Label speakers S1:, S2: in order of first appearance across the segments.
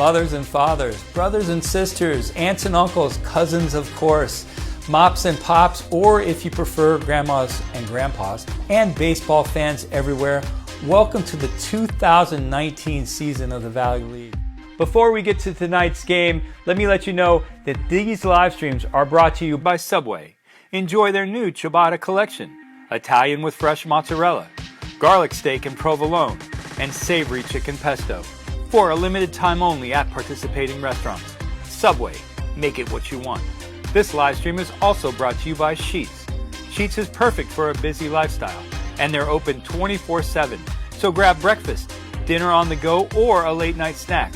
S1: mothers and fathers, brothers and sisters, aunts and uncles, cousins of course, mops and pops, or if you prefer, grandmas and grandpas, and baseball fans everywhere. Welcome to the 2019 season of the Valley League. Before we get to tonight's game, let me let you know that these live streams are brought to you by Subway. Enjoy their new ciabatta collection, Italian with fresh mozzarella, garlic steak and provolone, and savory chicken pesto. For a limited time only at participating restaurants. Subway, make it what you want. This live stream is also brought to you by Sheetz. Sheetz is perfect for a busy lifestyle, and they're open 24/7. So grab breakfast, dinner on the go, or a late night snack.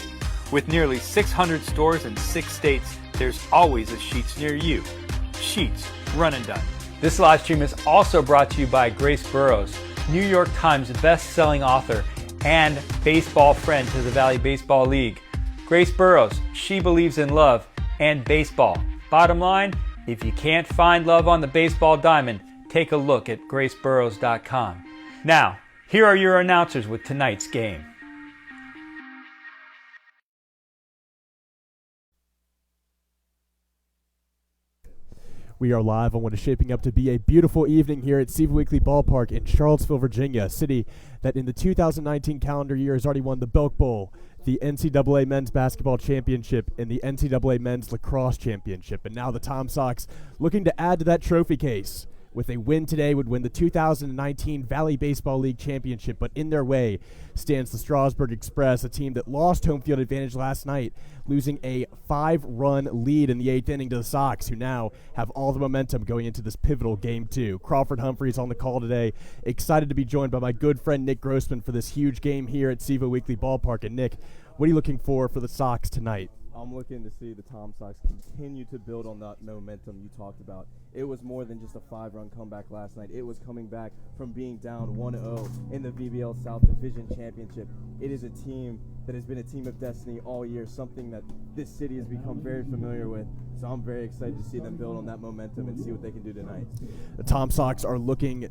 S1: With nearly 600 stores in 6 states, there's always a Sheetz near you. Sheetz, run and done. This live stream is also brought to you by Grace Burrows, New York Times best-selling author and baseball friend to the Valley Baseball League. Grace Burrows, she believes in love and baseball. Bottom line, if you can't find love on the baseball diamond, take a look at graceburrows.com. Now, here are your announcers with tonight's game.
S2: We are live on what is shaping up to be a beautiful evening here at Seafood Weekly Ballpark in Charlottesville, Virginia, a city that in the 2019 calendar year has already won the Belk Bowl, the NCAA Men's Basketball Championship, and the NCAA Men's Lacrosse Championship. And now the Tom Sox looking to add to that trophy case. With a win today would win the 2019 Valley Baseball League Championship, but in their way stands the Strasburg Express, a team that lost home field advantage last night, losing a 5-run lead in the 8th inning to the Sox, who now have all the momentum going into this pivotal Game 2. Crawford Humphreys on the call today, excited to be joined by my good friend Nick Grossman for this huge game here at Seafood Weekly Ballpark. And Nick, what are you looking for the Sox tonight?
S3: I'm looking to see the Tom Sox continue to build on that momentum you talked about. It was more than just a 5-run comeback last night. It was coming back from being down 1-0 in the VBL South Division Championship. It is a team that has been a team of destiny all year, something that this city has become very familiar with. So I'm very excited to see them build on that momentum and see what they can do tonight.
S2: The Tom Sox are looking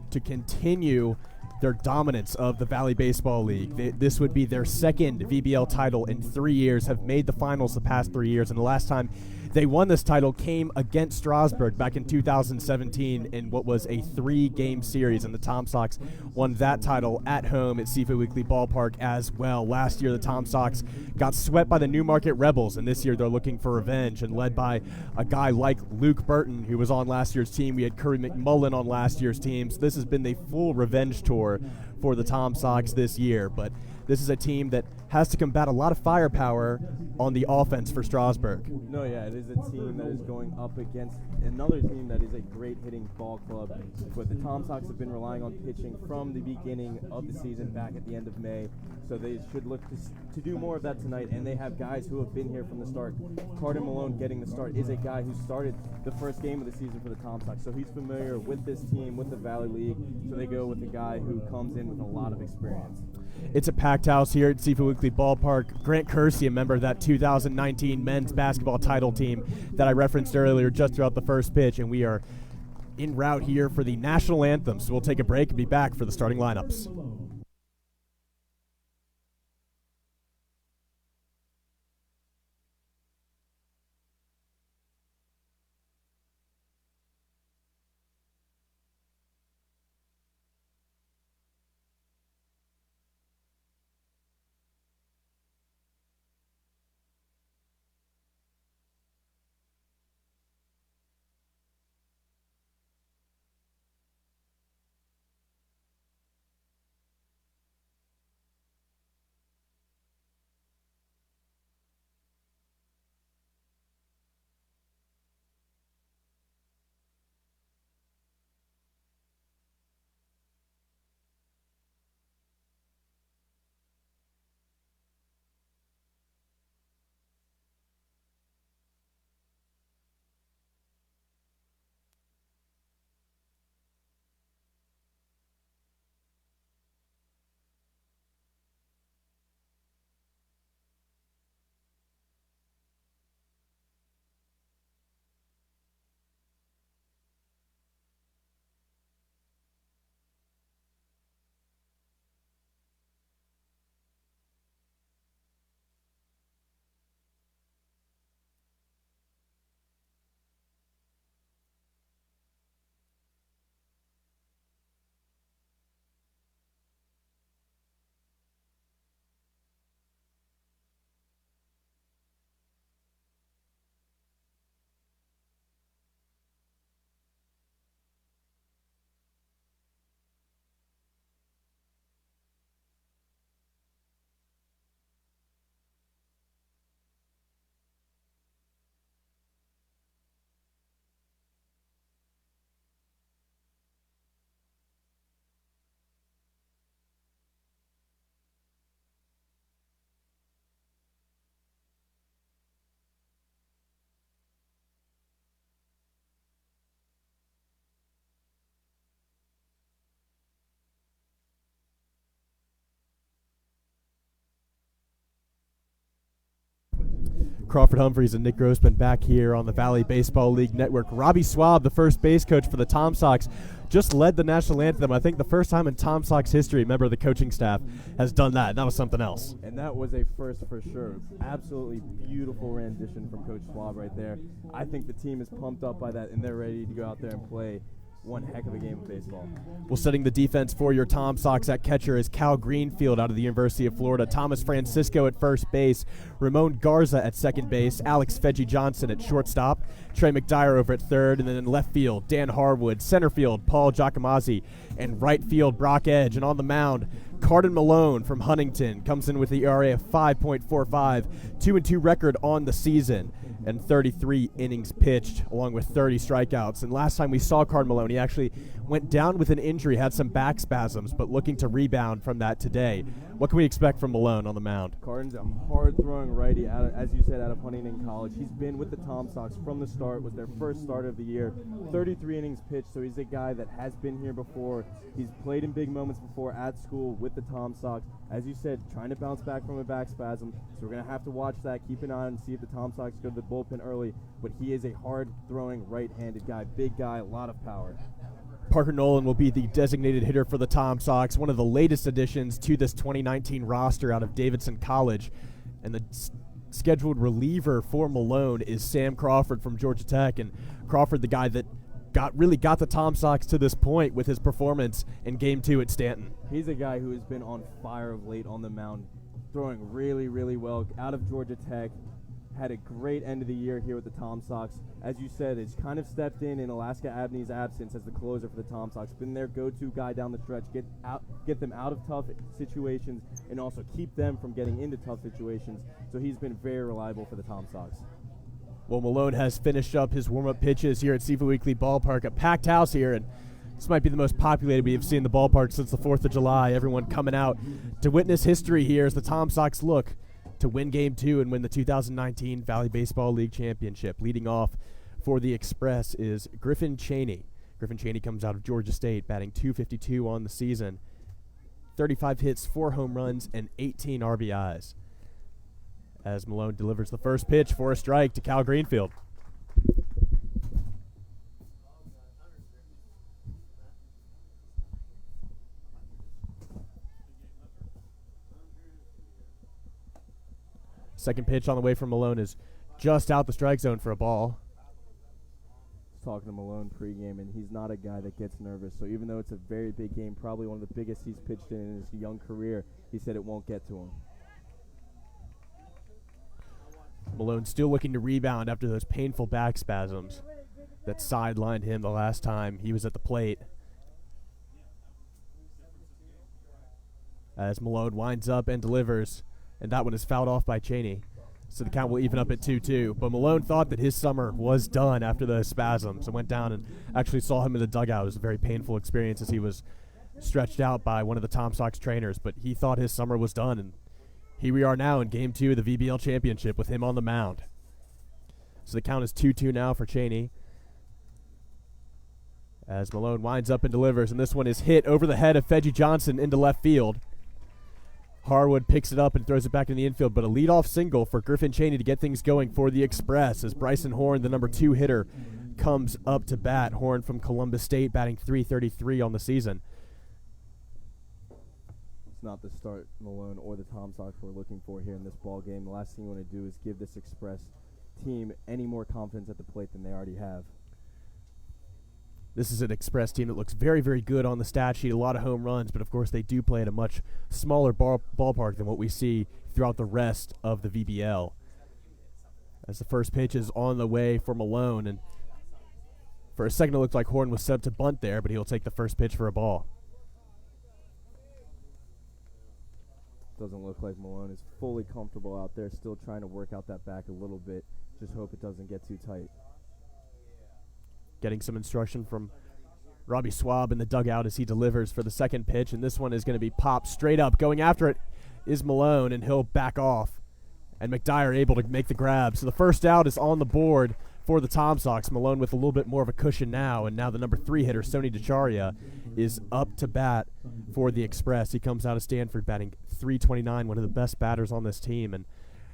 S2: to continue their dominance of the Valley Baseball League. This would be their second VBL title in 3 years, have made the finals the past 3 years, and the last time they won this title came against Strasburg back in 2017 in what was a 3-game series, and the Tom Sox won that title at home at Seafood Weekly Ballpark as well. Last year, the Tom Sox got swept by the Newmarket Rebels, and this year they're looking for revenge, and led by a guy like Luke Burton, who was on last year's team. We had Curry McMullen on last year's team, so this has been the full revenge tour for the Tom Sox this year, but this is a team that has to combat a lot of firepower on the offense for Strasburg.
S3: No, yeah, it is a team that is going up against another team that is a great hitting ball club. But the Tom Sox have been relying on pitching from the beginning of the season back at the end of May. So they should look to do more of that tonight. And they have guys who have been here from the start. Carter Malone getting the start is a guy who started the first game of the season for the Tom Sox. So he's familiar with this team, with the Valley League. So they go with a guy who comes in with a lot of experience.
S2: It's a packed house here at Seafood Weekly Ballpark. Grant Kersey, a member of that 2019 men's basketball title team that I referenced earlier just throughout the first pitch, and we are en route here for the national anthem. So we'll take a break and be back for the starting lineups. Crawford Humphreys and Nick Grossman back here on the Valley Baseball League Network. Robbie Swab, the first base coach for the Tom Sox, just led the national anthem. I think the first time in Tom Sox history a member of the coaching staff has done that. That was something else.
S3: And that was a first for sure. Absolutely beautiful rendition from Coach Swab right there. I think the team is pumped up by that, and they're ready to go out there and play one heck of a game of baseball.
S2: Well, setting the defense for your Tom Sox at catcher is Cal Greenfield out of the University of Florida, Thomas Francisco at first base, Ramon Garza at second base, Alex Feggie Johnson at shortstop, Trey McDyer over at third, and then in left field, Dan Harwood, center field, Paul Giacomazzi, and right field, Brock Edge. And on the mound, Cardin Malone from Huntington comes in with the ERA of 5.45, 2-2 record on the season, and 33 innings pitched, along with 30 strikeouts. And last time we saw Cardin Malone, he actually went down with an injury, had some back spasms, but looking to rebound from that today. What can we expect from Malone on the mound?
S3: Cardin's a hard-throwing righty, as you said, out of Huntington College. He's been with the Tom Sox from the start, was their first starter of the year, 33 innings pitched, so he's a guy that has been here before. He's played in big moments before at school with the Tom Sox. As you said, trying to bounce back from a back spasm, so we're going to have to watch that, keep an eye on and see if the Tom Sox go to the bullpen early, but he is a hard-throwing right-handed guy, big guy, a lot of power.
S2: Parker Nolan will be the designated hitter for the Tom Sox, one of the latest additions to this 2019 roster out of Davidson College. And the scheduled reliever for Malone is Sam Crawford from Georgia Tech. And Crawford, the guy that really got the Tom Sox to this point with his performance in Game 2 at Stanton.
S3: He's a guy who has been on fire of late on the mound, throwing really, really well out of Georgia Tech. Had a great end of the year here with the Tom Sox. As you said, has kind of stepped in Alaska Abney's absence as the closer for the Tom Sox. Been their go-to guy down the stretch, get them out of tough situations, and also keep them from getting into tough situations. So he's been very reliable for the Tom Sox.
S2: Well, Malone has finished up his warm-up pitches here at Seafood Weekly Ballpark, a packed house here, and this might be the most populated we have seen the ballpark since the 4th of July. Everyone coming out to witness history here as the Tom Sox look to win Game 2 and win the 2019 Valley Baseball League Championship. Leading off for the Express is Griffin Chaney. Griffin Chaney comes out of Georgia State, batting .252 on the season, 35 hits, 4 home runs, and 18 RBIs. As Malone delivers the first pitch for a strike to Cal Greenfield. Second pitch on the way from Malone is just out the strike zone for a ball.
S3: Talking to Malone pregame, and he's not a guy that gets nervous. So even though it's a very big game, probably one of the biggest he's pitched in his young career, he said it won't get to him.
S2: Malone still looking to rebound after those painful back spasms that sidelined him the last time he was at the plate. As Malone winds up and delivers, and that one is fouled off by Chaney. So the count will even up at 2-2. But Malone thought that his summer was done after the spasms and went down and actually saw him in the dugout. It was a very painful experience as he was stretched out by one of the Tom Sox trainers. But he thought his summer was done, and here we are now in Game 2 of the VBL Championship with him on the mound. So the count is 2-2 now for Chaney. As Malone winds up and delivers, and this one is hit over the head of Feggie Johnson into left field. Harwood picks it up and throws it back in the infield, but a leadoff single for Griffin Chaney to get things going for the Express as Bryson Horn, the number 2 hitter, comes up to bat. Horn from Columbus State, batting .333 on the season.
S3: It's not the start Malone or the Tom Sox we're looking for here in this ball game. The last thing you want to do is give this Express team any more confidence at the plate than they already have.
S2: This is an Express team that looks very, very good on the stat sheet, a lot of home runs, but of course they do play at a much smaller ballpark than what we see throughout the rest of the VBL. As the first pitch is on the way for Malone, and for a second it looked like Horn was set up to bunt there, but he'll take the first pitch for a ball.
S3: Doesn't look like Malone is fully comfortable out there, still trying to work out that back a little bit. Just hope it doesn't get too tight.
S2: Getting some instruction from Robbie Swab in the dugout as he delivers for the second pitch, and this one is going to be popped straight up. Going after it is Malone, and he'll back off. And McDyer able to make the grab. So the first out is on the board for the Tom Sox. Malone with a little bit more of a cushion now, and now the number 3 hitter, Sony DeCharia, is up to bat for the Express. He comes out of Stanford batting .329, one of the best batters on this team, and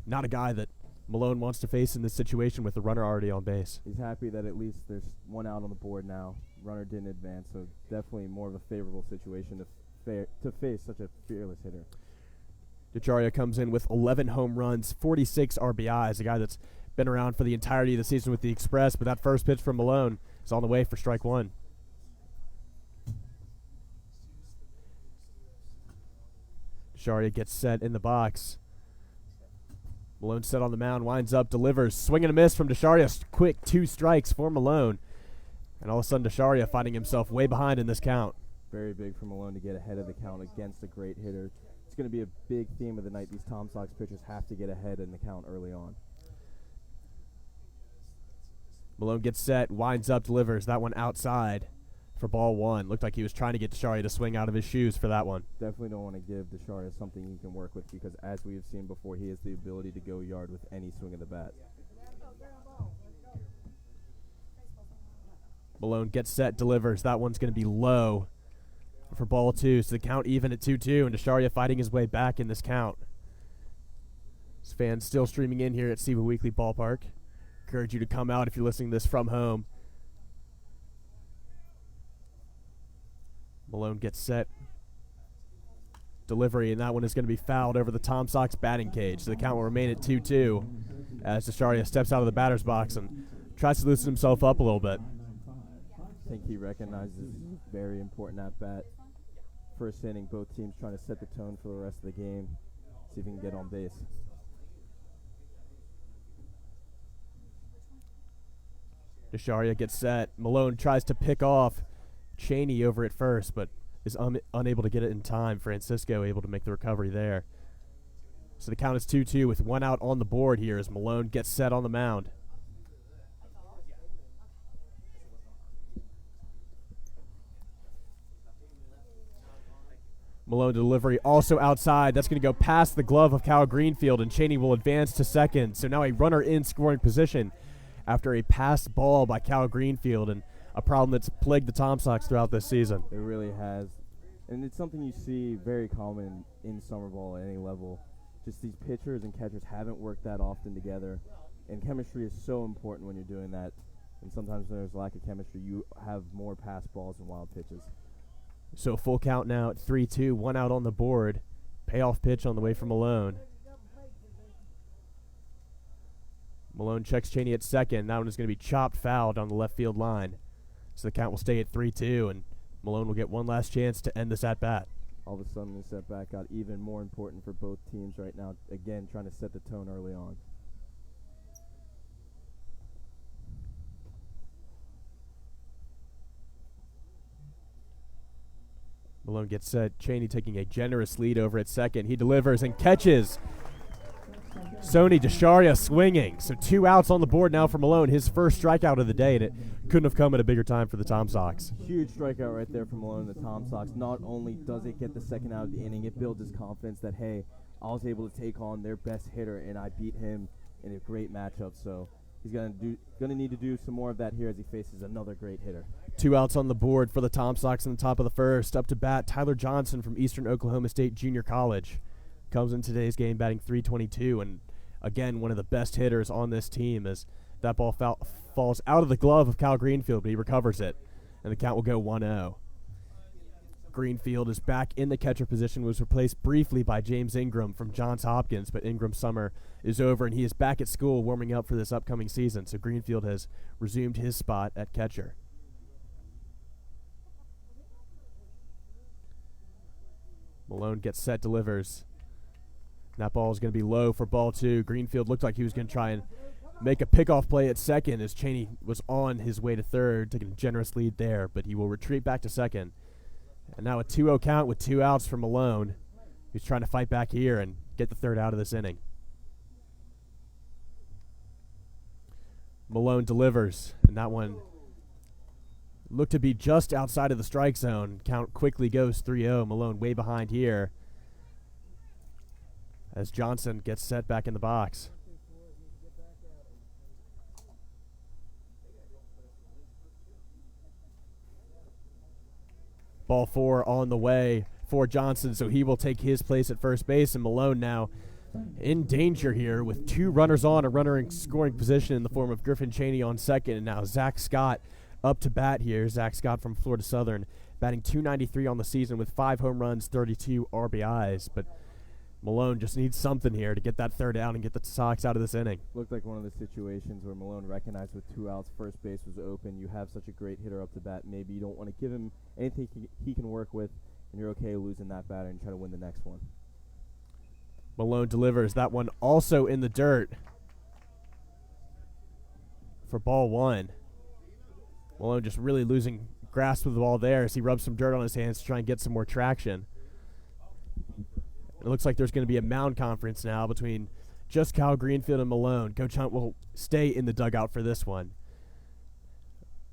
S2: not a guy that Malone wants to face in this situation with the runner already on base.
S3: He's happy that at least there's one out on the board now. Runner didn't advance, so definitely more of a favorable situation to face such a fearless hitter.
S2: DeCharia comes in with 11 home runs, 46 RBIs, a guy that's been around for the entirety of the season with the Express, but that first pitch from Malone is on the way for strike one. DeCharia gets set in the box. Malone set on the mound, winds up, delivers. Swing and a miss from DeCharia. Quick 2 strikes for Malone. And all of a sudden, DeCharia finding himself way behind in this count.
S3: Very big for Malone to get ahead of the count against a great hitter. It's going to be a big theme of the night. These Tom Sox pitchers have to get ahead in the count early on.
S2: Malone gets set, winds up, delivers. That one outside for ball 1. Looked like he was trying to get DeCharia to swing out of his shoes for that one.
S3: Definitely don't want to give DeCharia something he can work with because, as we have seen before, he has the ability to go yard with any swing of the bat.
S2: Malone gets set, delivers. That one's going to be low for ball 2. So the count even at 2-2, and DeCharia fighting his way back in this count. This fans still streaming in here at Seawood Weekly Ballpark. Encourage you to come out if you're listening to this from home. Malone gets set. Delivery, and that one is going to be fouled over the Tom Sox batting cage. So the count will remain at 2-2 as DeCharia steps out of the batter's box and tries to loosen himself up a little bit.
S3: I think he recognizes it's very important at bat. First inning, both teams trying to set the tone for the rest of the game. See if he can get on base.
S2: DeCharia gets set. Malone tries to pick off Cheney over at first, but is unable to get it in time. Francisco able to make the recovery there. So the count is 2-2 with 1 out on the board here as Malone gets set on the mound. Malone delivery also outside. That's going to go past the glove of Kyle Greenfield, and Cheney will advance to second. So now a runner in scoring position after a passed ball by Kyle Greenfield, and a problem that's plagued the Tom Sox throughout this season.
S3: It really has. And it's something you see very common in summer ball at any level. Just these pitchers and catchers haven't worked that often together. And chemistry is so important when you're doing that. And sometimes when there's lack of chemistry, you have more pass balls and wild pitches.
S2: So full count now at 3-2, 1 out on the board. Payoff pitch on the way from Malone. Malone checks Cheney at second. That one is going to be chopped fouled on the left field line. So the count will stay at 3-2, and Malone will get one last chance to end this at-bat.
S3: All of a sudden, this at-bat got even more important for both teams right now. Again, trying to set the tone early on.
S2: Malone gets set. Cheney taking a generous lead over at second. He delivers and catches. Sony DeCharia swinging. So 2 outs on the board now for Malone. His first strikeout of the day, and it couldn't have come at a bigger time for the Tom Sox.
S3: Huge strikeout right there from Malone and the Tom Sox. Not only does it get the second out of the inning, it builds his confidence that, hey, I was able to take on their best hitter, and I beat him in a great matchup. So he's gonna need to do some more of that here as he faces another great hitter.
S2: 2 outs on the board for the Tom Sox in the top of the first. Up to bat, Tyler Johnson from Eastern Oklahoma State Junior College. Comes in today's game batting .322, and again, one of the best hitters on this team as that ball falls out of the glove of Kyle Greenfield, but he recovers it, and the count will go 1-0. Greenfield is back in the catcher position, was replaced briefly by James Ingram from Johns Hopkins, but Ingram's summer is over, and he is back at school warming up for this upcoming season, so Greenfield has resumed his spot at catcher. Malone gets set, delivers. That ball is going to be low for ball 2. Greenfield looked like he was going to try and make a pickoff play at second as Cheney was on his way to third, taking a generous lead there, but he will retreat back to second. And now a 2-0 count with 2 outs for Malone, who's trying to fight back here and get the third out of this inning. Malone delivers, and that one looked to be just outside of the strike zone. Count quickly goes 3-0. Malone way behind here as Johnson gets set back in the box. Ball 4 on the way for Johnson, so he will take his place at first base, and Malone now in danger here with 2 runners on, a runner in scoring position in the form of Griffin Cheney on second, and now Zach Scott up to bat here. Zach Scott from Florida Southern, batting .293 on the season with 5 home runs, 32 RBIs. But Malone just needs something here to get that third out and get the Sox out of this inning.
S3: Looked like one of the situations where Malone recognized with 2 outs, first base was open. You have such a great hitter up to bat. Maybe you don't want to give him anything he can work with, and you're okay losing that batter and try to win the next one.
S2: Malone delivers that one also in the dirt for ball 1. Malone just really losing grasp of the ball there as he rubs some dirt on his hands to try and get some more traction. It looks like there's going to be a mound conference now between just Kyle Greenfield and Malone. Coach Hunt will stay in the dugout for this one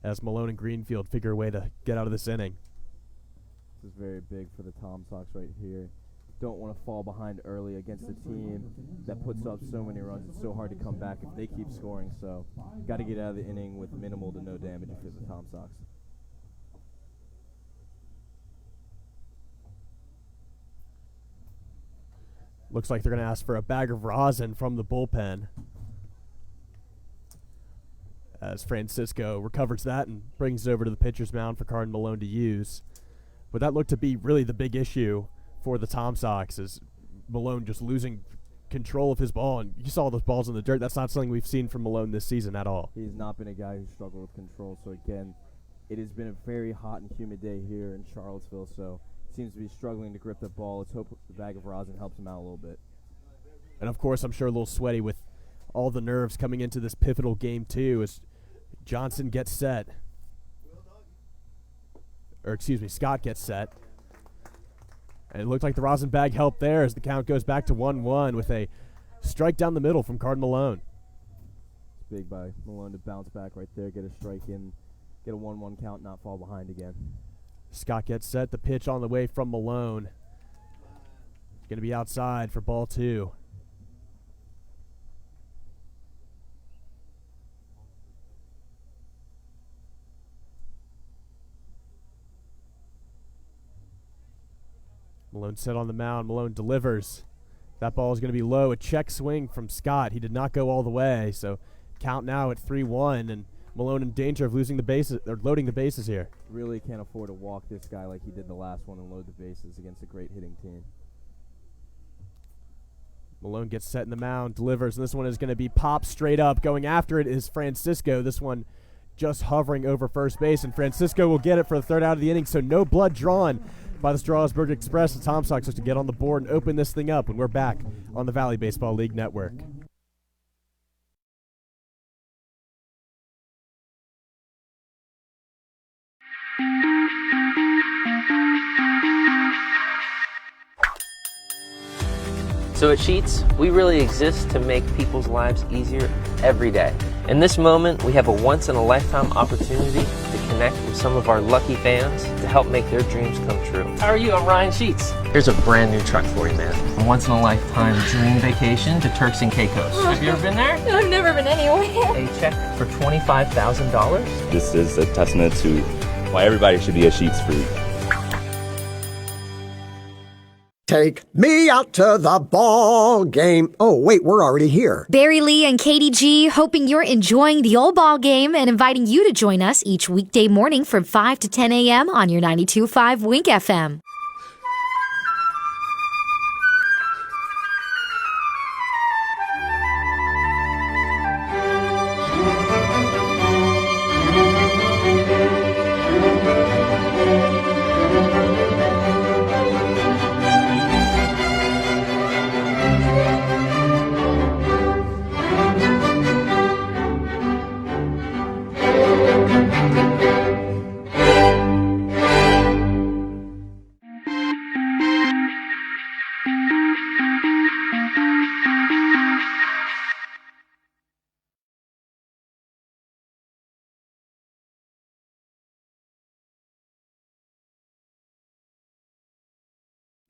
S2: as Malone and Greenfield figure a way to get out of this inning.
S3: This is very big for the Tom Sox right here. Don't want to fall behind early against a team that puts up so many runs. It's so hard to come back if they keep scoring. So got to get out of the inning with minimal to no damage if you're the Tom Sox.
S2: Looks like they're going to ask for a bag of rosin from the bullpen as Francisco recovers that and brings it over to the pitcher's mound for Cardin Malone to use. But that looked to be really the big issue for the Tom Sox, is Malone just losing control of his ball. And you saw those balls in the dirt. That's not something we've seen from Malone this season at all.
S3: He's not been a guy who struggled with control. So, again, it has been a very hot and humid day here in Charlottesville. So seems to be struggling to grip the ball. Let's hope the bag of rosin helps him out a little bit.
S2: And, of course, I'm sure a little sweaty with all the nerves coming into this pivotal game, too, as Johnson gets set. Scott gets set. And it looked like the rosin bag helped there as the count goes back to 1-1 with a strike down the middle from Cardin Malone.
S3: It's big by Malone to bounce back right there, get a strike in, get a 1-1 count, not fall behind again.
S2: Scott gets set. The pitch on the way from Malone. Going to be outside for ball 2. Malone set on the mound. Malone delivers. That ball is going to be low. A check swing from Scott. He did not go all the way, so count now at 3-1, and Malone in danger of losing the bases or loading the bases here.
S3: Really can't afford to walk this guy like he did the last one and load the bases against a great hitting team.
S2: Malone gets set in the mound, delivers, and this one is going to be popped straight up. Going after it is Francisco. This one just hovering over first base, and Francisco will get it for the third out of the inning, so no blood drawn by the Strasburg Express. The Tom Sox has to get on the board and open this thing up when we're back on the Valley Baseball League Network.
S4: So at Sheets, we really exist to make people's lives easier every day. In this moment, we have a once-in-a-lifetime opportunity to connect with some of our lucky fans to help make their dreams come true. How are you? I'm Ryan Sheets. Here's a brand new truck for you, man. A once-in-a-lifetime dream vacation to Turks and Caicos. Have you ever been there?
S5: No, I've never been anywhere.
S4: A check for $25,000.
S6: This is a testament to why everybody should be a Sheets freak.
S7: Take me out to the ball game. Oh, wait, we're already here.
S5: Barry Lee and Katie G, hoping you're enjoying the old ball game and inviting you to join us each weekday morning from 5 to 10 a.m. on your 92.5 Wink FM.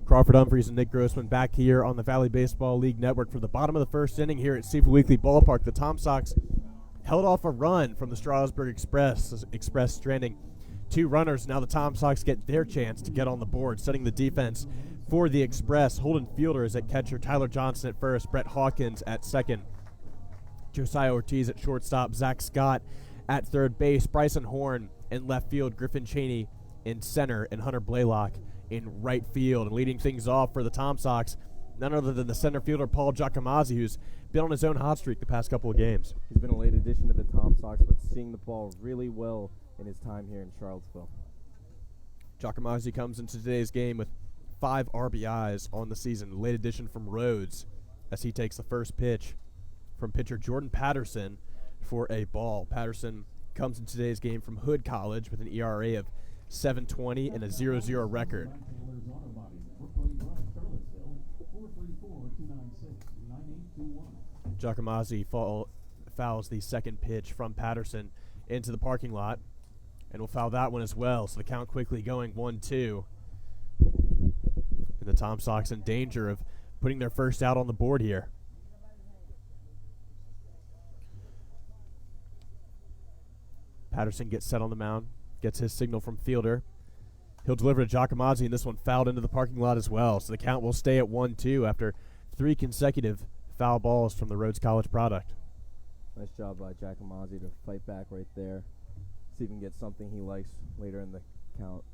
S2: Crawford Humphreys and Nick Grossman back here on the Valley Baseball League Network for the bottom of the first inning here at Seafood Weekly Ballpark. The Tom Sox held off a run from the Strasburg Express stranding 2 runners. Now the Tom Sox get their chance to get on the board, setting the defense For the Express, Holden Fielders at catcher, Tyler Johnson at first, Brett Hawkins at second, Josiah Ortiz at shortstop, Zach Scott at third base, Bryson Horn in left field, Griffin Cheney in center, and Hunter Blaylock in right field. And leading things off for the Tom Sox, none other than the center fielder Paul Giacomazzi, who's been on his own hot streak the past couple of games.
S3: He's been a late addition to the Tom Sox, but seeing the ball really well in his time here in Charlottesville.
S2: Giacomazzi comes into today's game with 5 RBIs on the season. Late addition from Rhodes as he takes the first pitch from pitcher Jordan Patterson for a ball. Patterson comes in today's game from Hood College with an ERA of 7.20 and a 0-0 record. Giacomazzi fouls the second pitch from Patterson into the parking lot and will foul that one as well. So the count quickly going 1-2. And the Tom Sox in danger of putting their first out on the board here. Patterson gets set on the mound, gets his signal from fielder. He'll deliver to Giacomazzi, and this one fouled into the parking lot as well. So the count will stay at 1-2 after 3 consecutive foul balls from the Rhodes College product.
S3: Nice job by Giacomazzi to fight back right there. See if he can get something he likes later in the count.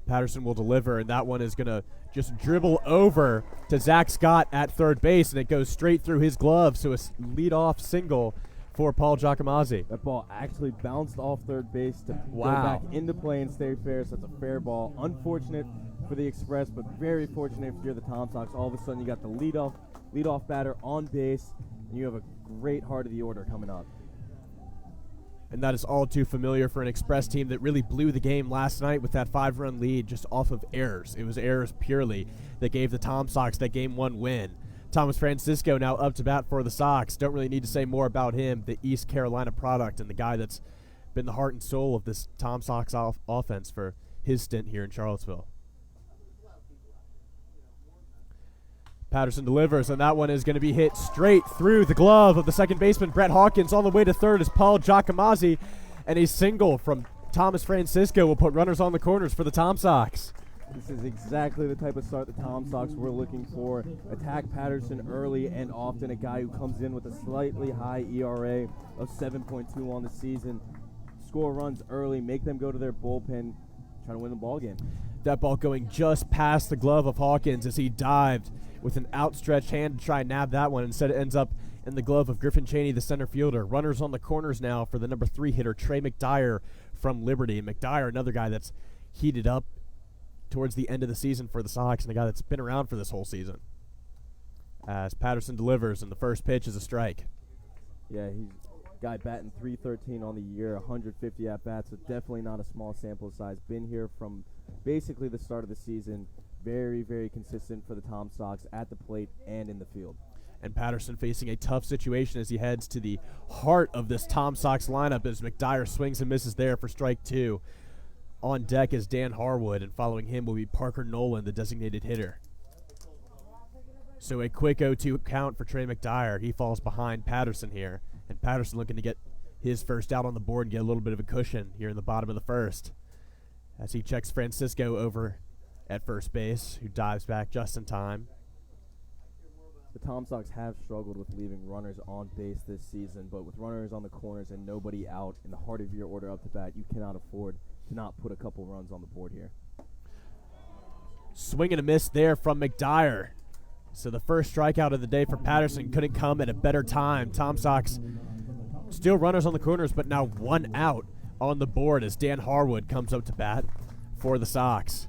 S2: Patterson will deliver, and that one is going to just dribble over to Zach Scott at third base, and it goes straight through his glove. So a leadoff single for Paul Giacomazzi.
S3: That ball actually bounced off third base to go back into play and stay fair, so it's a fair ball. Unfortunate for the Express, but very fortunate if you're the Tom Sox. All of a sudden, you got the leadoff batter on base, and you have a great heart of the order coming up.
S2: And that is all too familiar for an Express team that really blew the game last night with that 5-run lead just off of errors. It was errors purely that gave the Tom Sox that Game 1 win. Thomas Francisco now up to bat for the Sox. Don't really need to say more about him, the East Carolina product and the guy that's been the heart and soul of this Tom Sox offense for his stint here in Charlottesville. Patterson delivers, and that one is going to be hit straight through the glove of the second baseman, Brett Hawkins. On the way to third is Paul Giacomazzi, and a single from Thomas Francisco will put runners on the corners for the Tom Sox.
S3: This is exactly the type of start the Tom Sox were looking for. Attack Patterson early and often, a guy who comes in with a slightly high ERA of 7.2 on the season. Score runs early, make them go to their bullpen, try to win the ball game.
S2: That ball going just past the glove of Hawkins as he dived with an outstretched hand to try and nab that one. Instead, it ends up in the glove of Griffin Cheney, the center fielder. Runners on the corners now for the number 3 hitter, Trey McDyer from Liberty. McDyer, another guy that's heated up towards the end of the season for the Sox, and a guy that's been around for this whole season. As Patterson delivers, and the first pitch is a strike.
S3: Yeah, he's a guy batting .313 on the year, 150 at-bats, so definitely not a small sample size. Been here from basically the start of the season. Very, very consistent for the Tom Sox at the plate and in the field.
S2: And Patterson facing a tough situation as he heads to the heart of this Tom Sox lineup as McDyer swings and misses there for strike 2. On deck is Dan Harwood, and following him will be Parker Nolan, the designated hitter. So a quick 0-2 count for Trey McDyer. He falls behind Patterson here, and Patterson looking to get his first out on the board and get a little bit of a cushion here in the bottom of the first. As he checks Francisco over at first base, who dives back just in time.
S3: The Tom Sox have struggled with leaving runners on base this season, but with runners on the corners and nobody out in the heart of your order up to bat, you cannot afford to not put a couple runs on the board here.
S2: Swing and a miss there from McDyer. So the first strikeout of the day for Patterson couldn't come at a better time. Tom Sox still runners on the corners, but now 1 out on the board as Dan Harwood comes up to bat for the Sox.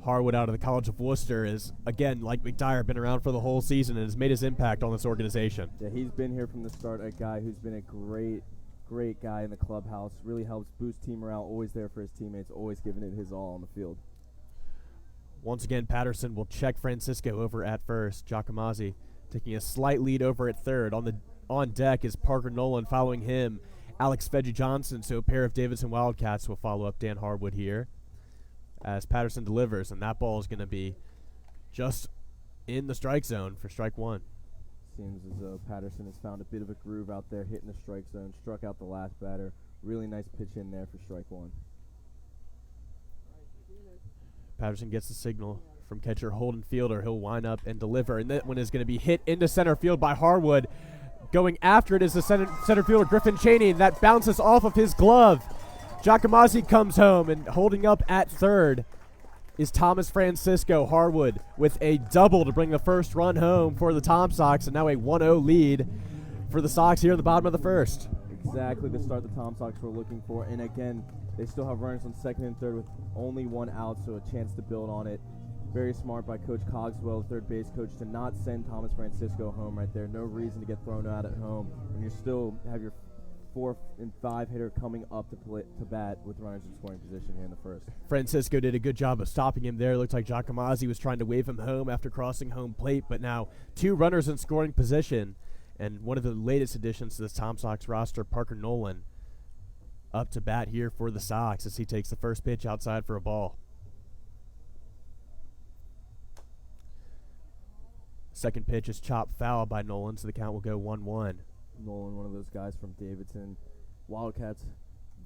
S2: Harwood out of the College of Worcester is, again, like McDyer, been around for the whole season and has made his impact on this organization.
S3: Yeah, he's been here from the start, a guy who's been a great guy in the clubhouse, really helps boost team morale, always there for his teammates, always giving it his all on the field.
S2: Once again, Patterson will check Francisco over at first. Giacomazzi taking a slight lead over at third. On deck is Parker Nolan, following him Alex Veggie Johnson, so a pair of Davidson Wildcats will follow up Dan Harwood here as Patterson delivers, and that ball is going to be just in the strike zone for strike 1.
S3: Seems as though Patterson has found a bit of a groove out there, hitting the strike zone, struck out the last batter. Really nice pitch in there for strike 1.
S2: Patterson gets the signal from catcher Holden Fielder. He'll wind up and deliver, and that one is going to be hit into center field by Harwood. Going after it is the center fielder Griffin Cheney, and that bounces off of his glove. Giacomazzi comes home, and holding up at third is Thomas Francisco. Harwood with a double to bring the first run home for the Tom Sox, and now a 1-0 lead for the Sox here in the bottom of the first.
S3: Exactly the start the Tom Sox were looking for, and again, they still have runners on second and third with only one out, so a chance to build on it. Very smart by Coach Cogswell, the third base coach, to not send Thomas Francisco home right there. No reason to get thrown out at home when you still have your 4 and 5 hitter coming up to bat with runners in scoring position here in the first.
S2: Francisco did a good job of stopping him there. It looked like Giacomazzi was trying to wave him home after crossing home plate, but now 2 runners in scoring position, and one of the latest additions to this Tom Sox roster, Parker Nolan, up to bat here for the Sox as he takes the first pitch outside for a ball. Second pitch is chopped foul by Nolan, so the count will go 1-1.
S3: Nolan, one of those guys from Davidson. Wildcats,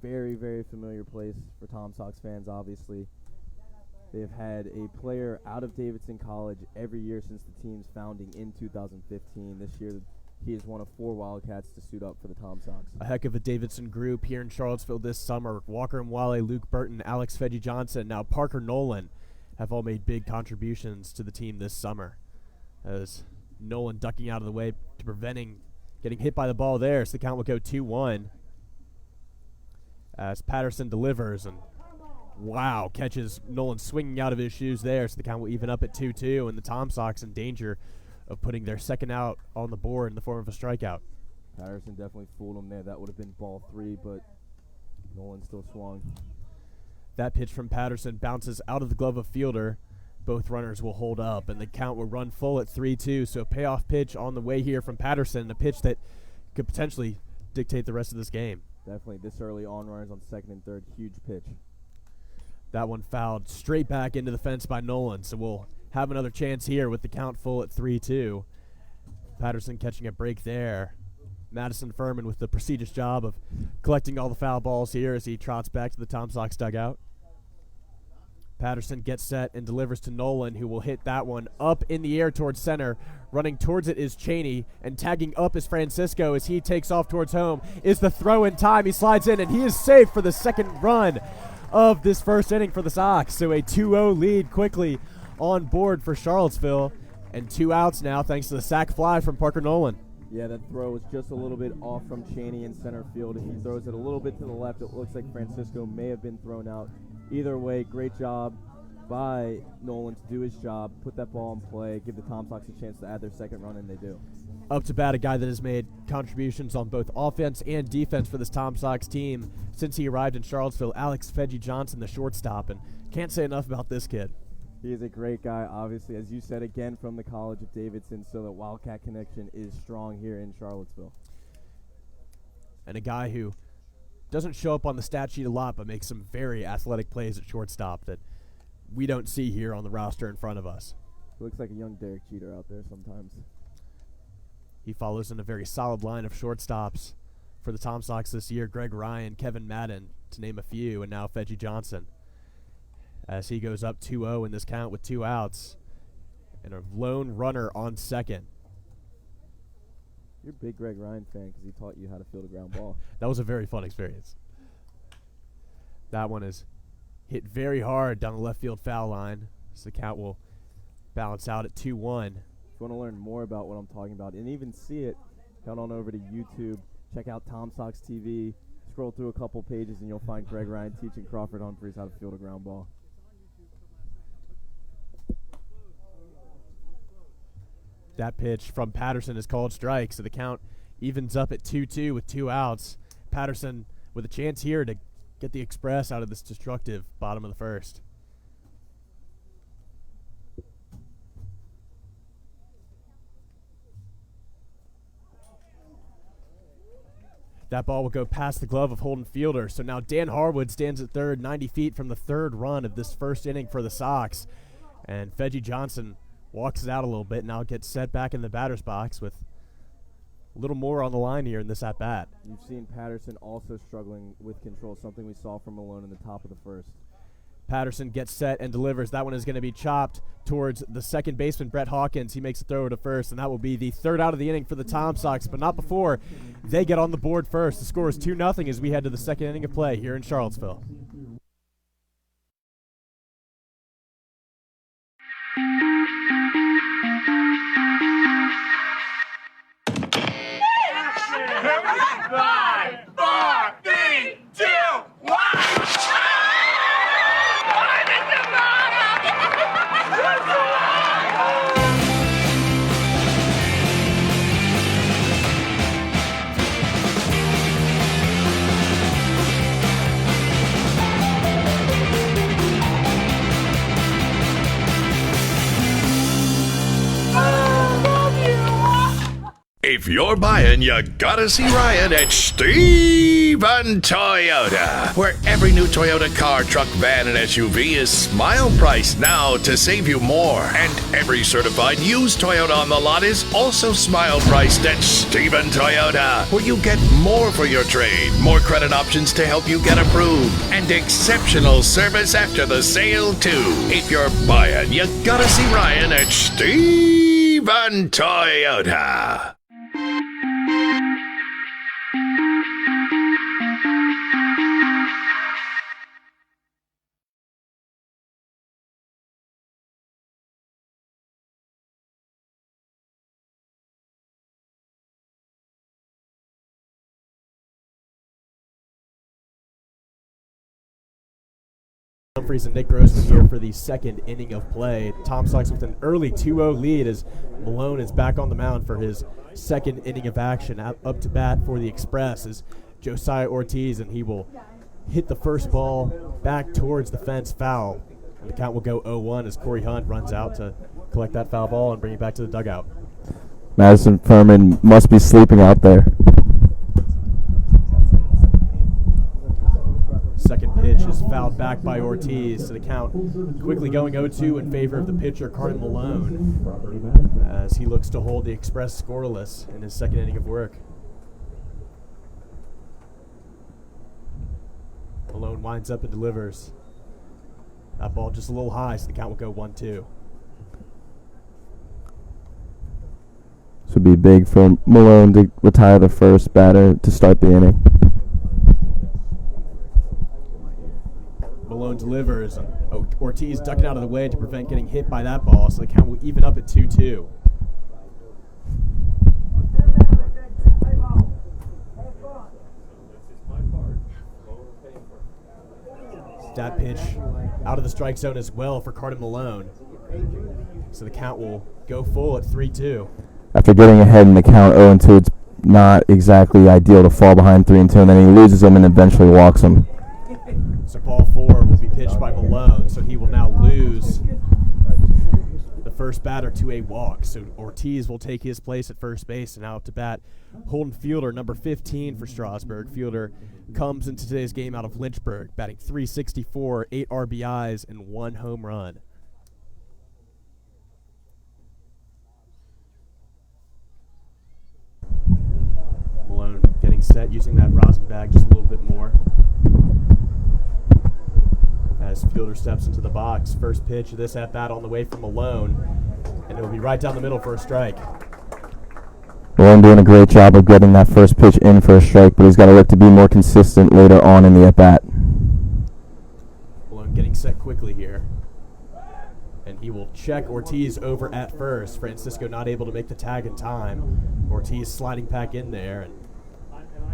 S3: very, very familiar place for Tom Sox fans, obviously. They've had a player out of Davidson College every year since the team's founding in 2015. This year, he is one of 4 Wildcats to suit up for the Tom Sox.
S2: A heck of a Davidson group here in Charlottesville this summer. Walker Mwale, Luke Burton, Alex Fedgy Johnson, now Parker Nolan have all made big contributions to the team this summer. As Nolan ducking out of the way to preventing getting hit by the ball there, so the count will go 2-1 as Patterson delivers, and wow, catches Nolan swinging out of his shoes there, so the count will even up at 2-2, and the Tom Sox in danger of putting their second out on the board in the form of a strikeout.
S3: Patterson definitely fooled him there. That would have been ball 3, but Nolan still swung.
S2: That pitch from Patterson bounces out of the glove of Fielder. Both runners will hold up, and the count will run full at 3-2. So a payoff pitch on the way here from Patterson, a pitch that could potentially dictate the rest of this game.
S3: Definitely this early on, runners on second and third, huge pitch.
S2: That one fouled straight back into the fence by Nolan, so we'll have another chance here with the count full at 3-2. Patterson catching a break there. Madison Furman with the prestigious job of collecting all the foul balls here as he trots back to the Tom Sox dugout. Patterson gets set and delivers to Nolan, who will hit that one up in the air towards center. Running towards it is Cheney, and tagging up is Francisco as he takes off towards home. Is the throw in time? He slides in, and he is safe for the second run of this first inning for the Sox. So a 2-0 lead quickly on board for Charlottesville, and 2 outs now thanks to the sac fly from Parker Nolan.
S3: Yeah, that throw was just a little bit off from Cheney in center field. If he throws it a little bit to the left, it looks like Francisco may have been thrown out. Either way, great job by Nolan to do his job, put that ball in play, give the Tom Sox a chance to add their second run, and they do.
S2: Up to bat, a guy that has made contributions on both offense and defense for this Tom Sox team since he arrived in Charlottesville, Alex Fedgy Johnson, the shortstop, and can't say enough about this kid.
S3: He is a great guy, obviously, as you said, again, from the College of Davidson, so the Wildcat connection is strong here in Charlottesville.
S2: And a guy who doesn't show up on the stat sheet a lot, but makes some very athletic plays at shortstop that we don't see here on the roster in front of us.
S3: He looks like a young Derek Jeter out there sometimes.
S2: He follows in a very solid line of shortstops for the Tom Sox this year. Greg Ryan, Kevin Madden, to name a few, and now Fedgy Johnson. As he goes up 2-0 in this count with 2 outs and a lone runner on second.
S3: You're a big Greg Ryan fan because he taught you how to field a ground ball.
S2: That was a very fun experience. That one is hit very hard down the left field foul line. So the count will balance out at 2-1.
S3: If you want to learn more about what I'm talking about and even see it, head on over to YouTube. Check out Tom Sox TV. Scroll through a couple pages and you'll find Greg Ryan teaching Crawford Humphreys how to field a ground ball.
S2: That pitch from Patterson is called strike, so the count evens up at 2-2 with 2 outs. Patterson with a chance here to get the Express out of this destructive bottom of the first. That ball will go past the glove of Holden Fielder, so now Dan Harwood stands at third, 90 feet from the third run of this first inning for the Sox. And Fedgy Johnson walks it out a little bit, now gets set back in the batter's box with a little more on the line here in this at-bat.
S3: You've seen Patterson also struggling with control, something we saw from Malone in the top of the first.
S2: Patterson gets set and delivers. That one is going to be chopped towards the second baseman, Brett Hawkins. He makes a throw to first, and that will be the third out of the inning for the Tom Sox, but not before they get on the board first. The score is 2-0 as we head to the second inning of play here in Charlottesville.
S8: If you're buying, you gotta see Ryan at Steven Toyota, where every new Toyota car, truck, van, and SUV is smile priced now to save you more. And every certified used Toyota on the lot is also smile priced at Steven Toyota, where you get more for your trade, more credit options to help you get approved, and exceptional service after the sale, too. If you're buying, you gotta see Ryan at Steven Toyota.
S2: Humphreys and Nick Grossman here for the second inning of play. Tom Sox with an early 2-0 lead as Malone is back on the mound for his second inning of action. Up to bat for the Express is Josiah Ortiz, and he will hit the first ball back towards the fence foul. And the count will go 0-1 as Corey Hunt runs out to collect that foul ball and bring it back to the dugout.
S9: Madison Furman must be sleeping out there.
S2: Second pitch is fouled back by Ortiz, so the count quickly going 0-2 in favor of the pitcher, Cardin Malone, as he looks to hold the Express scoreless in his second inning of work. Malone winds up and delivers. That ball just a little high, so the count will go 1-2.
S9: This would be big for Malone to retire the first batter to start the inning.
S2: Malone delivers, and Ortiz ducking out of the way to prevent getting hit by that ball, so the count will even up at 2-2. That pitch out of the strike zone as well for Cardin Malone, so the count will go full at 3-2.
S9: After getting ahead in the count 0-2, it's not exactly ideal to fall behind 3-2, and then he loses them and eventually walks them.
S2: So ball 4 will be pitched by Malone, so he will now lose the first batter to a walk. So Ortiz will take his place at first base, and now up to bat Holden Fielder, number 15 for Strasburg. Fielder comes into today's game out of Lynchburg, batting .364, 8 RBIs, and 1 home run. Malone getting set, using that rosin bag just a little bit more. As Fielder steps into the box, first pitch of this at-bat on the way from Malone, and it will be right down the middle for a strike.
S9: Malone doing a great job of getting that first pitch in for a strike, but he's got to look to be more consistent later on in the at-bat.
S2: Malone getting set quickly here, and he will check Ortiz over at first. Francisco not able to make the tag in time. Ortiz sliding back in there, and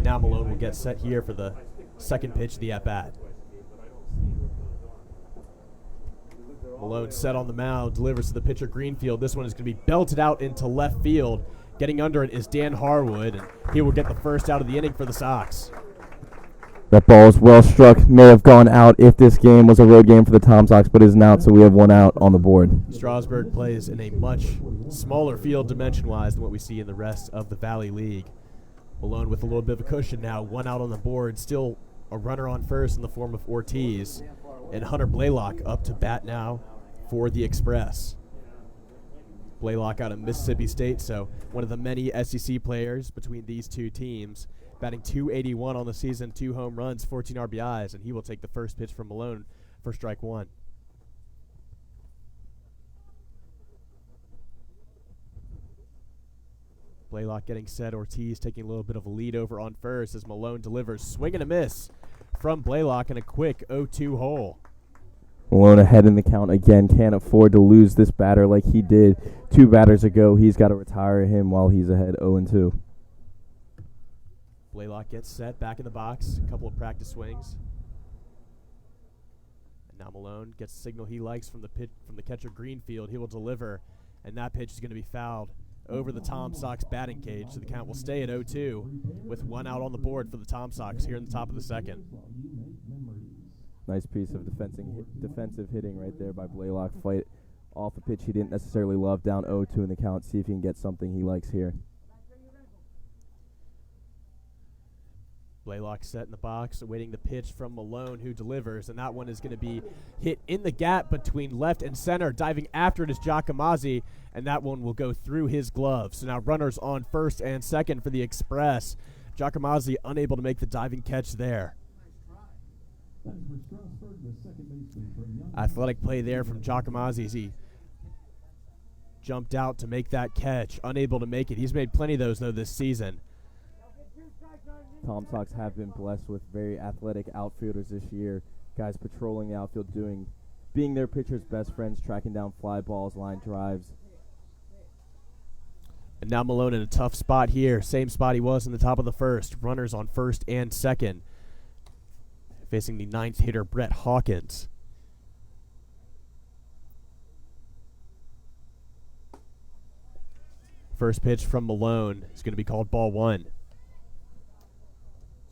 S2: now Malone will get set here for the second pitch of the at-bat. Malone set on the mound, delivers to the pitcher Greenfield. This one is going to be belted out into left field. Getting under it is Dan Harwood, and he will get the first out of the inning for the Sox.
S9: That ball is well struck. May have gone out if this game was a road game for the Tom Sox, but isn't out, so we have one out on the board.
S2: Strasburg plays in a much smaller field dimension-wise than what we see in the rest of the Valley League. Malone with a little bit of a cushion now, one out on the board. Still a runner on first in the form of Ortiz. And Hunter Blaylock up to bat now for the Express. Blaylock out of Mississippi State, so one of the many SEC players between these two teams, batting .281 on the season, 2 home runs, 14 RBIs, and he will take the first pitch from Malone for strike one. Blaylock getting set. Ortiz taking a little bit of a lead over on first as Malone delivers. Swing and a miss from Blaylock in a quick 0-2 hole.
S9: Malone ahead in the count again. Can't afford to lose this batter like he did 2 batters ago. He's got to retire him while he's ahead 0-2.
S2: Blaylock gets set, back in the box. A couple of practice swings. And now Malone gets the signal he likes from the catcher Greenfield. He will deliver, and that pitch is going to be fouled over the Tom Sox batting cage. So the count will stay at 0-2 with 1 out on the board for the Tom Sox here in the top of the second.
S9: Nice piece of defensive hitting right there by Blaylock. Fight off a pitch he didn't necessarily love, down 0-2 in the count. See if he can get something he likes here.
S2: Blaylock set in the box, awaiting the pitch from Malone, who delivers, and that one is going to be hit in the gap between left and center. Diving after it is Giacomazzi, and that one will go through his glove. So now runners on first and second for the Express. Giacomazzi unable to make the diving catch there. Athletic play there from Giacomazzi as he jumped out to make that catch. Unable to make it. He's made plenty of those, though, this season.
S9: Tom Sox have been blessed with very athletic outfielders this year. Guys patrolling the outfield, being their pitchers' best friends, tracking down fly balls, line drives.
S2: And now Malone in a tough spot here. Same spot he was in the top of the first. Runners on first and second. Facing the 9th hitter, Brett Hawkins. First pitch from Malone is going to be called ball 1.
S9: This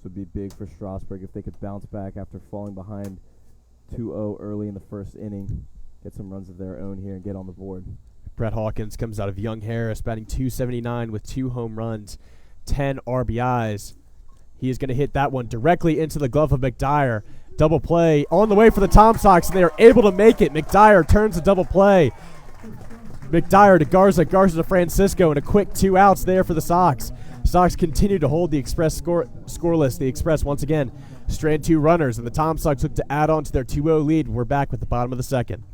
S9: would be big for Strasburg if they could bounce back after falling behind 2-0 early in the first inning. Get some runs of their own here and get on the board.
S2: Brett Hawkins comes out of Young Harris, batting .279 with 2 home runs, 10 RBIs. He is going to hit that one directly into the glove of McDyer. Double play on the way for the Tom Sox, and they are able to make it. McDyer turns the double play. McDyer to Garza, Garza to Francisco, and a quick 2 outs there for the Sox. Sox continue to hold the Express scoreless. The Express once again strand 2 runners, and the Tom Sox look to add on to their 2-0 lead. We're back with the bottom of the second.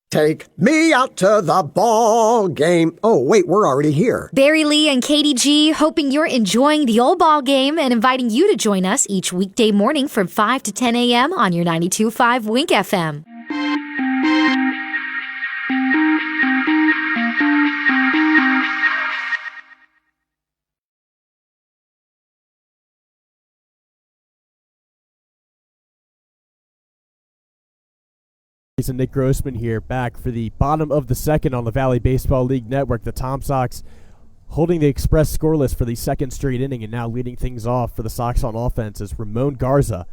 S7: Take me out to the ball game. Oh, wait, we're already here.
S5: Barry Lee and Katie G, hoping you're enjoying the old ball game and inviting you to join us each weekday morning from 5 to 10 a.m. on your 92.5 Wink FM.
S2: And Nick Grossman here, back for the bottom of the second on the Valley Baseball League Network. The Tom Sox holding the Express scoreless for the second straight inning, and now leading things off for the Sox on offense is Ramon Garza.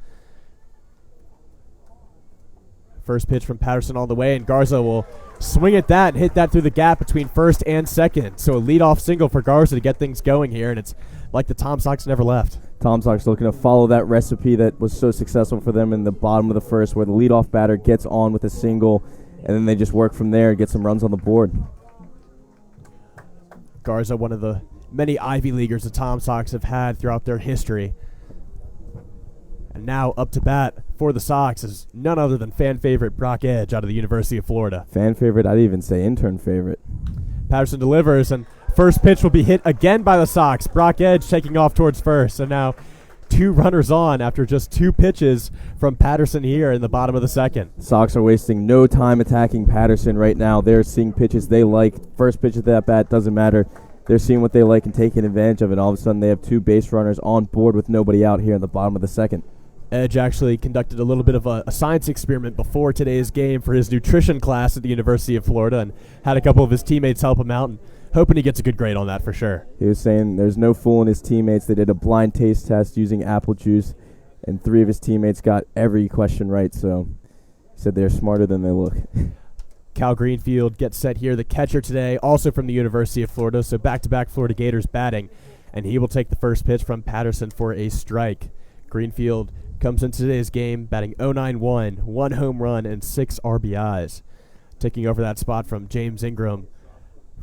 S2: First pitch from Patterson all the way, and Garza will swing at that and hit that through the gap between first and second. So a leadoff single for Garza to get things going here, and it's like the Tom Sox never left.
S9: Tom Sox looking to follow that recipe that was so successful for them in the bottom of the first, where the leadoff batter gets on with a single, and then they just work from there and get some runs on the board.
S2: Garza, one of the many Ivy Leaguers the Tom Sox have had throughout their history. And now up to bat for the Sox is none other than fan favorite Brock Edge out of the University of Florida.
S9: Fan favorite? I'd even say intern favorite.
S2: Patterson delivers, and first pitch will be hit again by the Sox. Brock Edge taking off towards first. So now 2 runners on after just 2 pitches from Patterson here in the bottom of the second.
S9: Sox are wasting no time attacking Patterson right now. They're seeing pitches they like. First pitch of that bat doesn't matter. They're seeing what they like and taking advantage of it. All of a sudden, they have 2 base runners on board with nobody out here in the bottom of the second.
S2: Edge actually conducted a little bit of a science experiment before today's game for his nutrition class at the University of Florida and had a couple of his teammates help him out, and hoping he gets a good grade on that for sure.
S9: He was saying there's no fooling his teammates. They did a blind taste test using apple juice, and 3 of his teammates got every question right, so he said they're smarter than they look.
S2: Cal Greenfield gets set here, the catcher today, also from the University of Florida, so back-to-back Florida Gators batting, and he will take the first pitch from Patterson for a strike. Greenfield comes into today's game batting .091, 1 home run, and 6 RBIs. Taking over that spot from James Ingram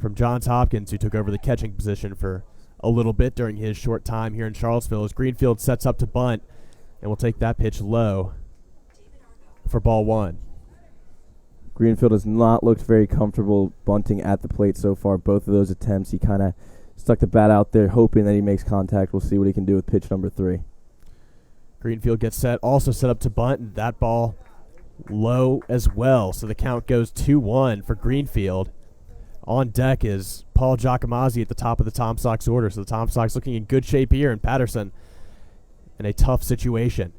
S2: from Johns Hopkins, who took over the catching position for a little bit during his short time here in Charlottesville, as Greenfield sets up to bunt, and will take that pitch low for ball 1.
S9: Greenfield has not looked very comfortable bunting at the plate so far. Both of those attempts, he kind of stuck the bat out there, hoping that he makes contact. We'll see what he can do with pitch number 3.
S2: Greenfield gets set, also set up to bunt, and that ball low as well. So the count goes 2-1 for Greenfield. On deck is Paul Giacomazzi at the top of the Tom Sox order. So the Tom Sox looking in good shape here, and Patterson in a tough situation.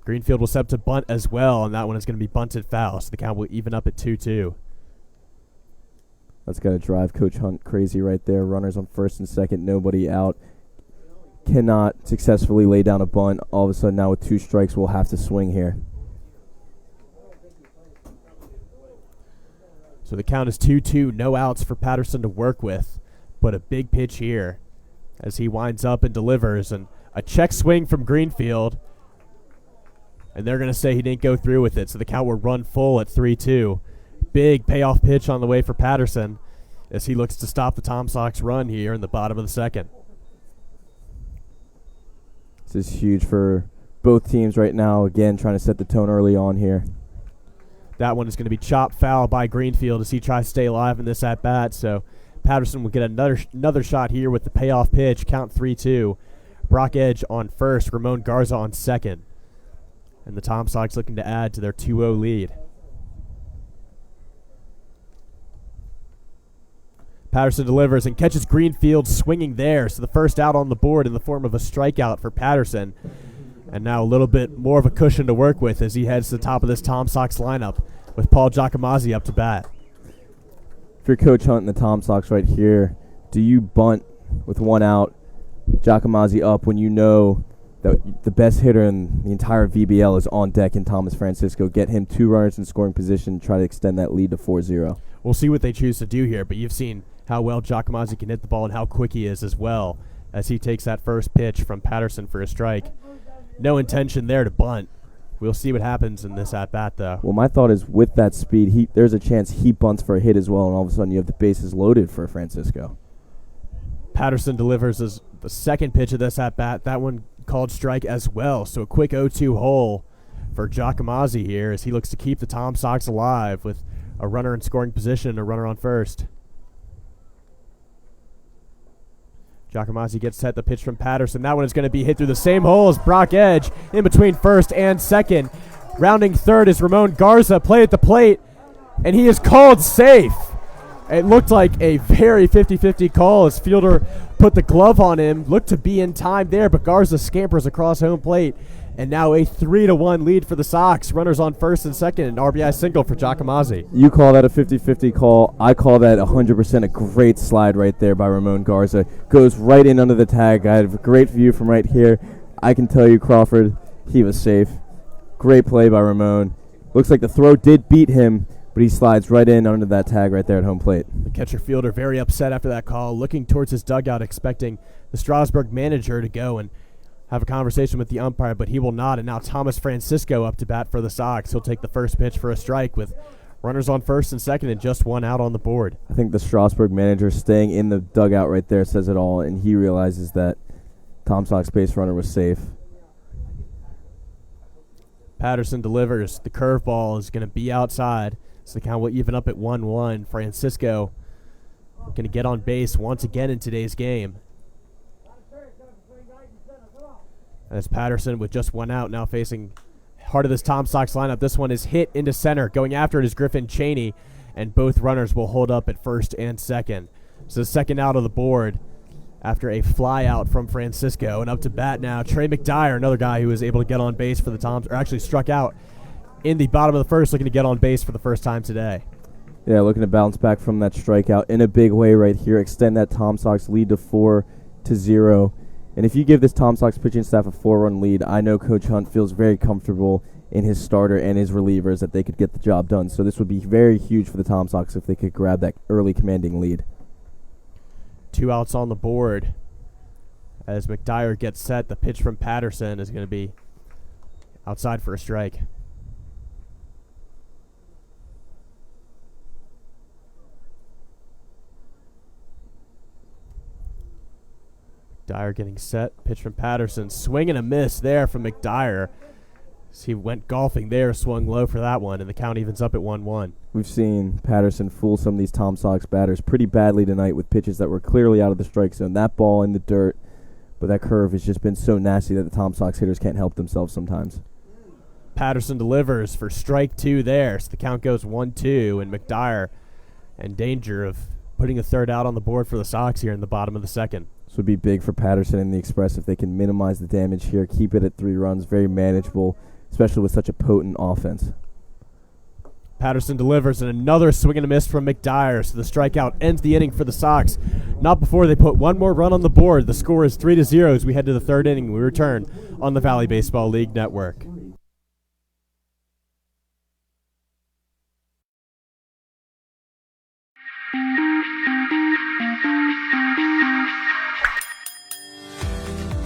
S2: Greenfield will set up to bunt as well, and that one is going to be bunted foul. So the count will even up at 2-2.
S9: That's got to drive Coach Hunt crazy right there. Runners on first and second, nobody out. Cannot successfully lay down a bunt. All of a sudden now with 2 strikes, we'll have to swing here.
S2: So the count is 2-2, no outs for Patterson to work with, but a big pitch here as he winds up and delivers, and a check swing from Greenfield, and they're going to say he didn't go through with it, so the count will run full at 3-2. Big payoff pitch on the way for Patterson as he looks to stop the Tom Sox run here in the bottom of the second.
S9: This is huge for both teams right now, again trying to set the tone early on here.
S2: That one is going to be chopped foul by Greenfield as he tries to stay alive in this at-bat. So Patterson will get another shot here with the payoff pitch. Count 3-2. Brock Edge on first. Ramon Garza on second. And the Tom Sox looking to add to their 2-0 lead. Patterson delivers and catches Greenfield swinging there. So the first out on the board in the form of a strikeout for Patterson. And now a little bit more of a cushion to work with as he heads to the top of this Tom Sox lineup with Paul Giacomazzi up to bat.
S9: If you're Coach Hunt and the Tom Sox right here, do you bunt with 1 out, Giacomazzi up, when you know that the best hitter in the entire VBL is on deck in Thomas Francisco? Get him 2 runners in scoring position, try to extend that lead to 4-0.
S2: We'll see what they choose to do here, but you've seen how well Giacomazzi can hit the ball and how quick he is as well as he takes that first pitch from Patterson for a strike. No intention there to bunt. We'll see what happens in this at-bat, though.
S9: Well, my thought is with that speed, there's a chance he bunts for a hit as well, and all of a sudden you have the bases loaded for Francisco.
S2: Patterson delivers the second pitch of this at-bat. That one called strike as well. So a quick 0-2 hole for Giacomazzi here as he looks to keep the Tom Sox alive with a runner in scoring position and a runner on first. Giacomazzi gets set, the pitch from Patterson. That one is going to be hit through the same hole as Brock Edge in between first and second. Rounding third is Ramon Garza, play at the plate, and he is called safe. It looked like a very 50-50 call as fielder put the glove on him, looked to be in time there, but Garza scampers across home plate. And now a 3-1 lead for the Sox. Runners on first and second, an RBI single for Giacomazzi.
S9: You call that a 50-50 call. I call that 100% a great slide right there by Ramon Garza. Goes right in under the tag. I have a great view from right here. I can tell you, Crawford, he was safe. Great play by Ramon. Looks like the throw did beat him, but he slides right in under that tag right there at home plate.
S2: The catcher fielder very upset after that call, looking towards his dugout, expecting the Strasburg manager to go and have a conversation with the umpire, but he will not. And now Thomas Francisco up to bat for the Sox. He'll take the first pitch for a strike with runners on first and second and just 1 out on the board.
S9: I think the Strasburg manager staying in the dugout right there says it all, and he realizes that Tom Sox base runner was safe.
S2: Patterson delivers. The curveball is going to be outside, so the count will even up at 1-1. Francisco going to get on base once again in today's game. As Patterson with just one out now facing heart of this Tom Sox lineup. This one is hit into center. Going after it is Griffin Cheney, and both runners will hold up at first and second. So second out of the board after a fly out from Francisco. And up to bat now, Trey McDyer, another guy who was able to get on base for the Toms, or actually struck out in the bottom of the first, looking to get on base for the first time today.
S9: Yeah, looking to bounce back from that strikeout in a big way right here, extend that Tom Sox lead to 4-0. And if you give this Tom Sox pitching staff a 4-run lead, I know Coach Hunt feels very comfortable in his starter and his relievers that they could get the job done. So this would be very huge for the Tom Sox if they could grab that early commanding lead.
S2: 2 outs on the board. As McDyer gets set, the pitch from Patterson is going to be outside for a strike. McDyer getting set. Pitch from Patterson. Swing and a miss there from McDyer. As he went golfing there, swung low for that one, and the count evens up at 1-1.
S9: We've seen Patterson fool some of these Tom Sox batters pretty badly tonight with pitches that were clearly out of the strike zone. That ball in the dirt, but that curve has just been so nasty that the Tom Sox hitters can't help themselves sometimes.
S2: Patterson delivers for strike 2 there, so the count goes 1-2, and McDyer in danger of putting a third out on the board for the Sox here in the bottom of the second.
S9: This would be big for Patterson and the Express if they can minimize the damage here, keep it at 3 runs, very manageable, especially with such a potent offense.
S2: Patterson delivers, and another swing and a miss from McDyer, so the strikeout ends the inning for the Sox. Not before they put one more run on the board. The score is 3-0 as we head to the third inning. We return on the Valley Baseball League Network.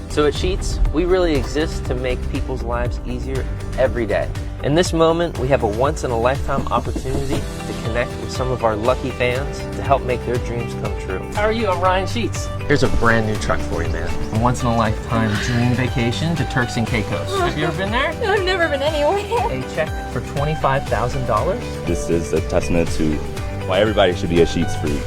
S4: So at Sheets, we really exist to make people's lives easier every day. In this moment, we have a once-in-a-lifetime opportunity to connect with some of our lucky fans to help make their dreams come true. How are you? I'm Ryan Sheets. Here's a brand new truck for you, man. A once-in-a-lifetime dream vacation to Turks and Caicos. Have you ever been there?
S10: No, I've never been anywhere.
S4: A check for $25,000.
S6: This is a testament to why everybody should be a Sheets freak.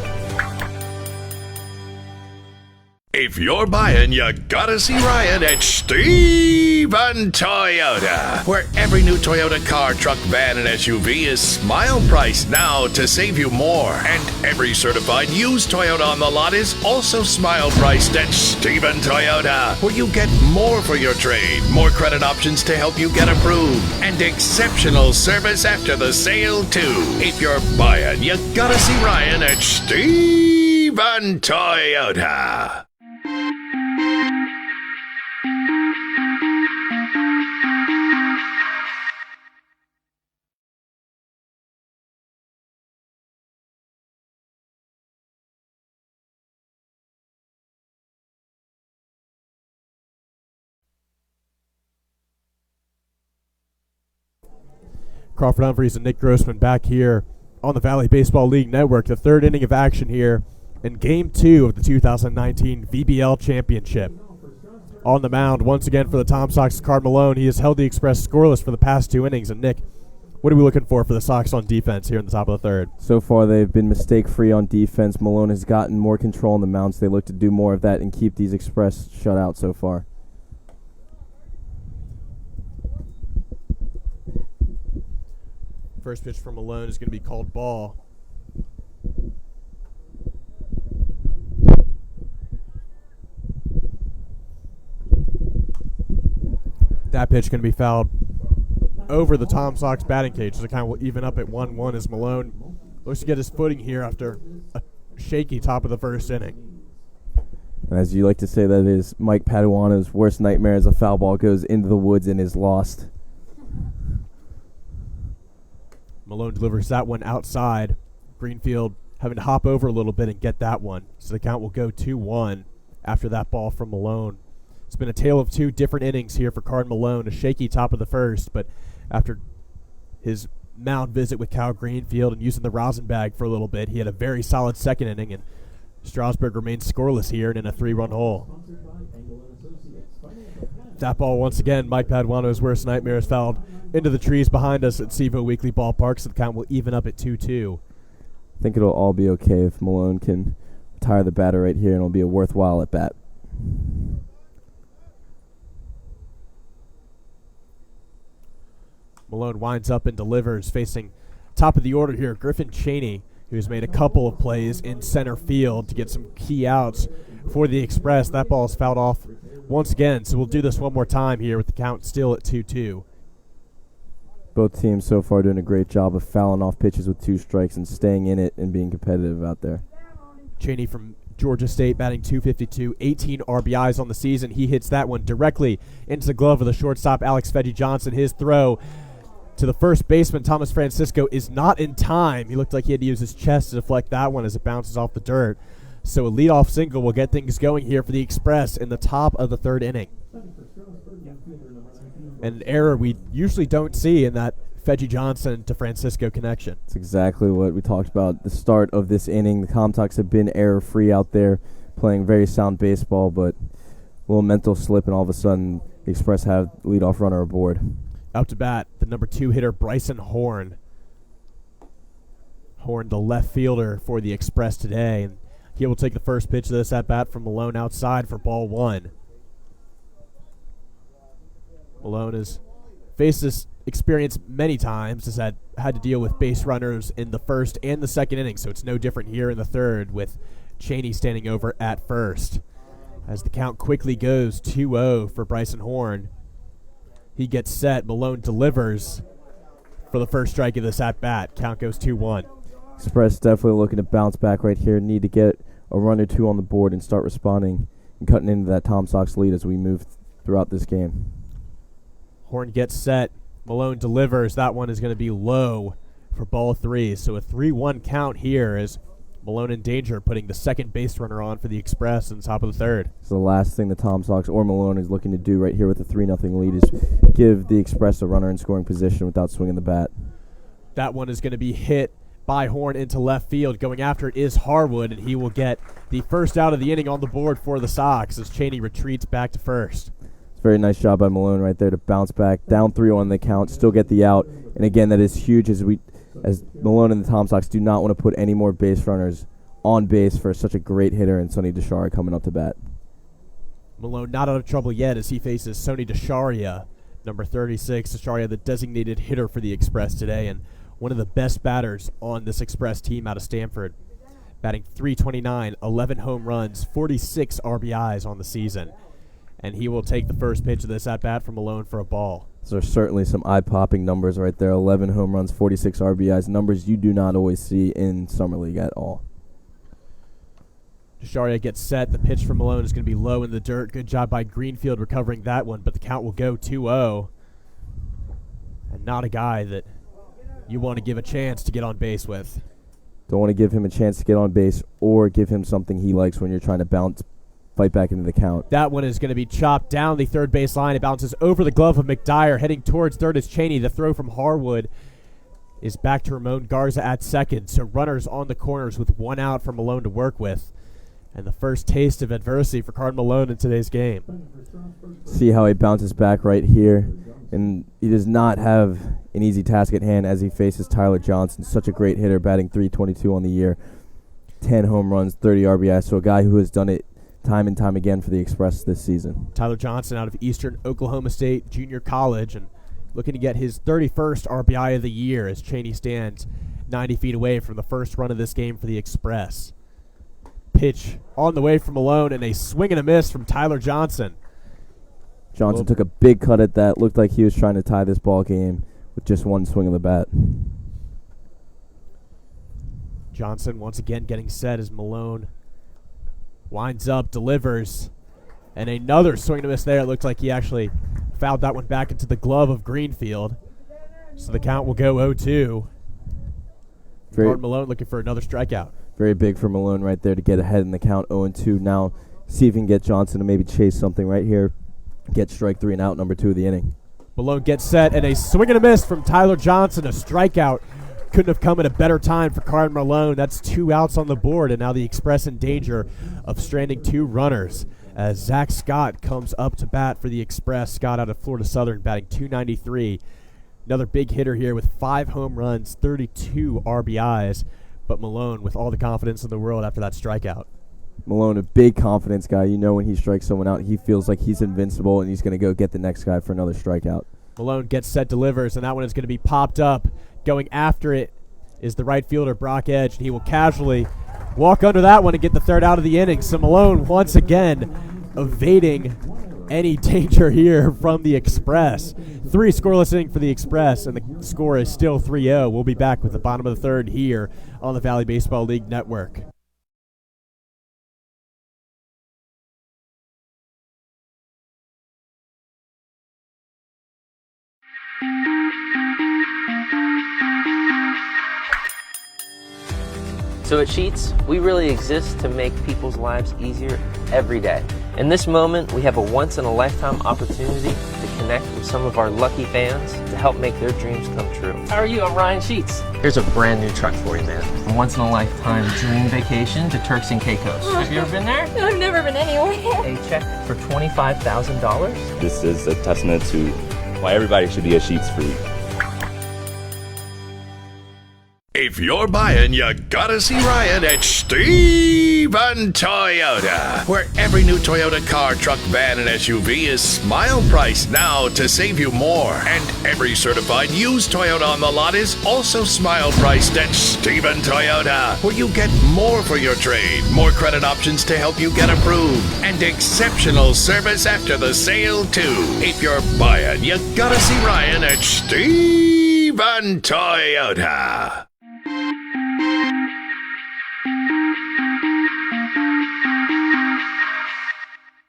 S8: If you're buying, you gotta see Ryan at Stephen Toyota, where every new Toyota car, truck, van, and SUV is smile priced now to save you more. And every certified used Toyota on the lot is also smile priced at Stephen Toyota, where you get more for your trade, more credit options to help you get approved, and exceptional service after the sale, too. If you're buying, you gotta see Ryan at Stephen Toyota.
S2: Crawford Humphreys and Nick Grossman back here on the Valley Baseball League Network. The third inning of action here in Game 2 of the 2019 VBL Championship. On the mound once again for the Tom Sox, Card Malone. He has held the Express scoreless for the past 2 innings. And Nick, what are we looking for the Sox on defense here in the top of the third?
S9: So far they've been mistake-free on defense. Malone has gotten more control on the mound, so they look to do more of that and keep these Express shut out so far.
S2: First pitch from Malone is going to be called ball. That pitch going to be fouled over the Tom Sox batting cage. So the count will even up at 1-1 as Malone looks to get his footing here after a shaky top of the first inning.
S9: And as you like to say, that is Mike Paduano's worst nightmare as a foul ball goes into the woods and is lost.
S2: Malone delivers that one outside. Greenfield having to hop over a little bit and get that one. So the count will go 2-1 after that ball from Malone. It's been a tale of 2 different innings here for Card Malone. A shaky top of the first, but after his mound visit with Cal Greenfield and using the rosin bag for a little bit, he had a very solid second inning, and Strasburg remains scoreless here and in a 3-run hole. That ball once again, Mike Paduano's worst nightmare, is fouled into the trees behind us at Sevo Weekly Ballpark, so the count will even up at 2-2.
S9: I think it'll all be okay if Malone can retire the batter right here, and it'll be a worthwhile at bat.
S2: Malone winds up and delivers, facing top of the order here, Griffin Chaney, who's made a couple of plays in center field to get some key outs for the Express. That ball is fouled off once again, so we'll do this one more time here with the count still at 2-2.
S9: Both teams so far doing a great job of fouling off pitches with 2 strikes and staying in it and being competitive out there.
S2: Chaney from Georgia State batting .252, 18 RBIs on the season. He hits that one directly into the glove of the shortstop, Alex Veggie Johnson. His throw to the first baseman, Thomas Francisco, is not in time. He looked like he had to use his chest to deflect that one as it bounces off the dirt. So a leadoff single will get things going here for the Express in the top of the 3rd inning. An error we usually don't see in that Veggie Johnson to Francisco connection.
S9: That's exactly what we talked about at the start of this inning. The Comtox have been error-free out there, playing very sound baseball, but a little mental slip, and all of a sudden the Express have leadoff runner aboard.
S2: Up to bat, the number 2 hitter, Bryson Horn. Horn, the left fielder for the Express today, and he will take the first pitch of this at-bat from Malone outside for ball 1. Malone has faced this experience many times, has had to deal with base runners in the first and the second inning, so it's no different here in the third with Chaney standing over at first. As the count quickly goes 2-0 for Bryson Horn, he gets set. Malone delivers for the first strike of this at-bat. Count goes 2-1.
S9: Express definitely looking to bounce back right here. Need to get a run or 2 on the board and start responding and cutting into that Tom Sox lead as we move throughout this game.
S2: Horn gets set. Malone delivers. That one is going to be low for ball 3. So a 3-1 count here as Malone in danger, putting the second base runner on for the Express in the top of the 3rd.
S9: So the last thing the Tom Sox or Malone is looking to do right here with a 3-0 lead is give the Express a runner in scoring position without swinging the bat.
S2: That one is going to be hit by Horn into left field. Going after it is Harwood, and he will get the first out of the inning on the board for the Sox as Chaney retreats back to first.
S9: It's a very nice job by Malone right there to bounce back, down 3-0 on the count, still get the out. And again, that is huge as Malone and the Tom Sox do not want to put any more base runners on base for such a great hitter and Sonny DeSharia coming up to bat.
S2: Malone not out of trouble yet as he faces Sonny DeSharia, number 36. DeSharia, the designated hitter for the Express today, and one of the best batters on this Express team out of Stanford. Batting .329, 11 home runs, 46 RBIs on the season. And he will take the first pitch of this at-bat from Malone for a ball.
S9: Those are certainly some eye-popping numbers right there. 11 home runs, 46 RBIs, numbers you do not always see in Summer League at all.
S2: DeSharia gets set. The pitch from Malone is going to be low in the dirt. Good job by Greenfield recovering that one, but the count will go 2-0. And not a guy that you want to give a chance to get on base with.
S9: Don't want to give him a chance to get on base or give him something he likes when you're trying to fight back into the count.
S2: That one is going to be chopped down the third base line. It bounces over the glove of McDyer. Heading towards third is Chaney. The throw from Harwood is back to Ramon Garza at second. So runners on the corners with 1 out for Malone to work with. And the first taste of adversity for Card Malone in today's game.
S9: See how he bounces back right here. And he does not have an easy task at hand as he faces Tyler Johnson, such a great hitter, batting .322 on the year. 10 home runs, 30 RBIs. So a guy who has done it time and time again for the Express this season.
S2: Tyler Johnson out of Eastern Oklahoma State Junior College and looking to get his 31st RBI of the year as Chaney stands 90 feet away from the first run of this game for the Express. Pitch on the way from Malone and a swing and a miss from Tyler Johnson.
S9: Johnson took a big cut at that. Looked like he was trying to tie this ball game with just one swing of the bat.
S2: Johnson once again getting set as Malone winds up, delivers, and another swing and a miss there. It looked like he actually fouled that one back into the glove of Greenfield. So the count will go 0-2. Gordon Malone looking for another strikeout.
S9: Very big for Malone right there to get ahead in the count 0-2. Now see if he can get Johnson to maybe chase something right here. Get strike 3 and out, number 2 of the inning.
S2: Malone gets set, and a swing and a miss from Tyler Johnson. A strikeout. Couldn't have come at a better time for Card Malone. That's 2 outs on the board, and now the Express in danger of stranding 2 runners as Zach Scott comes up to bat for the Express. Scott out of Florida Southern batting .293. Another big hitter here with 5 home runs, 32 RBIs, but Malone with all the confidence in the world after that strikeout.
S9: Malone, a big confidence guy. You know when he strikes someone out, he feels like he's invincible and he's going to go get the next guy for another strikeout.
S2: Malone gets set, delivers, and that one is going to be popped up. Going after it is the right fielder, Brock Edge, and he will casually walk under that one and get the third out of the inning. So Malone once again evading any danger here from the Express. 3 scoreless inning for the Express, and the score is still 3-0. We'll be back with the bottom of the third here on the Valley Baseball League Network.
S4: So at Sheets, we really exist to make people's lives easier every day. In this moment, we have a once-in-a-lifetime opportunity to connect with some of our lucky fans to help make their dreams come true. How are you? I'm Ryan Sheets. Here's a brand new truck for you, man. From once-in-a-lifetime dream vacation to Turks and Caicos. Have you ever been there?
S10: No, I've never been anywhere.
S4: A check for $25,000.
S6: This is a testament to why everybody should be a Sheets freak.
S8: If you're buying, you gotta see Ryan at Stephen Toyota, where every new Toyota car, truck, van, and SUV is smile priced now to save you more. And every certified used Toyota on the lot is also smile priced at Stephen Toyota, where you get more for your trade, more credit options to help you get approved, and exceptional service after the sale, too. If you're buying, you gotta see Ryan at Stephen Toyota.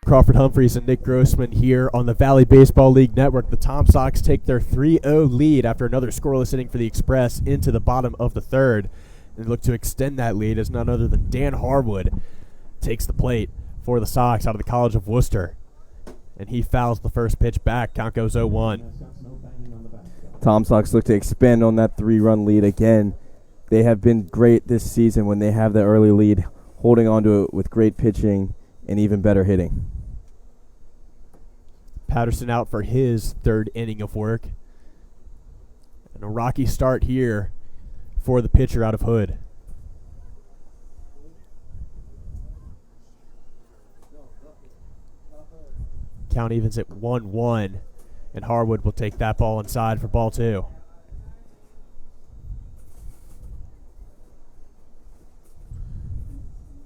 S2: Crawford Humphreys and Nick Grossman here on the Valley Baseball League Network. The Tom Sox take their 3-0 lead after another scoreless inning for the Express into the bottom of the third. They look to extend that lead as none other than Dan Harwood takes the plate for the Sox out of the College of Worcester. And he fouls the first pitch back. Count goes 0-1.
S9: Tom Sox look to expand on that 3-run lead again. They have been great this season when they have the early lead, holding on to it with great pitching and even better hitting.
S2: Patterson out for his third inning of work. And a rocky start here for the pitcher out of Hood. Count evens at 1-1, and Harwood will take that ball inside for ball 2.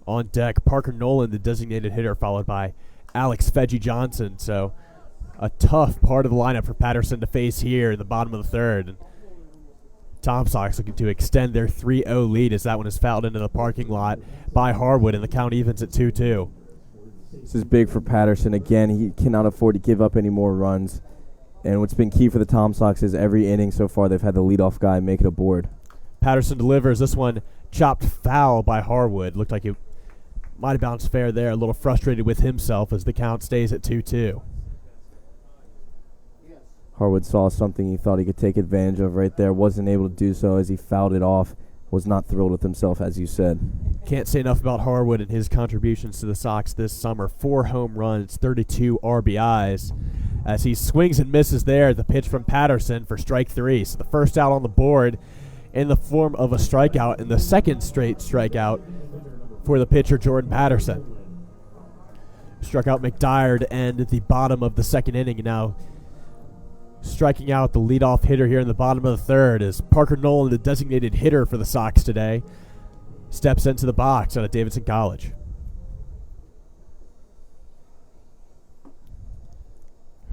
S2: On deck, Parker Nolan, the designated hitter, followed by Alex Fedgy Johnson. So a tough part of the lineup for Patterson to face here in the bottom of the third. And Tom Sox looking to extend their 3-0 lead as that one is fouled into the parking lot by Harwood, and the count evens at 2-2.
S9: This is big for Patterson. Again, he cannot afford to give up any more runs. And what's been key for the Tom Sox is every inning so far they've had the leadoff guy make it a board.
S2: Patterson delivers. This one chopped foul by Harwood. Looked like it might have bounced fair there. A little frustrated with himself as the count stays at 2-2.
S9: Harwood saw something he thought he could take advantage of right there. Wasn't able to do so as he fouled it off. Was not thrilled with himself, as you said.
S2: Can't say enough about Harwood and his contributions to the Sox this summer. 4 home runs, 32 RBIs. As he swings and misses there, the pitch from Patterson for strike 3. So the first out on the board in the form of a strikeout, and the second straight strikeout for the pitcher, Jordan Patterson. Struck out McDyer to end at the bottom of the second inning, and now striking out the leadoff hitter here in the bottom of the third is Parker Nolan, the designated hitter for the Sox today, steps into the box out of Davidson College.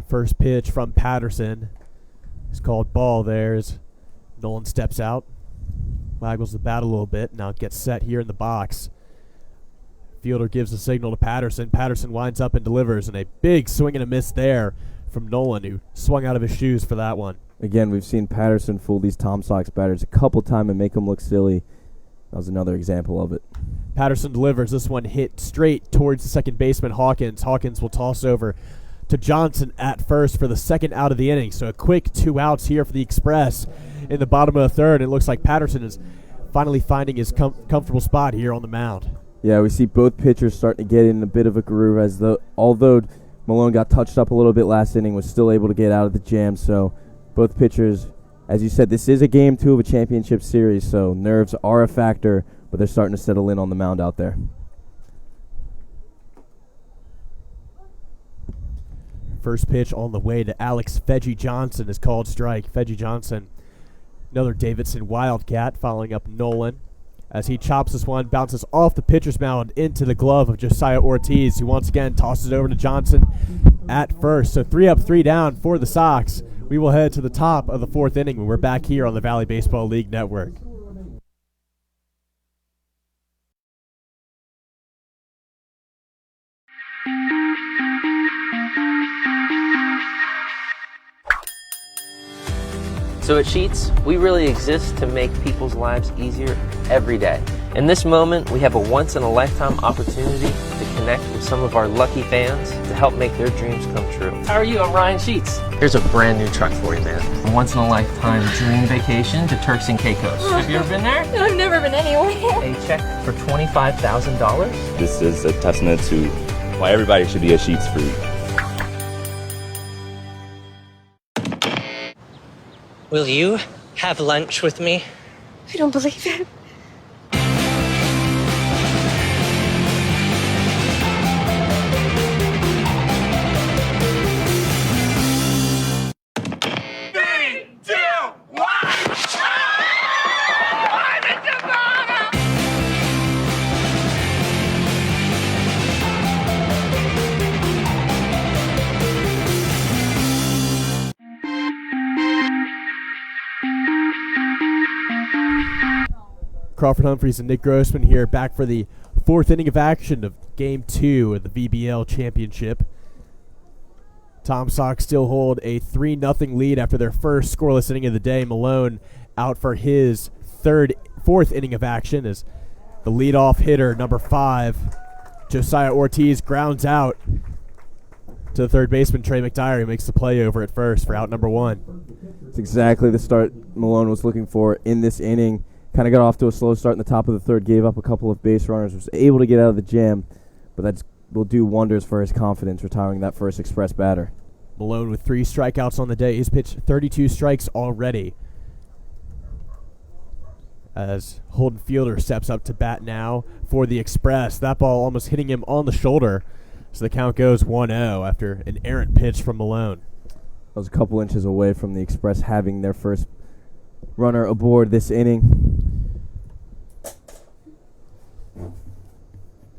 S2: First pitch from Patterson is called ball there as Nolan steps out, waggles the bat a little bit, now gets set here in the box. Fielder gives the signal to Patterson. Patterson winds up and delivers, and a big swing and a miss there from Nolan, who swung out of his shoes for that one.
S9: Again, we've seen Patterson fool these Tom Sox batters a couple times and make them look silly. That was another example of it.
S2: Patterson delivers. This one hit straight towards the second baseman, Hawkins. Hawkins will toss over to Johnson at first for the second out of the inning. So a quick 2 outs here for the Express in the bottom of the third. It looks like Patterson is finally finding his comfortable spot here on the mound.
S9: Yeah, we see both pitchers starting to get in a bit of a groove, as although Malone got touched up a little bit last inning, was still able to get out of the jam. So both pitchers, as you said, this is a game 2 of a championship series, so nerves are a factor, but they're starting to settle in on the mound out there.
S2: First pitch on the way to Alex Fedgy Johnson is called strike. Fedgy Johnson, another Davidson Wildcat, following up Nolan. As he chops this one, bounces off the pitcher's mound into the glove of Josiah Ortiz, who once again tosses it over to Johnson at first. So 3 up, 3 down for the Sox. We will head to the top of the 4th inning when we're back here on the Valley Baseball League Network.
S4: So at Sheets, we really exist to make people's lives easier every day. In this moment, we have a once-in-a-lifetime opportunity to connect with some of our lucky fans to help make their dreams come true. How are you? I'm Ryan Sheets. Here's a brand new truck for you, man. A once-in-a-lifetime dream vacation to Turks and Caicos. Have you ever been there?
S10: I've never been anywhere.
S4: A check for $25,000.
S6: This is a testament to why everybody should be a Sheets freak.
S11: Will you have lunch with me?
S10: I don't believe it.
S2: Crawford Humphreys and Nick Grossman here, back for the 4th inning of action of Game 2 of the VBL Championship. Tom Sox still hold a 3-0 lead after their first scoreless inning of the day. Malone out for his 4th inning of action as the leadoff hitter, number 5, Josiah Ortiz, grounds out to the third baseman, Trey McDyer, who makes the play over at first for out number 1.
S9: It's exactly the start Malone was looking for in this inning. Kind of got off to a slow start in the top of the 3rd, gave up a couple of base runners, was able to get out of the jam, but that will do wonders for his confidence retiring that first Express batter.
S2: Malone with 3 strikeouts on the day. He's pitched 32 strikes already. As Holden Fielder steps up to bat now for the Express. That ball almost hitting him on the shoulder. So the count goes 1-0 after an errant pitch from Malone.
S9: That was a couple inches away from the Express having their first runner aboard this inning.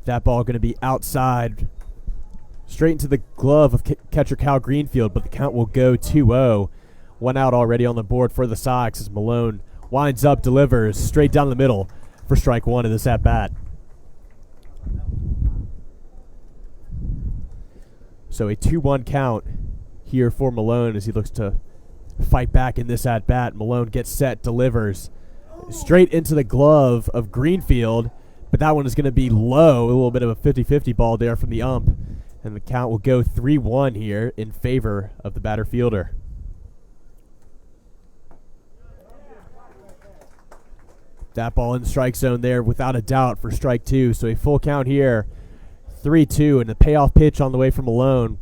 S2: That ball going to be outside, straight into the glove of catcher Cal Greenfield, but the count will go 2-0. 1 out already on the board for the Sox as Malone winds up, delivers straight down the middle for strike 1 of this at-bat. So a 2-1 count here for Malone as he looks to fight back in this at-bat. Malone gets set, delivers straight into the glove of Greenfield, but that one is going to be low, a little bit of a 50-50 ball there from the ump, and the count will go 3-1 here in favor of the batter fielder. That ball in the strike zone there without a doubt for strike 2, so a full count here, 3-2, and a payoff pitch on the way from Malone,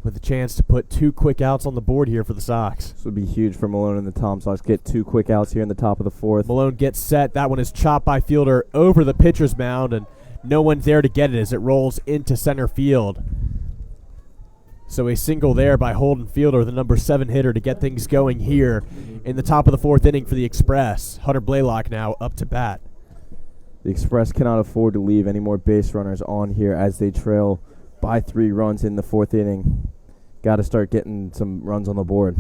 S2: with a chance to put 2 quick outs on the board here for the Sox.
S9: This would be huge for Malone and the Tom Sox. Get 2 quick outs here in the top of the 4th.
S2: Malone gets set. That one is chopped by Fielder over the pitcher's mound, and no one there to get it as it rolls into center field. So a single there by Holden Fielder, the number 7 hitter, to get things going here in the top of the 4th inning for the Express. Hunter Blaylock now up to bat.
S9: The Express cannot afford to leave any more base runners on here as they trail by 3 runs in the 4th inning. Got to start getting some runs on the board.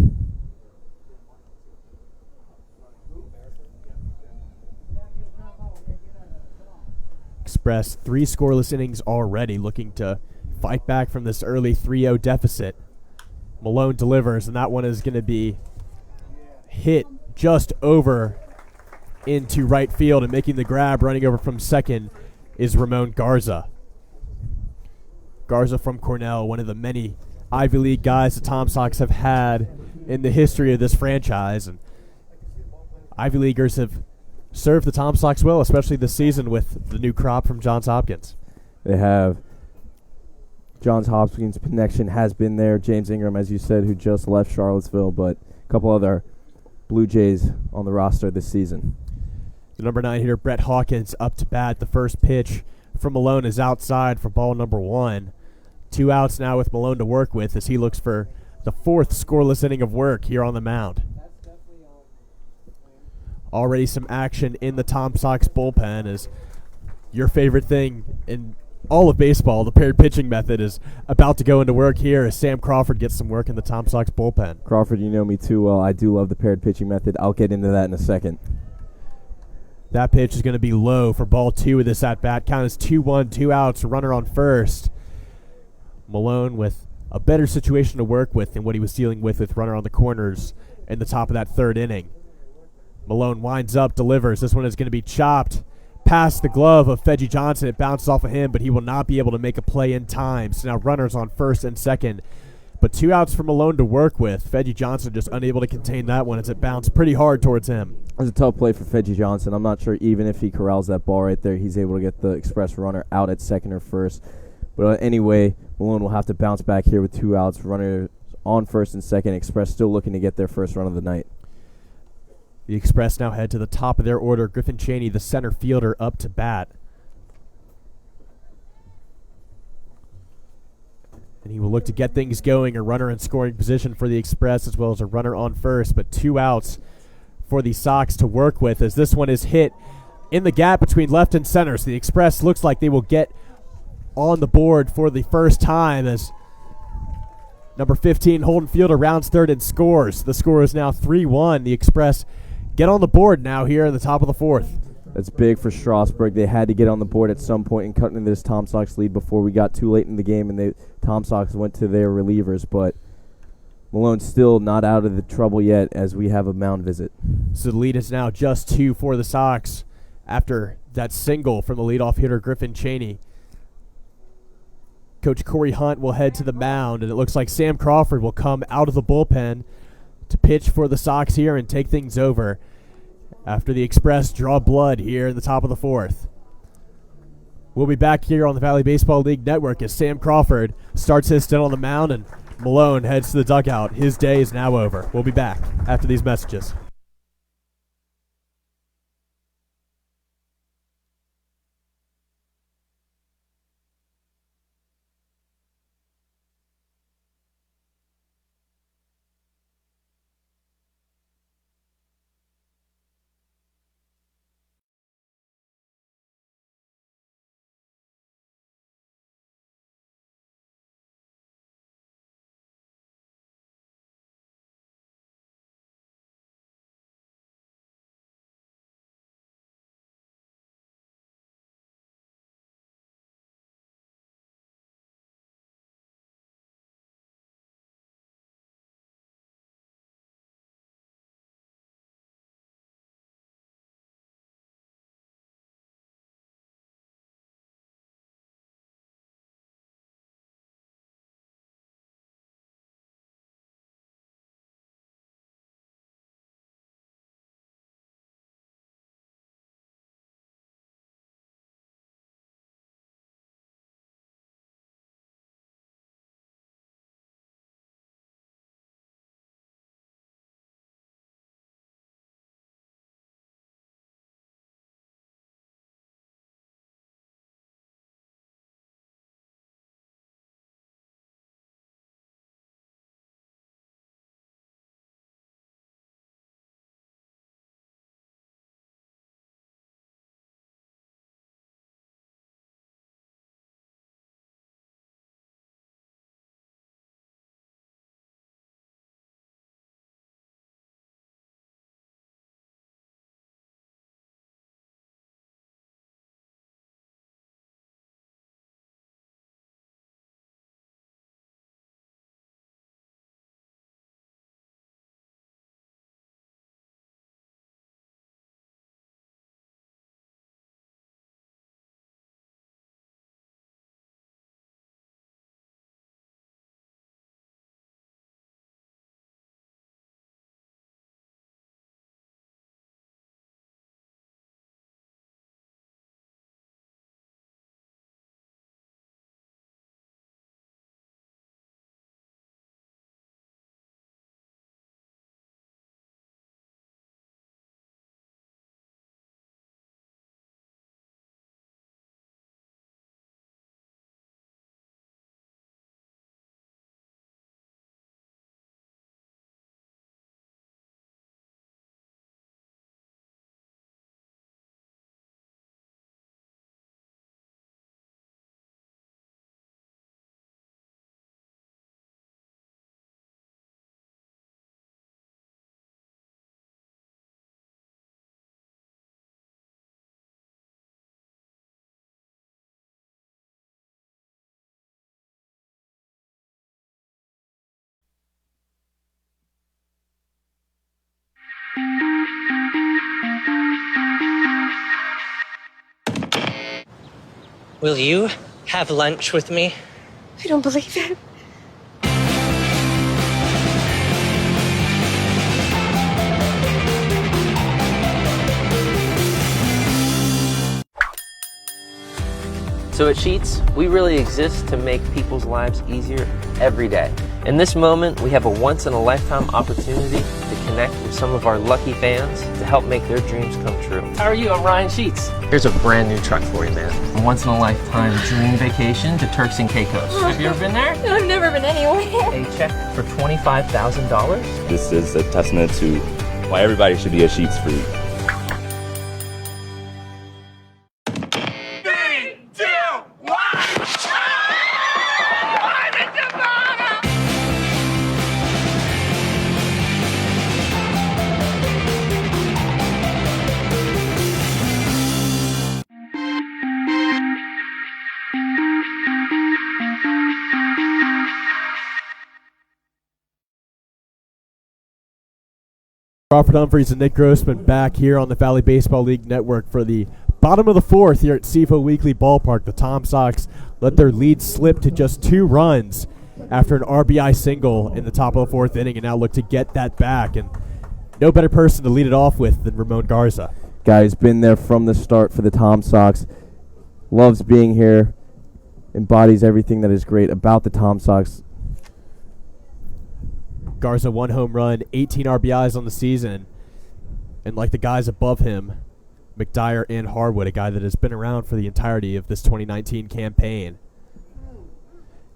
S2: Express 3 scoreless innings already, looking to fight back from this early 3-0 deficit. Malone delivers, and that one is going to be hit just over into right field, and making the grab running over from second is Ramon Garza. Garza from Cornell, one of the many Ivy League guys the Tom Sox have had in the history of this franchise. And Ivy Leaguers have served the Tom Sox well, especially this season with the new crop from Johns Hopkins.
S9: They have. Johns Hopkins' connection has been there. James Ingram, as you said, who just left Charlottesville, but a couple other Blue Jays on the roster this season.
S2: The number 9 hitter, Brett Hawkins, up to bat. The first pitch from Malone is outside for ball number 1. 2 outs now with Malone to work with as he looks for the 4th scoreless inning of work here on the mound. Already some action in the Tom Sox bullpen as your favorite thing in all of baseball, the paired pitching method, is about to go into work here as Sam Crawford gets some work in the Tom Sox bullpen.
S9: Crawford, you know me too well. I do love the paired pitching method. I'll get into that in a second.
S2: That pitch is going to be low for ball 2 of this at-bat. Count is 2-1, 2 outs, runner on first. Malone with a better situation to work with than what he was dealing with runner on the corners in the top of that 3rd inning. Malone winds up, delivers. This one is going to be chopped past the glove of Fedgy Johnson. It bounces off of him, but he will not be able to make a play in time. So now runners on first and second. But 2 outs for Malone to work with. Fedgy Johnson just unable to contain that one as it bounced pretty hard towards him.
S9: It was a tough play for Fedgy Johnson. I'm not sure even if he corrals that ball right there, he's able to get the express runner out at second or first. But anyway, Malone will have to bounce back here with 2 outs. Runner on first and second. Express still looking to get their first run of the night.
S2: The Express now head to the top of their order. Griffin Chaney, the center fielder, up to bat. And he will look to get things going. A runner in scoring position for the Express as well as a runner on first. But 2 outs for the Sox to work with as this one is hit in the gap between left and center. So the Express looks like they will get on the board for the first time as number 15, Holden Fielder, rounds third and scores. The score is now 3-1. The Express get on the board now here in the top of the 4th.
S9: That's big for Strasburg. They had to get on the board at some point and cut into this Tom Sox lead before we got too late in the game and Tom Sox went to their relievers. But Malone's still not out of the trouble yet as we have a mound visit.
S2: So the lead is now just 2 for the Sox after that single from the leadoff hitter Griffin Chaney. Coach Corey Hunt will head to the mound, and it looks like Sam Crawford will come out of the bullpen to pitch for the Sox here and take things over after the Express draw blood here in the top of the 4th. We'll be back here on the Valley Baseball League Network as Sam Crawford starts his stint on the mound and Malone heads to the dugout. His day is now over. We'll be back after these messages.
S11: Will you have lunch with me?
S10: I don't believe it.
S4: So at Sheets, we really exist to make people's lives easier every day. In this moment, we have a once-in-a-lifetime opportunity to connect with some of our lucky fans to help make their dreams come true. How are you? I'm Ryan Sheets. Here's a brand new truck for you, man. A once-in-a-lifetime dream vacation to Turks and Caicos. Have you ever been there?
S10: No, I've never been anywhere.
S4: A check for $25,000.
S6: This is a testament to why everybody should be a Sheets freak.
S2: Crawford Humphreys and Nick Grossman back here on the Valley Baseball League Network for the bottom of the fourth here at CFO Weekly Ballpark. The Tom Sox let their lead slip to just 2 runs after an RBI single in the top of the fourth inning, and now look to get that back. And no better person to lead it off with than Ramon Garza.
S9: Guy's been there from the start for the Tom Sox. Loves being here. Embodies everything that is great about the Tom Sox.
S2: Garza 1 home run, 18 RBIs on the season. And like the guys above him, McDyer and Harwood, a guy that has been around for the entirety of this 2019 campaign.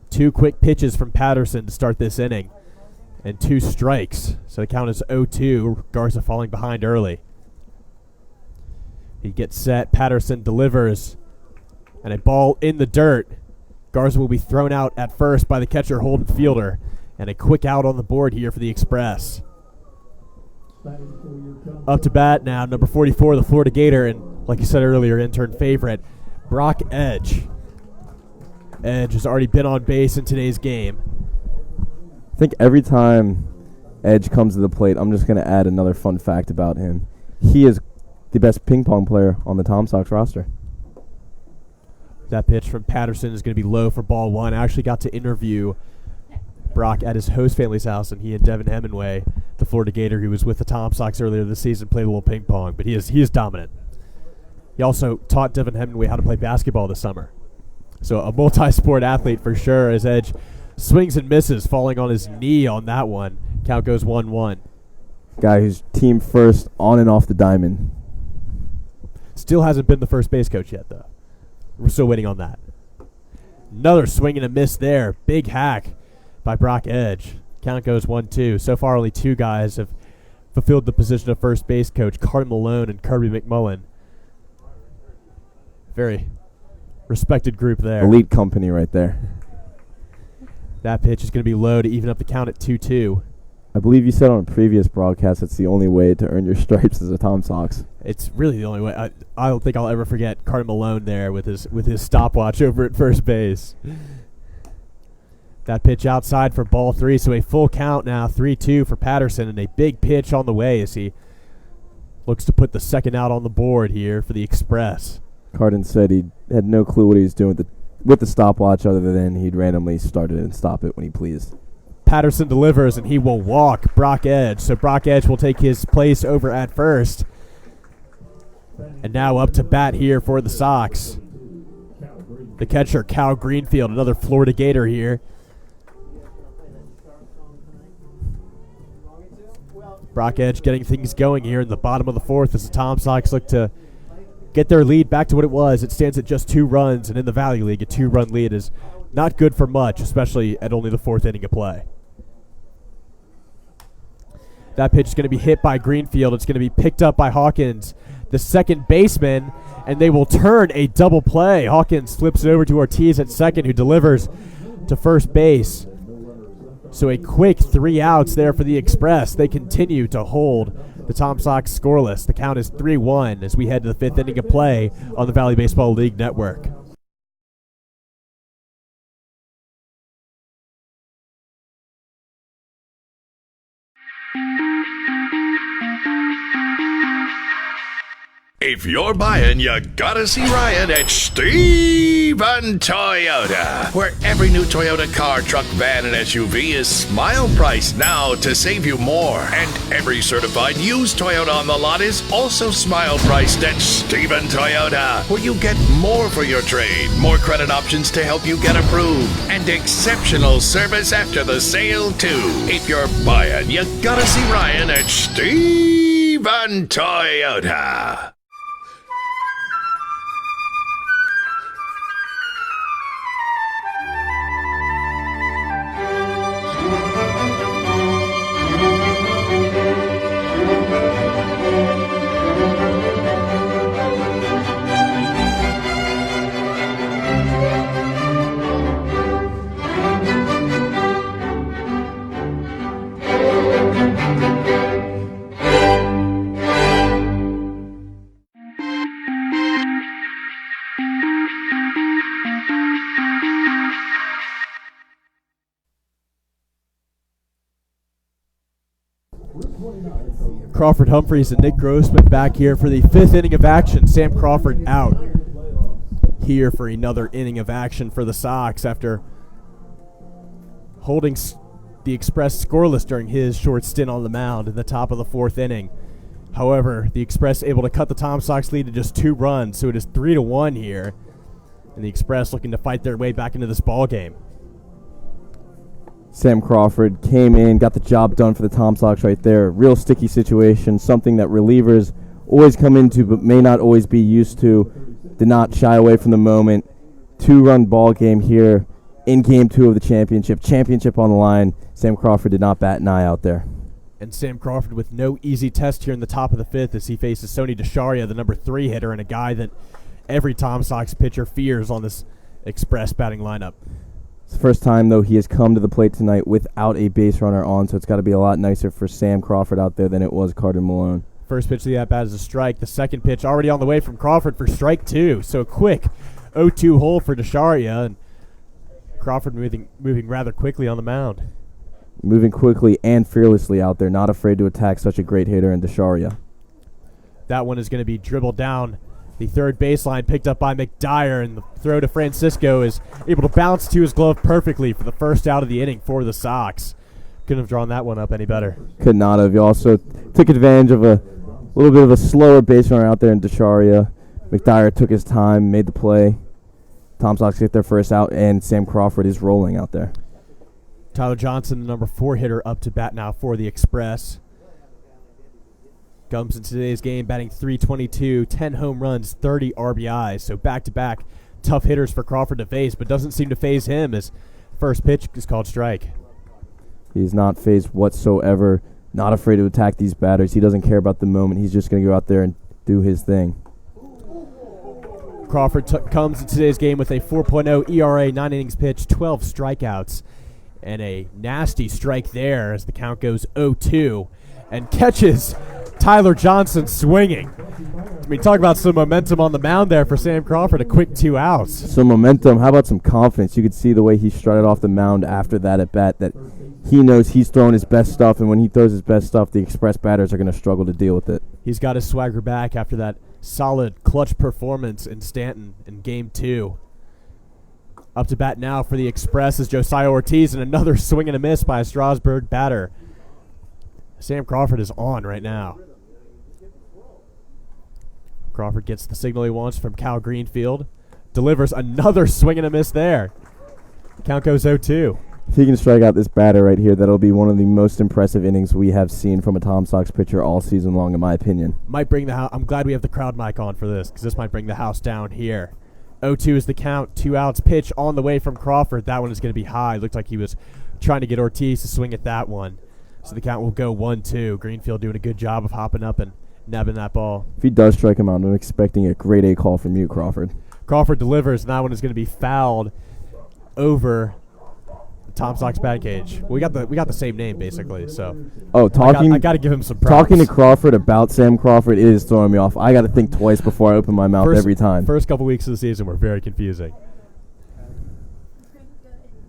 S2: 2 quick pitches from Patterson to start this inning, and 2 strikes. So the count is 0-2, Garza falling behind early. He gets set, Patterson delivers, and a ball in the dirt. Garza will be thrown out at first by the catcher Holden Fielder, and a quick out on the board here for the Express. Up to bat now, number 44, the Florida Gator, and like you said earlier, intern favorite, Brock Edge. Edge has already been on base in today's game.
S9: I think every time Edge comes to the plate, I'm just going to add another fun fact about him. He is the best ping pong player on the Tom Sox roster.
S2: That pitch from Patterson is going to be low for ball 1. I actually got to interview Brock at his host family's house, and he and Devin Hemingway, the Florida Gator who was with the Tom Sox earlier this season, played a little ping pong, but he is dominant. He also taught Devin Hemingway how to play basketball this summer. So a multi-sport athlete for sure, as Edge swings and misses, falling on his knee on that one. Count goes 1-1.
S9: Guy who's team first on and off the diamond.
S2: Still hasn't been the first base coach yet, though. We're still waiting on that. Another swing and a miss there. Big hack by Brock Edge. Count goes 1-2. So far, only 2 guys have fulfilled the position of first base coach, Carter Malone and Kirby McMullen. Very respected group there.
S9: Elite company right there.
S2: That pitch is going to be low to even up the count at 2-2.
S9: I believe you said on a previous broadcast it's the only way to earn your stripes as a Tom Sox.
S2: It's really the only way. I don't think I'll ever forget Carter Malone there with his stopwatch over at first base. That pitch outside for ball 3, so a full count now, 3-2 for Patterson, and a big pitch on the way as he looks to put the second out on the board here for the Express.
S9: Carden said he had no clue what he was doing with the stopwatch other than he'd randomly start it and stop it when he pleased.
S2: Patterson delivers, and he will walk Brock Edge. So Brock Edge will take his place over at first. And now up to bat here for the Sox. The catcher, Cal Greenfield, another Florida Gator here. Brock Edge getting things going here in the bottom of the fourth as the Tom Sox look to get their lead back to what it was. It stands at just 2 runs, and in the Valley League, a 2-run lead is not good for much, especially at only the 4th inning of play. That pitch is going to be hit by Greenfield. It's going to be picked up by Hawkins, the second baseman, and they will turn a double play. Hawkins flips it over to Ortiz at second, who delivers to first base. So a quick 3 outs there for the Express. They continue to hold the Tom Sox scoreless. The count is 3-1 as we head to the 5th inning of play on the Valley Baseball League Network.
S8: If you're buying, you gotta see Ryan at Stephen Toyota, where every new Toyota car, truck, van, and SUV is smile priced now to save you more. And every certified used Toyota on the lot is also smile priced at Stephen Toyota, where you get more for your trade, more credit options to help you get approved, and exceptional service after the sale, too. If you're buying, you gotta see Ryan at Stephen Toyota.
S2: Crawford Humphreys and Nick Grossman back here for the 5th inning of action. Sam Crawford out here for another inning of action for the Sox after holding the Express scoreless during his short stint on the mound in the top of the 4th inning. However, the Express able to cut the Tom Sox lead to just 2 runs, so it is 3-1 here, and the Express looking to fight their way back into this ball game.
S9: Sam Crawford came in, got the job done for the Tom Sox right there. Real sticky situation, something that relievers always come into but may not always be used to. Did not shy away from the moment. 2-run ball game here in Game 2 of the championship. Championship on the line. Sam Crawford did not bat an eye out there.
S2: And Sam Crawford with no easy test here in the top of the 5th as he faces Sonny DeSharia, the number 3 hitter, and a guy that every Tom Sox pitcher fears on this Express batting lineup.
S9: It's the first time, though, he has come to the plate tonight without a base runner on, so it's got to be a lot nicer for Sam Crawford out there than it was Carter Malone.
S2: First pitch of the at-bat is a strike. The second pitch already on the way from Crawford for strike 2. So a quick 0-2 hole for DeSharia, and Crawford moving rather quickly on the mound.
S9: Moving quickly and fearlessly out there, not afraid to attack such a great hitter in DeSharia.
S2: That one is going to be dribbled down the third baseline, picked up by McDyer, and the throw to Francisco is able to bounce to his glove perfectly for the first out of the inning for the Sox. Couldn't have drawn that one up any better.
S9: Could not have. You also took advantage of a little bit of a slower base runner out there in DeSharia. McDyer took his time, made the play. Tom Sox get their first out, and Sam Crawford is rolling out there.
S2: Tyler Johnson, the number 4 hitter, up to bat now for the Express. Comes in today's game batting .322, 10 home runs, 30 RBIs. So back-to-back tough hitters for Crawford to face, but doesn't seem to phase him as first pitch is called strike.
S9: He's not phased whatsoever, not afraid to attack these batters. He doesn't care about the moment. He's just going to go out there and do his thing.
S2: Crawford comes in today's game with a 4.0 ERA, 9 innings pitched, 12 strikeouts, and a nasty strike there as the count goes 0-2, and catches Tyler Johnson swinging. I mean, talk about some momentum on the mound there for Sam Crawford, a quick 2 outs.
S9: Some momentum. How about some confidence? You could see the way he strutted off the mound after that at bat that he knows he's throwing his best stuff, and when he throws his best stuff, the Express batters are going to struggle to deal with it.
S2: He's got his swagger back after that solid clutch performance in Stanton in Game 2. Up to bat now for the Express is Josiah Ortiz, and another swing and a miss by a Strasburg batter. Sam Crawford is on right now. Crawford gets the signal he wants from Cal Greenfield. Delivers another swing and a miss there. Count goes 0-2.
S9: If he can strike out this batter right here, that'll be one of the most impressive innings we have seen from a Tom Sox pitcher all season long, in my opinion.
S2: Might bring the house. I'm glad we have the crowd mic on for this, because this might bring the house down here. 0-2 is the count. 2 outs. Pitch on the way from Crawford. That one is going to be high. Looked like he was trying to get Ortiz to swing at that one. So the count will go 1-2. Greenfield doing a good job of hopping up and nabbing that ball.
S9: If he does strike him out, I'm expecting a grade A call from you, Crawford.
S2: Crawford delivers, and that one is going to be fouled over the Tom Sox bat cage. We got the same name basically, so.
S9: Oh, talking.
S2: I got to give him some props.
S9: Talking to Crawford about Sam Crawford is throwing me off. I got to think twice before I open my mouth every time.
S2: First couple weeks of the season were very confusing.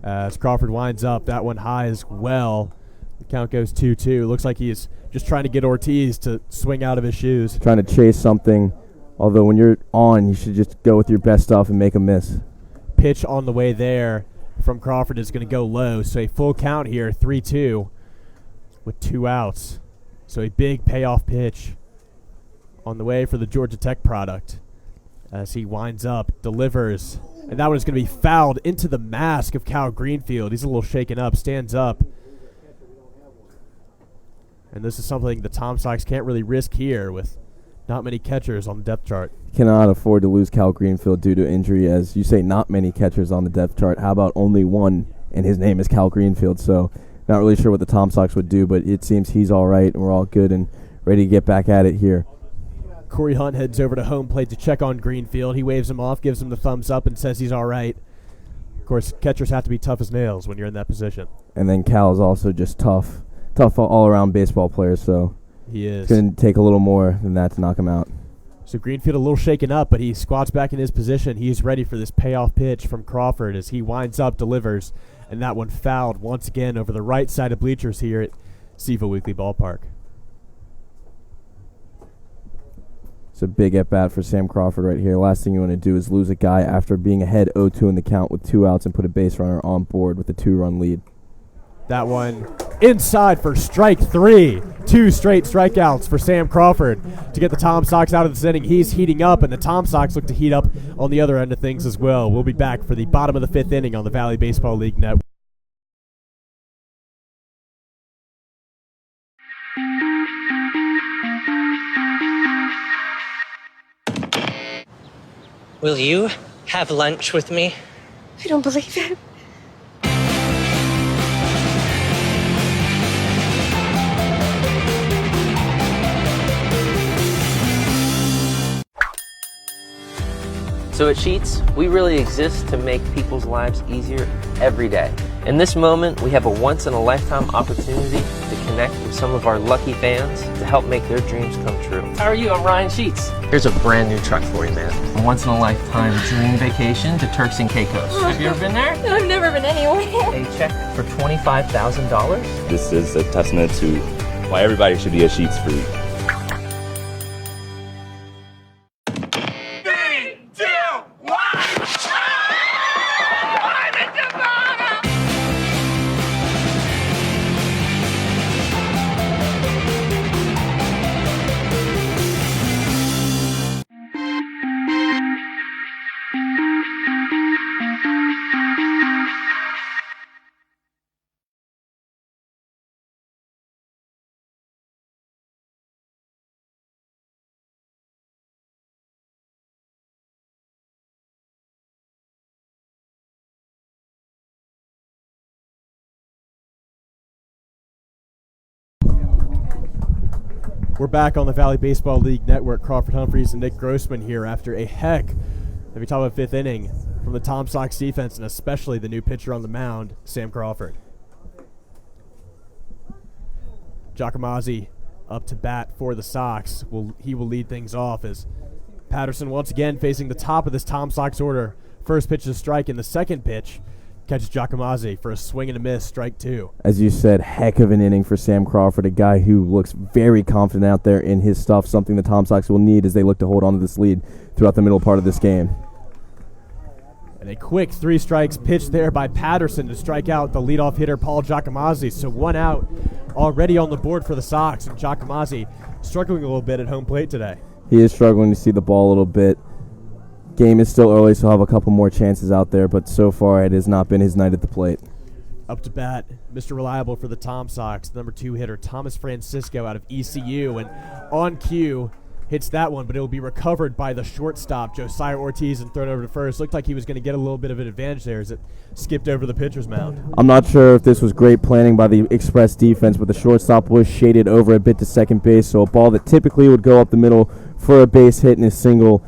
S2: As Crawford winds up, that one high as well. The count goes 2-2. Looks like he is just trying to get Ortiz to swing out of his shoes.
S9: Trying to chase something Although when you're on, you should just go with your best stuff and make a miss.
S2: Pitch on the way there from Crawford is going to go low. So a full count here, 3-2 with 2 outs. So a big payoff pitch on the way for the Georgia Tech product as he winds up, delivers. And that one is going to be fouled into the mask of Cal Greenfield. He's a little shaken up, stands up. And this is something the Tom Sox can't really risk here with not many catchers on the depth chart.
S9: Cannot afford to lose Cal Greenfield due to injury. As you say, not many catchers on the depth chart. How about only one, and his name is Cal Greenfield. So not really sure what the Tom Sox would do, but it seems he's all right, and we're all good and ready to get back at it here.
S2: Corey Hunt heads over to home plate to check on Greenfield. He waves him off, gives him the thumbs up, and says he's all right. Of course, catchers have to be tough as nails when you're in that position.
S9: And then Cal is also just tough all-around baseball player, so
S2: he is.
S9: It's going to take a little more than that to knock him out.
S2: So Greenfield a little shaken up, but he squats back in his position. He's ready for this payoff pitch from Crawford as he winds up, delivers, and that one fouled once again over the right side of bleachers here at Seaville Weekly Ballpark.
S9: It's a big at-bat for Sam Crawford right here. Last thing you want to do is lose a guy after being ahead 0-2 in the count with 2 outs and put a base runner on board with a 2-run lead.
S2: That one inside for strike 3. 2 straight strikeouts for Sam Crawford to get the Tom Sox out of this inning. He's heating up, and the Tom Sox look to heat up on the other end of things as well. We'll be back for the bottom of the 5th inning on the Valley Baseball League Network.
S11: Will you have lunch with me?
S10: I don't believe it.
S4: So at Sheets, we really exist to make people's lives easier every day. In this moment, we have a once-in-a-lifetime opportunity to connect with some of our lucky fans to help make their dreams come true. How are you? I'm Ryan Sheets. Here's a brand new truck for you, man. A once-in-a-lifetime dream vacation to Turks and Caicos. Have you ever been there?
S10: I've never been anywhere.
S4: A check for $25,000.
S6: This is a testament to why everybody should be a Sheets freak.
S2: We're back on the Valley Baseball League Network. Crawford Humphreys and Nick Grossman here after a heck of a top of 5th inning from the Tom Sox defense, and especially the new pitcher on the mound, Sam Crawford. Giacomazzi up to bat for the Sox. He will lead things off as Patterson once again facing the top of this Tom Sox order. First pitch is a strike, and the second pitch catches Giacomazzi for a swing and a miss, strike 2.
S9: As you said, heck of an inning for Sam Crawford, a guy who looks very confident out there in his stuff, something the Tom Sox will need as they look to hold on to this lead throughout the middle part of this game.
S2: And a quick 3 strikes pitch there by Patterson to strike out the leadoff hitter, Paul Giacomazzi. So 1 out already on the board for the Sox, and Giacomazzi struggling a little bit at home plate today.
S9: He is struggling to see the ball a little bit. Game is still early, so he'll have a couple more chances out there, but so far it has not been his night at the plate.
S2: Up to bat, Mr. Reliable for the Tom Sox, number 2 hitter Thomas Francisco out of ECU, and on cue hits that one, but it will be recovered by the shortstop, Josiah Ortiz, and thrown over to first. Looked like he was going to get a little bit of an advantage there as it skipped over the pitcher's mound.
S9: I'm not sure if this was great planning by the Express defense, but the shortstop was shaded over a bit to second base, so a ball that typically would go up the middle for a base hit and a single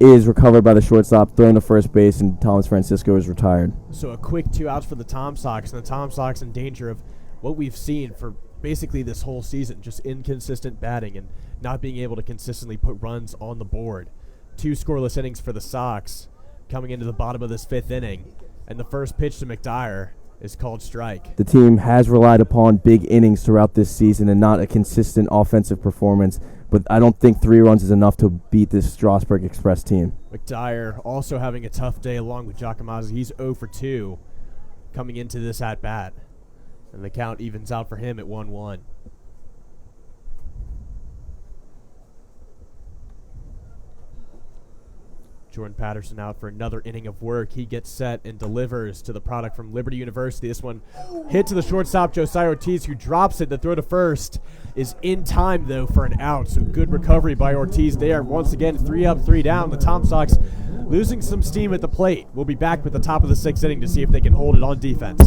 S9: is recovered by the shortstop, thrown to first base, and Thomas Francisco is retired.
S2: So a quick 2 outs for the Tom Sox, and the Tom Sox in danger of what we've seen for basically this whole season, just inconsistent batting and not being able to consistently put runs on the board. 2 scoreless innings for the Sox coming into the bottom of this 5th inning, and the first pitch to McDyer is called strike.
S9: The team has relied upon big innings throughout this season and not a consistent offensive performance, but I don't think 3 runs is enough to beat this Strasburg Express team.
S2: McDyer also having a tough day along with Giacomazzi. He's 0 for 2 coming into this at-bat, and the count evens out for him at 1-1. Jordan Patterson out for another inning of work. He gets set and delivers to the product from Liberty University. This one hit to the shortstop, Josiah Ortiz, who drops it. The throw to first is in time, though, for an out. So good recovery by Ortiz there. Once again, 3 up, 3 down. The Tom Sox losing some steam at the plate. We'll be back with the top of the 6th inning to see if they can hold it on defense.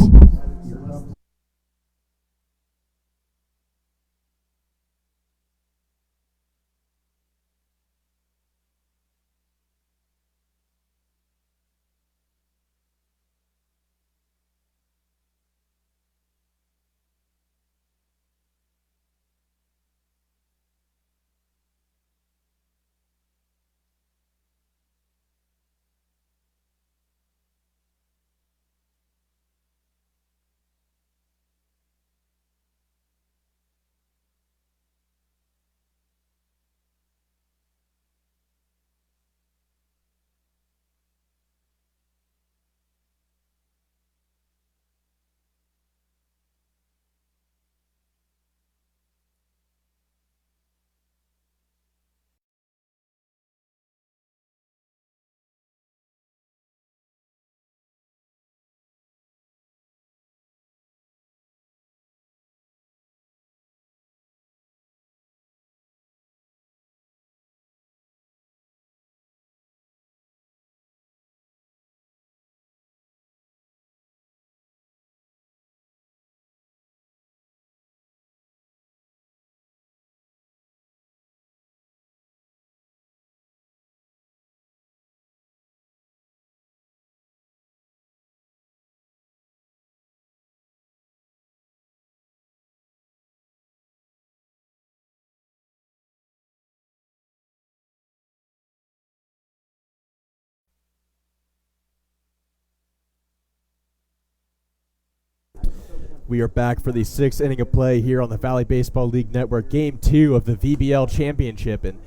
S2: We are back for the 6th inning of play here on the Valley Baseball League Network. Game 2 of the VBL Championship. And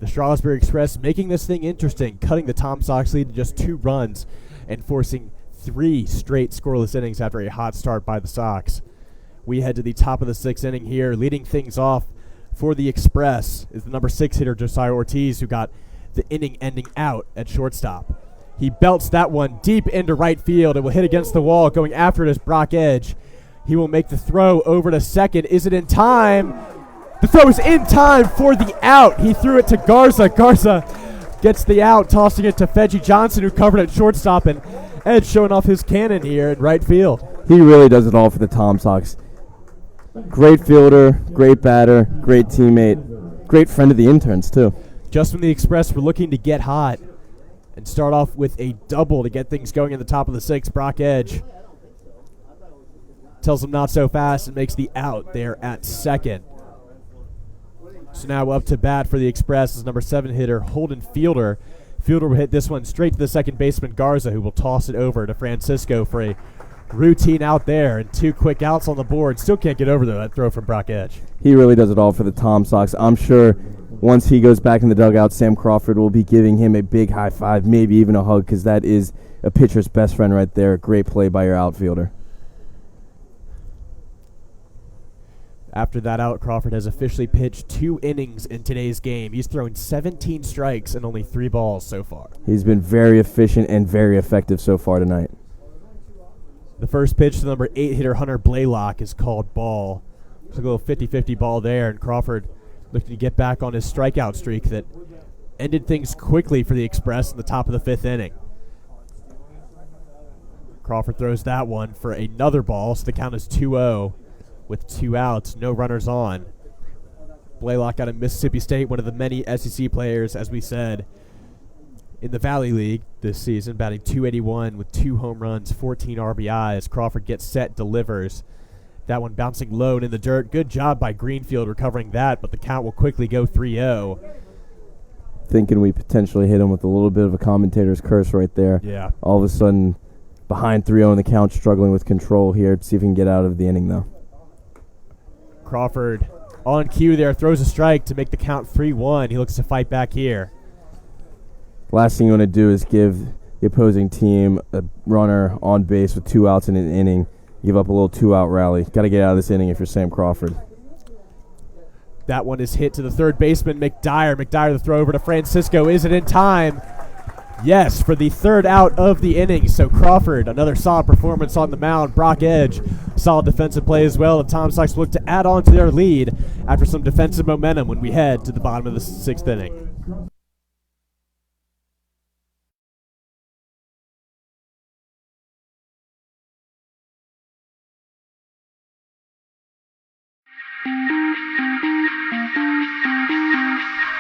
S2: the Strasburg Express making this thing interesting, cutting the Tom Sox lead to just 2 runs and forcing 3 straight scoreless innings after a hot start by the Sox. We head to the top of the 6th inning here. Leading things off for the Express is the number 6 hitter, Josiah Ortiz, who got the inning-ending out at shortstop. He belts that one deep into right field. It will hit against the wall. Going after it is Brock Edge. He will make the throw over to second. Is it in time? The throw is in time for the out. He threw it to Garza. Garza gets the out, tossing it to Fedgie Johnson, who covered at shortstop, and Edge showing off his cannon here in right field.
S9: He really does it all for the Tom Sox. Great fielder, great batter, great teammate, great friend of the interns, too.
S2: Just when the Express were looking to get hot and start off with a double to get things going in the top of the 6th, Brock Edge tells him not so fast and makes the out there at second. So now up to bat for the Express is number 7 hitter Holden Fielder. Fielder will hit this one straight to the second baseman Garza, who will toss it over to Francisco for a routine out there, and 2 quick outs on the board. Still can't get over that throw from Brock Edge.
S9: He really does it all for the Tom Sox. I'm sure once he goes back in the dugout, Sam Crawford will be giving him a big high five, maybe even a hug, because that is a pitcher's best friend right there. Great play by your outfielder.
S2: After that out, Crawford has officially pitched 2 innings in today's game. He's thrown 17 strikes and only 3 balls so far.
S9: He's been very efficient and very effective so far tonight.
S2: The first pitch to the number 8 hitter Hunter Blaylock is called ball. It's a little 50-50 ball there, and Crawford looking to get back on his strikeout streak that ended things quickly for the Express in the top of the 5th inning. Crawford throws that one for another ball, so the count is 2-0. With 2 outs, no runners on. Blaylock out of Mississippi State, one of the many SEC players, as we said, in the Valley League this season, batting .281 with 2 home runs, 14 RBIs. Crawford gets set, delivers. That one bouncing low and in the dirt. Good job by Greenfield recovering that, but the count will quickly go 3-0.
S9: Thinking we potentially hit him with a little bit of a commentator's curse right there.
S2: Yeah.
S9: All of a sudden, behind 3-0 in the count, struggling with control here. See if he can get out of the inning, though.
S2: Crawford on cue there, throws a strike to make the count 3-1. He looks to fight back here.
S9: Last thing you want to do is give the opposing team a runner on base with 2 outs in an inning. Give up a little 2-out rally. Got to get out of this inning if you're Sam Crawford.
S2: That one is hit to the third baseman, McDyer. McDyer, the throw over to Francisco. Is it in time? Yes, for the 3rd out of the inning. So Crawford, another solid performance on the mound. Brock Edge, solid defensive play as well. The Tom Sox look to add on to their lead after some defensive momentum when we head to the bottom of the 6th inning.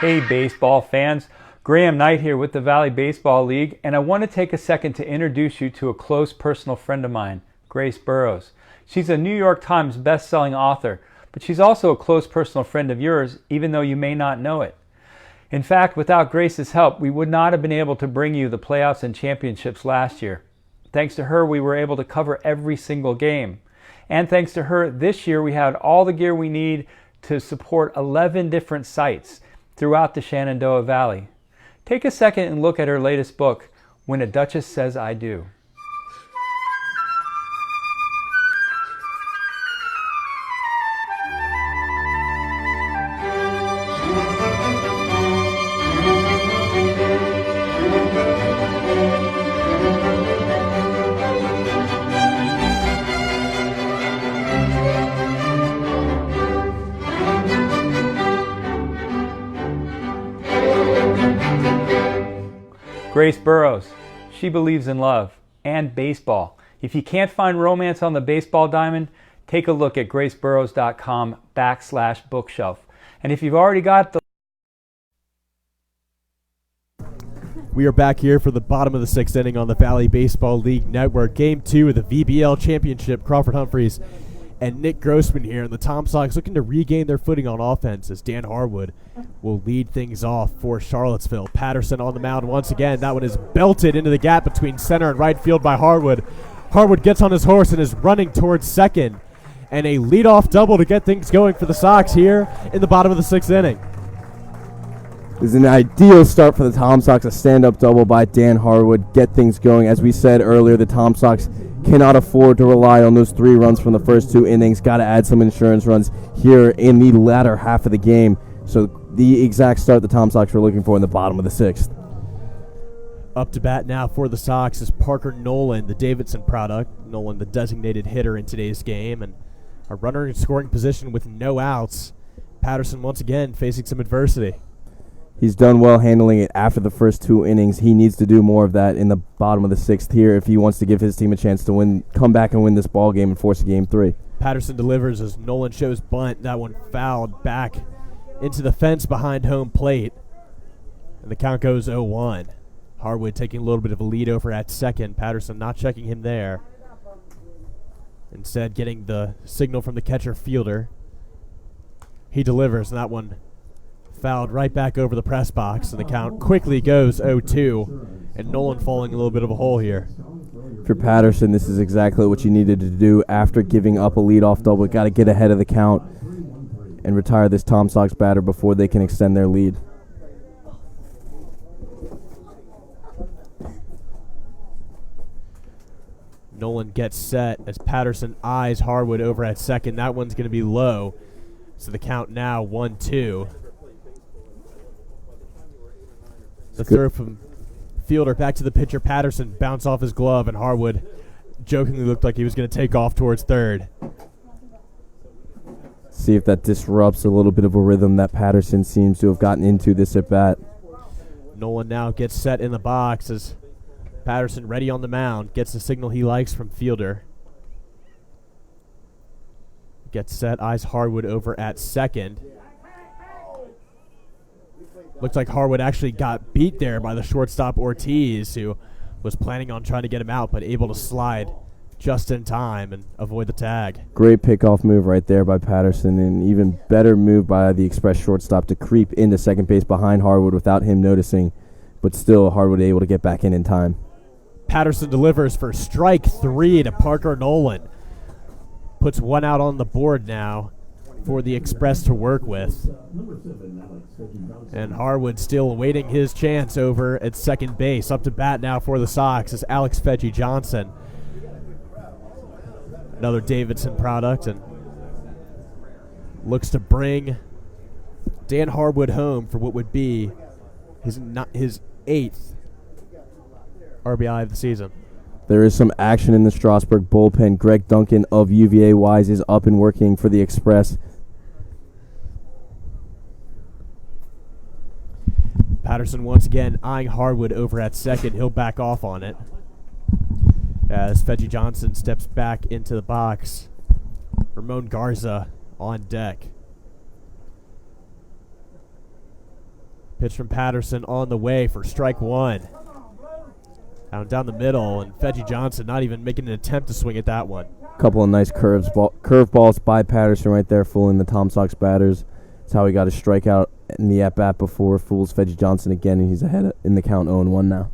S1: Hey baseball fans, Graham Knight here with the Valley Baseball League, and I want to take a second to introduce you to a close personal friend of mine, Grace Burrows. She's a New York Times best-selling author, but she's also a close personal friend of yours, even though you may not know it. In fact, without Grace's help, we would not have been able to bring you the playoffs and championships last year. Thanks to her, we were able to cover every single game. And thanks to her, this year we had all the gear we need to support 11 different sites throughout the Shenandoah Valley. Take a second and look at her latest book, When a Duchess Says I Do. Grace Burrows, she believes in love and baseball. If you can't find romance on the baseball diamond, take a look at graceburrows.com/bookshelf. And if you've already got the...
S2: We are back here for the bottom of the 6th inning on the Valley Baseball League Network. Game 2 of the VBL Championship. Crawford Humphreys and Nick Grossman here, and the Tom Sox looking to regain their footing on offense as Dan Harwood will lead things off for Charlottesville. Patterson on the mound once again. That one is belted into the gap between center and right field by Harwood. Harwood gets on his horse and is running towards second. And a leadoff double to get things going for the Sox here in the bottom of the 6th inning.
S9: This is an ideal start for the Tom Sox. A stand-up double by Dan Harwood. Get things going. As we said earlier, the Tom Sox cannot afford to rely on those 3 runs from the first 2 innings. Got to add some insurance runs here in the latter half of the game. So the exact start the Tom Sox were looking for in the bottom of the 6th.
S2: Up to bat now for the Sox is Parker Nolan, the Davidson product. Nolan, the designated hitter in today's game, and a runner in scoring position with no outs. Patterson once again facing some adversity.
S9: He's done well handling it after the first 2 innings. He needs to do more of that in the bottom of the 6th here if he wants to give his team a chance to win, come back and win this ball game and force a game 3.
S2: Patterson delivers as Nolan shows bunt. That one fouled back into the fence behind home plate. And the count goes 0-1. Harwood taking a little bit of a lead over at second. Patterson not checking him there. Instead getting the signal from the catcher fielder. He delivers, and that one fouled right back over the press box, and the count quickly goes 0-2, and Nolan falling a little bit of a hole here.
S9: For Patterson, this is exactly what you needed to do after giving up a leadoff double. Got to get ahead of the count and retire this Tom Sox batter before they can extend their lead.
S2: Nolan gets set as Patterson eyes Harwood over at second. That one's going to be low, so the count now 1-2. The throw from fielder back to the pitcher, Patterson, bounce off his glove, and Harwood jokingly looked like he was going to take off towards third.
S9: See if that disrupts a little bit of a rhythm that Patterson seems to have gotten into this at-bat.
S2: Nolan now gets set in the box as Patterson ready on the mound, gets the signal he likes from fielder. Gets set, eyes Harwood over at second. Looks like Harwood actually got beat there by the shortstop Ortiz, who was planning on trying to get him out, but able to slide just in time and avoid the tag.
S9: Great pickoff move right there by Patterson, and even better move by the Express shortstop to creep into second base behind Harwood without him noticing, but still Harwood able to get back in time.
S2: Patterson delivers for strike 3 to Parker Nolan. Puts one out on the board now for the Express to work with. And Harwood still awaiting his chance over at second base. Up to bat now for the Sox is Alex Fedgy Johnson. Another Davidson product, and looks to bring Dan Harwood home for what would be his 8th RBI of the season.
S9: There is some action in the Strasburg bullpen. Greg Duncan of UVA Wise is up and working for the Express.
S2: Patterson once again eyeing Harwood over at second. He'll back off on it as Fedgy Johnson steps back into the box. Ramon Garza on deck. Pitch from Patterson on the way for strike 1. Down the middle, and Fedgy Johnson not even making an attempt to swing at that one.
S9: Couple of nice curveballs by Patterson right there, fooling the Tom Sox batters. That's how he got his strikeout in the at-bat before. Fools Fedgy Johnson again, and he's ahead in the count 0-1 now.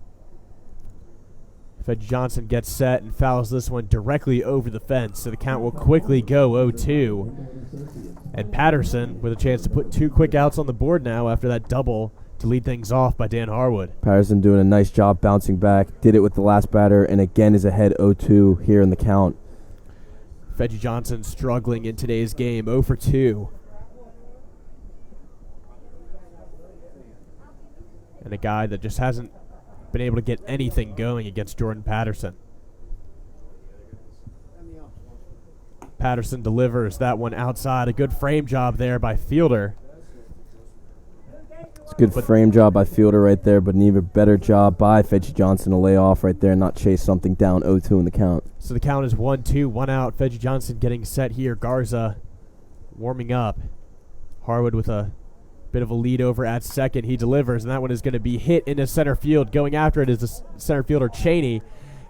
S2: Fedgy Johnson gets set and fouls this one directly over the fence, so the count will quickly go 0-2. And Patterson with a chance to put 2 quick outs on the board now after that double to lead things off by Dan Harwood.
S9: Patterson doing a nice job bouncing back. Did it with the last batter, and again is ahead 0-2 here in the count.
S2: Fedgy Johnson struggling in today's game, 0 for 2. And a guy that just hasn't been able to get anything going against Jordan Patterson. Patterson delivers that one outside. A good frame job there by Fielder.
S9: It's a good frame job by Fielder right there, but an even better job by Fedgy Johnson to lay off right there and not chase something down 0-2 in the count.
S2: So the count is 1-2, 1 out. Fedgy Johnson getting set here. Garza warming up. Harwood with a bit of a lead over at second. He delivers, and that one is going to be hit into center field. Going after it is the center fielder Cheney,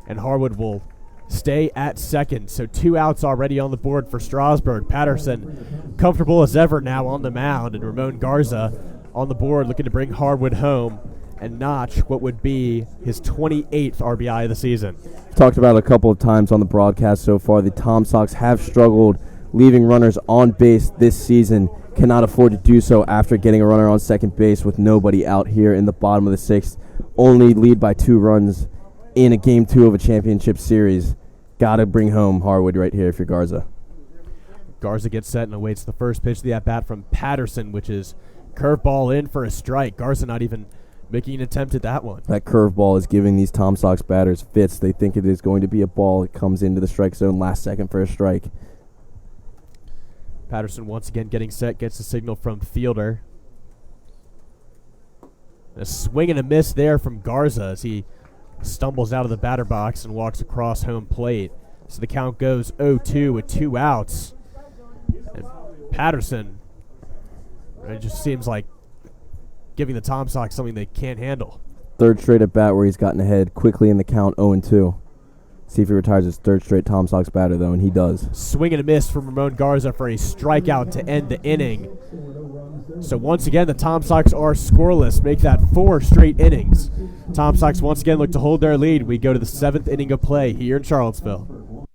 S2: and Harwood will stay at second. So 2 outs already on the board for Strasburg. Patterson comfortable as ever now on the mound, and Ramon Garza on the board looking to bring Harwood home and notch what would be his 28th RBI of the season.
S9: Talked about it a couple of times on the broadcast so far. The Tom Sox have struggled leaving runners on base this season. Cannot afford to do so after getting a runner on second base with nobody out here in the bottom of the 6th. Only lead by 2 runs in a Game 2 of a championship series. Got to bring home Harwood right here if you're Garza.
S2: Garza gets set and awaits the first pitch of the at-bat from Patterson, which is curveball in for a strike. Garza not even making an attempt at that one.
S9: That curveball is giving these Tom Sox batters fits. They think it is going to be a ball. It comes into the strike zone last second for a strike.
S2: Patterson once again getting set, gets the signal from Fielder. A swing and a miss there from Garza as he stumbles out of the batter box and walks across home plate. So the count goes 0-2 with 2 outs. And Patterson, it just seems like giving the Tom Sox something they can't handle.
S9: 3rd straight at bat where he's gotten ahead quickly in the count 0-2. See if he retires his 3rd straight Tom Sox batter, though, and he does.
S2: Swing and a miss from Ramon Garza for a strikeout to end the inning. So once again, the Tom Sox are scoreless, make that 4 straight innings. Tom Sox once again look to hold their lead. We go to the 7th inning of play here in Charlottesville.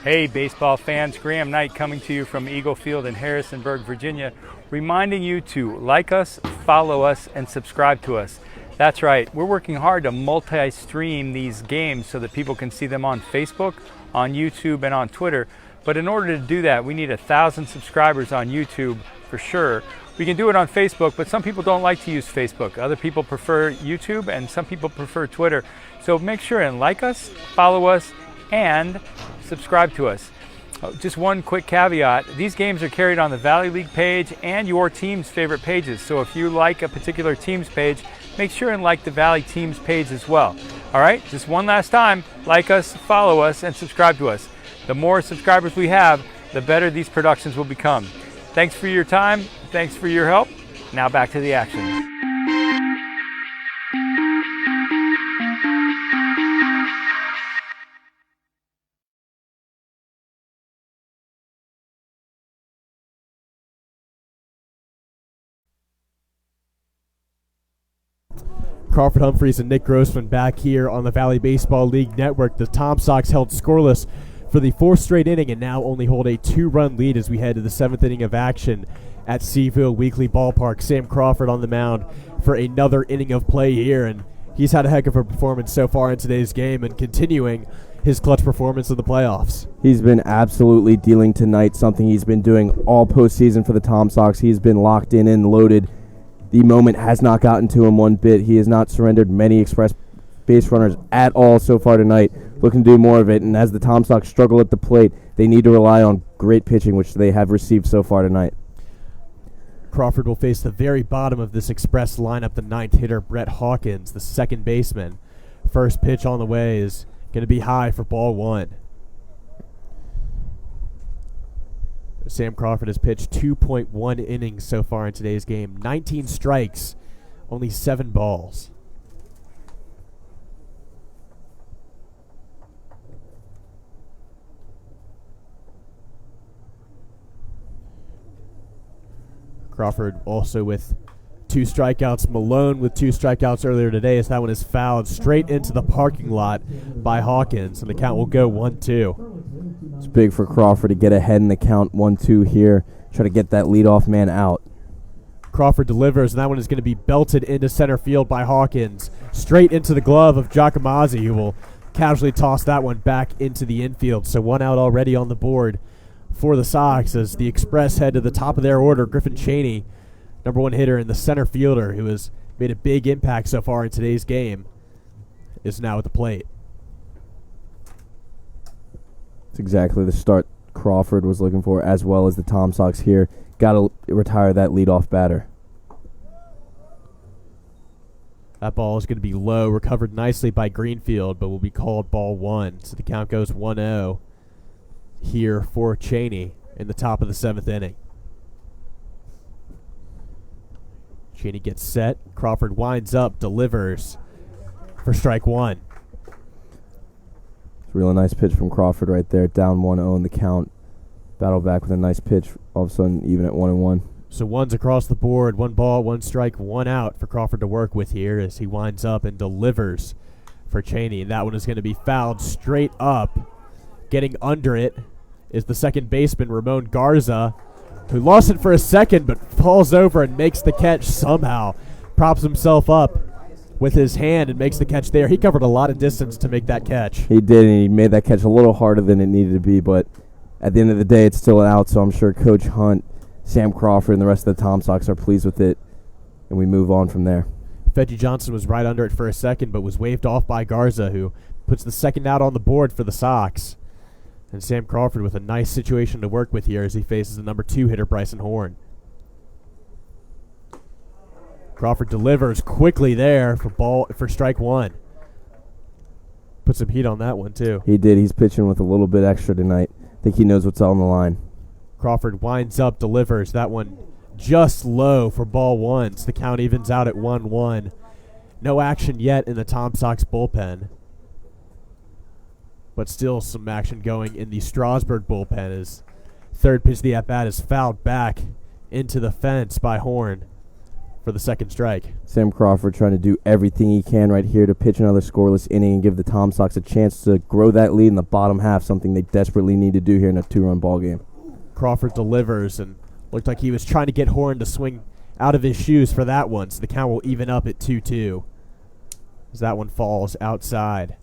S1: Hey baseball fans, Graham Knight coming to you from Eagle Field in Harrisonburg, Virginia, reminding you to like us, follow us, and subscribe to us. That's right, we're working hard to multi-stream these games so that people can see them on Facebook, on YouTube, and on Twitter. But in order to do that, we need 1,000 subscribers on YouTube for sure. We can do it on Facebook, but some people don't like to use Facebook. Other people prefer YouTube, and some people prefer Twitter. So make sure and like us, follow us, and subscribe to us. Just one quick caveat, these games are carried on the Valley League page and your team's favorite pages. So if you like a particular team's page, make sure and like the Valley team's page as well. All right, just one last time, like us, follow us, and subscribe to us. The more subscribers we have, the better these productions will become. Thanks for your time, thanks for your help. Now back to the action.
S2: Crawford Humphreys and Nick Grossman back here on the Valley Baseball League Network. The Tom Sox held scoreless for the 4th straight inning and now only hold a 2-run lead as we head to the 7th inning of action at Seaville Weekly Ballpark. Sam Crawford on the mound for another inning of play here, and he's had a heck of a performance so far in today's game and continuing his clutch performance in the playoffs.
S9: He's been absolutely dealing tonight, something he's been doing all postseason for the Tom Sox. He's been locked in and loaded. The moment has not gotten to him one bit. He has not surrendered many express base runners at all so far tonight. Looking to do more of it, and as the Tom Sox struggle at the plate, they need to rely on great pitching, which they have received so far tonight.
S2: Crawford will face the very bottom of this Express lineup, the 9th hitter, Brett Hawkins, the second baseman. First pitch on the way is going to be high for ball 1. Sam Crawford has pitched 2.1 innings so far in today's game. 19 strikes, only 7 balls. Crawford also with 2 strikeouts. Malone with 2 strikeouts earlier today as that one is fouled straight into the parking lot by Hawkins, and the count will go 1-2.
S9: It's big for Crawford to get ahead in the count 1-2 here. Try to get that leadoff man out.
S2: Crawford delivers, and that one is going to be belted into center field by Hawkins. Straight into the glove of Giacomazzi, who will casually toss that one back into the infield. So 1 out already on the board for the Sox as the Express head to the top of their order. Griffin Chaney, number 1 hitter and the center fielder who has made a big impact so far in today's game, is now at the plate.
S9: It's exactly the start Crawford was looking for, as well as the Tom Sox here. Got to retire that leadoff batter.
S2: That ball is going to be low, recovered nicely by Greenfield, but will be called ball 1. So the count goes 1-0 here for Chaney in the top of the 7th inning. Chaney gets set. Crawford winds up, delivers for strike 1.
S9: It's a really nice pitch from Crawford right there. Down 1-0 in the count. Battle back with a nice pitch. All of a sudden, even at 1-1.
S2: So 1's across the board. 1 ball, 1 strike, 1 out for Crawford to work with here as he winds up and delivers for Chaney. And that one is going to be fouled straight up. Getting under it is the second baseman, Ramon Garza, who lost it for a second but falls over and makes the catch somehow. Props himself up with his hand and makes the catch there. He covered a lot of distance to make that catch.
S9: He did, and he made that catch a little harder than it needed to be, but at the end of the day, it's still out, so I'm sure Coach Hunt, Sam Crawford, and the rest of the Tom Sox are pleased with it, and we move on from there.
S2: Veggie Johnson was right under it for a second, but was waved off by Garza, who puts the second out on the board for the Sox. And Sam Crawford with a nice situation to work with here as he faces the number 2 hitter, Bryson Horn. Crawford delivers quickly there for strike 1. Put some heat on that one, too.
S9: He did. He's pitching with a little bit extra tonight. I think he knows what's on the line.
S2: Crawford winds up, delivers. That one just low for ball 1. So the count evens out at 1-1. No action yet in the Tom Sox bullpen, but still some action going in the Strasburg bullpen as third pitch of the at-bat is fouled back into the fence by Horn for the second strike.
S9: Sam Crawford trying to do everything he can right here to pitch another scoreless inning and give the Tom Sox a chance to grow that lead in the bottom half, something they desperately need to do here in a 2-run ball game.
S2: Crawford delivers and looked like he was trying to get Horn to swing out of his shoes for that one, so the count will even up at 2-2 as that one falls outside.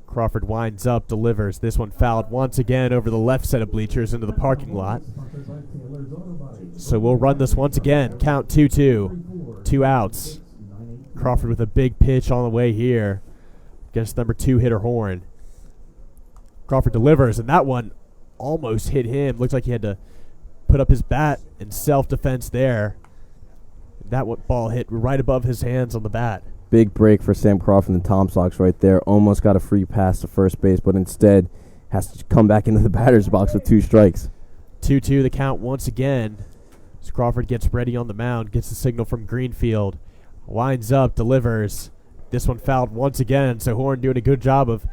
S2: Crawford winds up, delivers. This one fouled once again over the left set of bleachers into the parking lot. So we'll run this once again. Count 2-2. 2 outs. Crawford with a big pitch on the way here against number 2 hitter Horn. Crawford delivers, and that one almost hit him. Looks like he had to put up his bat in self-defense there. That ball hit right above his hands on the bat.
S9: Big break for Sam Crawford and the Tom Sox right there. Almost got a free pass to first base, but instead has to come back into the batter's box with 2 strikes.
S2: 2-2 the count once again. As Crawford gets ready on the mound, gets the signal from Greenfield. Winds up, delivers. This one fouled once again, so Horn doing a good job of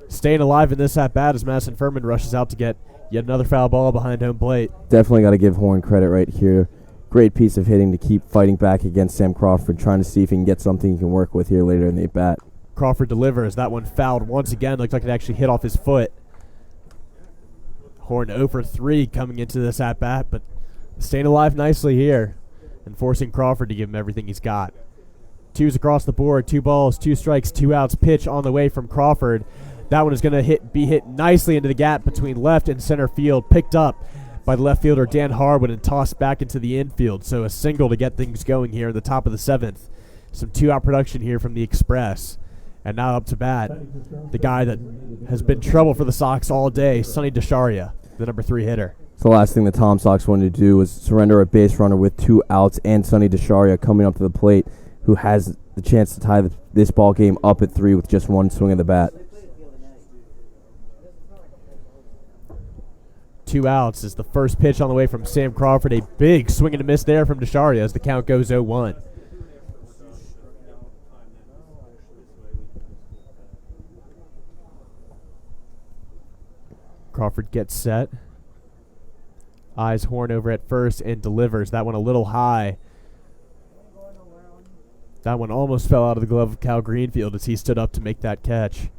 S2: staying alive in this at-bat as Madison Furman rushes out to get yet another foul ball behind home plate.
S9: Definitely got to give Horn credit right here. Great piece of hitting to keep fighting back against Sam Crawford, trying to see if he can get something he can work with here later in the at-bat.
S2: Crawford delivers. That one fouled once again. Looked like it actually hit off his foot. Horn 0 for 3 coming into this at-bat, but staying alive nicely here and forcing Crawford to give him everything he's got. 2s across the board, 2 balls, 2 strikes, 2 outs. Pitch on the way from Crawford. That one is going to be hit nicely into the gap between left and center field. Picked up by the left fielder Dan Harwood and tossed back into the infield. So a single to get things going here in the top of the 7th. Some 2-out production here from the Express. And now up to bat, the guy that has been trouble for the Sox all day, Sonny DeSharia, the number 3 hitter.
S9: So the last thing the Tom Sox wanted to do was surrender a base runner with 2 outs and Sonny DeSharia coming up to the plate, who has the chance to tie this ball game up at 3 with just 1 swing of the bat.
S2: 2 outs is the first pitch on the way from Sam Crawford. A big swing and a miss there from DeSharia as the count goes 0-1. Crawford gets set. Eyes Horn over at first and delivers. That one a little high. That one almost fell out of the glove of Cal Greenfield as he stood up to make that catch.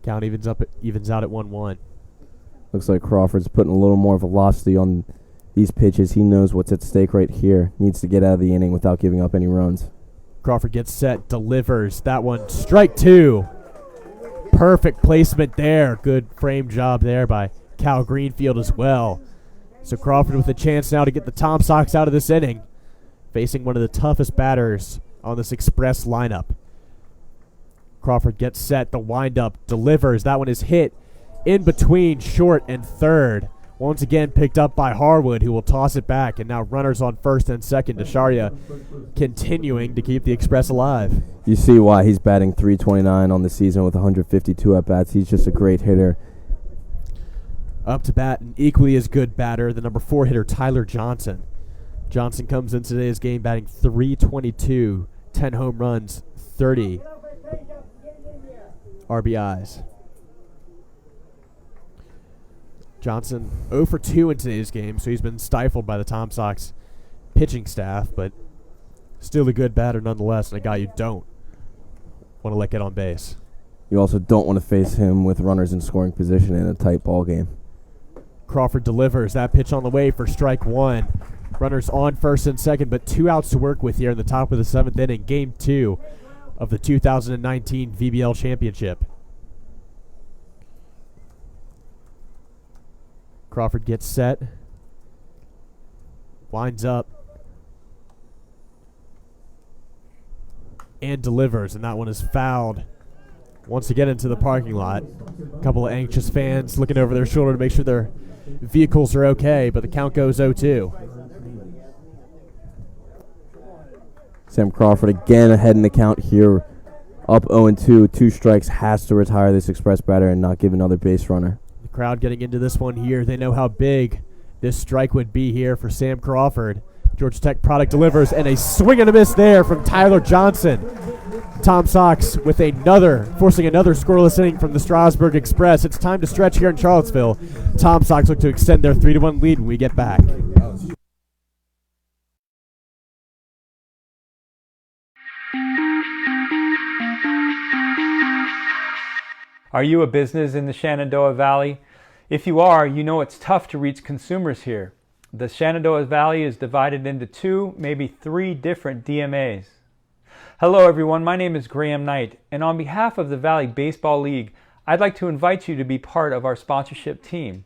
S2: Count evens out at 1-1.
S9: Looks like Crawford's putting a little more velocity on these pitches. He knows what's at stake right here. Needs to get out of the inning without giving up any runs.
S2: Crawford gets set, delivers. That one, strike 2. Perfect placement there. Good frame job there by Cal Greenfield as well. So Crawford with a chance now to get the Tom Sox out of this inning, facing one of the toughest batters on this Express lineup. Crawford gets set, the windup, delivers. That one is hit in between short and third. Once again picked up by Harwood, who will toss it back. And now runners on first and second. DeSharia continuing to keep the Express alive.
S9: You see why he's batting .329 on the season with 152 at-bats. He's just a great hitter.
S2: Up to bat, an equally as good batter, the number 4 hitter, Tyler Johnson. Johnson comes in today's game batting .322, 10 home runs, 30 RBIs. Johnson 0 for 2 in today's game, so he's been stifled by the Tom Sox pitching staff, but still a good batter nonetheless, and a guy you don't want to let get on base.
S9: You also don't want to face him with runners in scoring position in a tight ball game.
S2: Crawford delivers. That pitch on the way for strike 1. Runners on first and second, but 2 outs to work with here in the top of the 7th inning, game 2 of the 2019 VBL Championship. Crawford gets set, winds up, and delivers, and that one is fouled once again into the parking lot. A couple of anxious fans looking over their shoulder to make sure their vehicles are okay, but the count goes 0-2.
S9: Sam Crawford again ahead in the count here, up 0-2. 2 strikes, has to retire this Express batter and not give another base runner.
S2: The crowd getting into this one here. They know how big this strike would be here for Sam Crawford. Georgia Tech product delivers, and a swing and a miss there from Tyler Johnson. Tom Sox with forcing another scoreless inning from the Strasburg Express. It's time to stretch here in Charlottesville. Tom Sox look to extend their 3-1 lead when we get back.
S1: Are you a business in the Shenandoah Valley? If you are, you know it's tough to reach consumers here. The Shenandoah Valley is divided into 2, maybe 3 different DMAs. Hello everyone, my name is Graham Knight, and on behalf of the Valley Baseball League, I'd like to invite you to be part of our sponsorship team.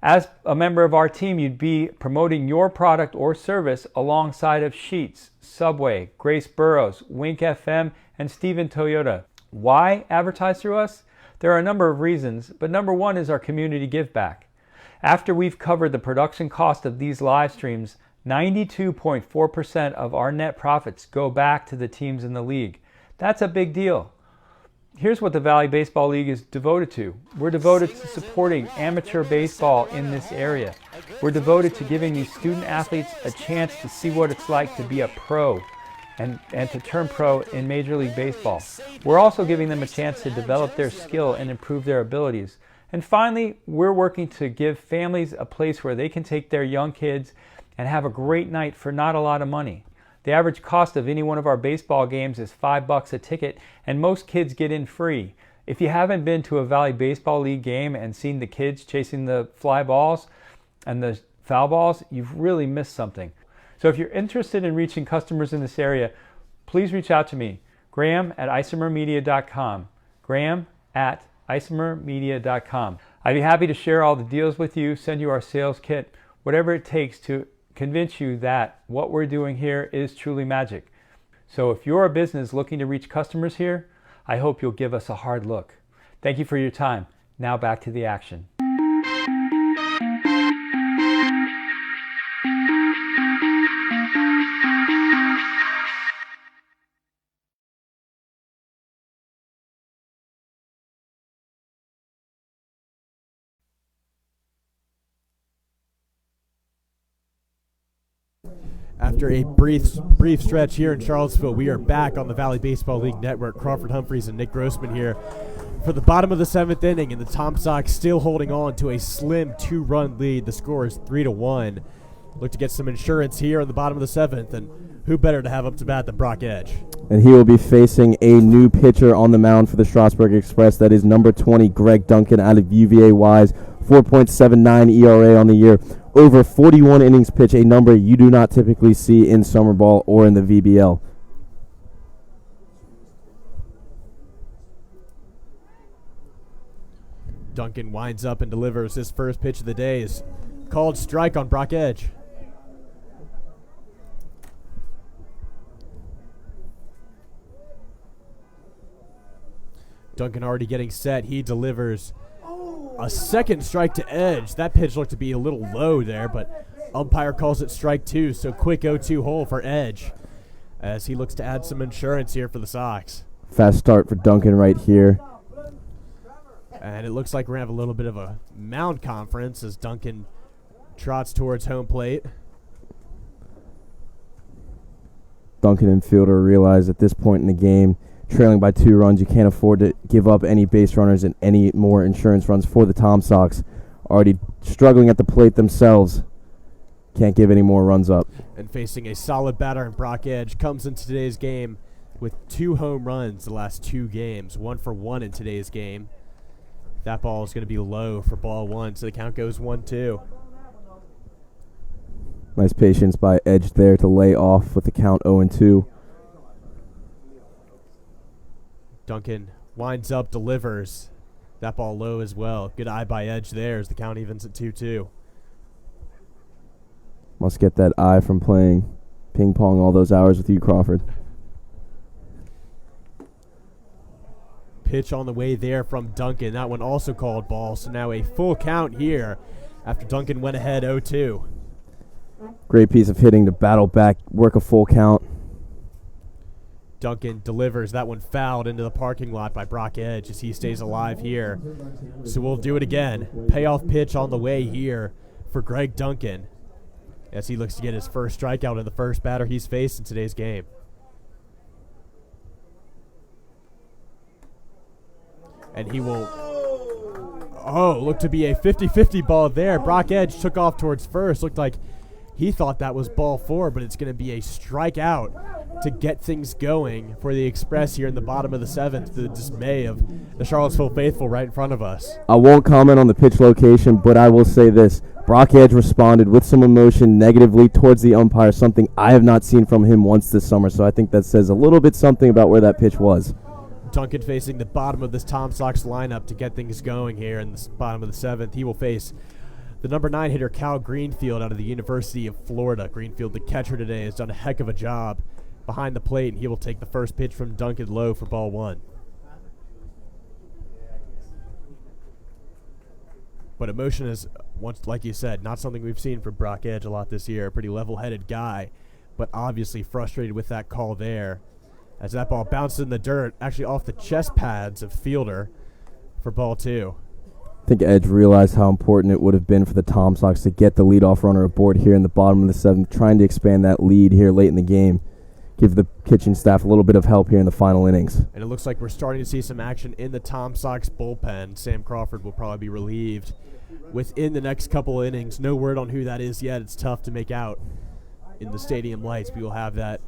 S1: As a member of our team, you'd be promoting your product or service alongside of Sheetz, Subway, Grace Burroughs, Wink FM, and Steven Toyota. Why advertise through us? There are a number of reasons, but number 1 is our community give back. After we've covered the production cost of these live streams, 92.4% of our net profits go back to the teams in the league. That's a big deal. Here's what the Valley Baseball League is devoted to. We're devoted to supporting amateur baseball in this area. We're devoted to giving these student athletes a chance to see what it's like to be a pro and to turn pro in Major League Baseball. We're also giving them a chance to develop their skill and improve their abilities. And finally, we're working to give families a place where they can take their young kids and have a great night for not a lot of money. The average cost of any one of our baseball games is $5 a ticket, and most kids get in free. If you haven't been to a Valley Baseball League game and seen the kids chasing the fly balls and the foul balls, you've really missed something. So if you're interested in reaching customers in this area, please reach out to me, Graham@isomermedia.com. Graham@isomermedia.com. I'd be happy to share all the deals with you, send you our sales kit, whatever it takes to convince you that what we're doing here is truly magic. So if you're a business looking to reach customers here, I hope you'll give us a hard look. Thank you for your time. Now back to the action.
S2: After a brief stretch here in Charlottesville, we are back on the Valley Baseball League Network. Crawford Humphreys and Nick Grossman here for the bottom of the 7th inning, and the Tom Sox still holding on to a slim 2-run lead. The score is 3-1. Look to get some insurance here on the bottom of the 7th, and who better to have up to bat than Brock Edge?
S9: And he will be facing a new pitcher on the mound for the Strasburg Express. That is number 20, Greg Duncan, out of UVA Wise. 4.79 ERA on the year. Over 41 innings pitch, a number you do not typically see in summer ball or in the VBL.
S2: Duncan winds up and delivers his first pitch of the day. Is called strike on Brock Edge. Duncan already getting set. He delivers a second strike to Edge. That pitch looked to be a little low there, but umpire calls it strike 2, so quick 0-2 hole for Edge as he looks to add some insurance here for the Sox.
S9: Fast start for Duncan right here.
S2: And it looks like we're going to have a little bit of a mound conference as Duncan trots towards home plate.
S9: Duncan and fielder realize at this point in the game, trailing by 2 runs, you can't afford to give up any base runners and any more insurance runs for the Tom Sox. Already struggling at the plate themselves. Can't give any more runs up.
S2: And facing a solid batter in Brock Edge, comes into today's game with 2 home runs the last 2 games. 1 for 1 in today's game. That ball is going to be low for ball 1, so the count goes 1-2.
S9: Nice patience by Edge there to lay off with the count 0-2.
S2: Duncan winds up, delivers. That ball low as well. Good eye by Edge there as the count evens at 2-2.
S9: Must get that eye from playing ping pong all those hours with you, Crawford.
S2: Pitch on the way there from Duncan. That one also called ball, so now a full count here after Duncan went ahead 0-2.
S9: Great piece of hitting to battle back, work a full count.
S2: Duncan delivers. That one fouled into the parking lot by Brock Edge as he stays alive here. So we'll do it again. Payoff pitch on the way here for Greg Duncan as he looks to get his first strikeout in the first batter he's faced in today's game. And he will, look to be a 50-50 ball there. Brock Edge took off towards first. Looked like he thought that was ball 4, but it's going to be a strikeout to get things going for the Express here in the bottom of the 7th, to the dismay of the Charlottesville faithful right in front of us.
S9: I won't comment on the pitch location, but I will say this. Brock Edge responded with some emotion negatively towards the umpire, something I have not seen from him once this summer, so I think that says a little bit something about where that pitch was.
S2: Duncan facing the bottom of this Tom Sox lineup to get things going here in the bottom of the 7th. He will face the number 9 hitter, Cal Greenfield, out of the University of Florida. Greenfield, the catcher today, has done a heck of a job behind the plate, and he will take the first pitch from Duncan low for ball 1. But emotion is, once, like you said, not something we've seen from Brock Edge a lot this year. A pretty level-headed guy, but obviously frustrated with that call there, as that ball bounces in the dirt, actually off the chest pads of fielder for ball 2.
S9: I think Edge realized how important it would have been for the Tom Sox to get the leadoff runner aboard here in the bottom of the 7th, trying to expand that lead here late in the game. give the pitching staff a little bit of help here in the final innings.
S2: And it looks like we're starting to see some action in the Tom Sox bullpen. Sam Crawford will probably be relieved within the next couple innings. No word on who that is yet. It's tough to make out in the stadium lights. We will have that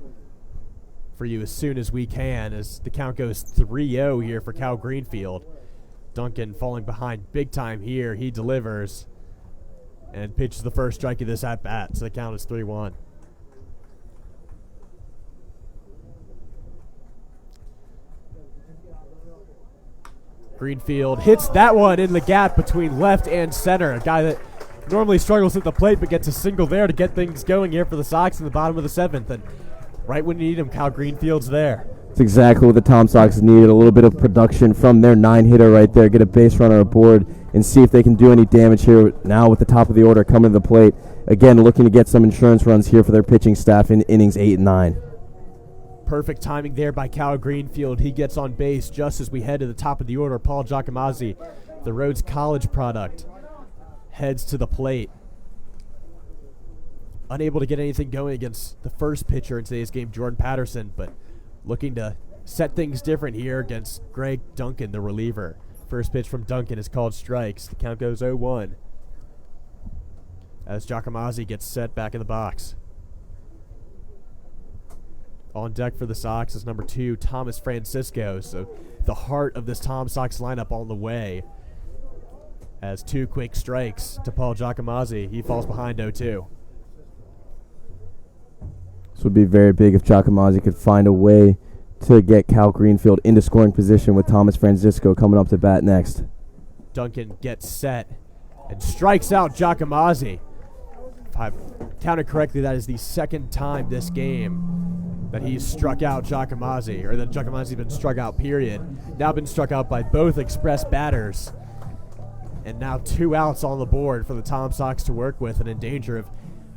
S2: for you as soon as we can, as the count goes 3-0 here for Cal Greenfield. Duncan falling behind big time here. He delivers and pitches the first strike of this at-bat, so the count is 3-1. Greenfield hits that one in the gap between left and center. A guy that normally struggles at the plate but gets a single there to get things going here for the Sox in the bottom of the 7th. And right when you need him, Cal Greenfield's there.
S9: It's exactly what the Tom Sox needed, a little bit of production from their 9-hitter right there, get a base runner aboard and see if they can do any damage here now with the top of the order coming to the plate. Again, looking to get some insurance runs here for their pitching staff in innings 8 and 9.
S2: Perfect timing there by Cal Greenfield. He gets on base just as we head to the top of the order. Paul Giacomazzi, the Rhodes College product, heads to the plate. Unable to get anything going against the first pitcher in today's game, Jordan Patterson, but looking to set things different here against Greg Duncan, the reliever. First pitch from Duncan is called strikes. The count goes 0-1 as Giacomazzi gets set back in the box. On deck for the Sox is number 2, Thomas Francisco. So the heart of this Tom Sox lineup on the way. As 2 quick strikes to Paul Giacomazzi. He falls behind 0-2.
S9: This would be very big if Giacomazzi could find a way to get Cal Greenfield into scoring position with Thomas Francisco coming up to bat next.
S2: Duncan gets set and strikes out Giacomazzi. If I've counted correctly, that is the second time this game that he's struck out Giacomazzi, or that Giacomazzi's been struck out, period. Now been struck out by both express batters. And now 2 outs on the board for the Tom Sox to work with, and in danger of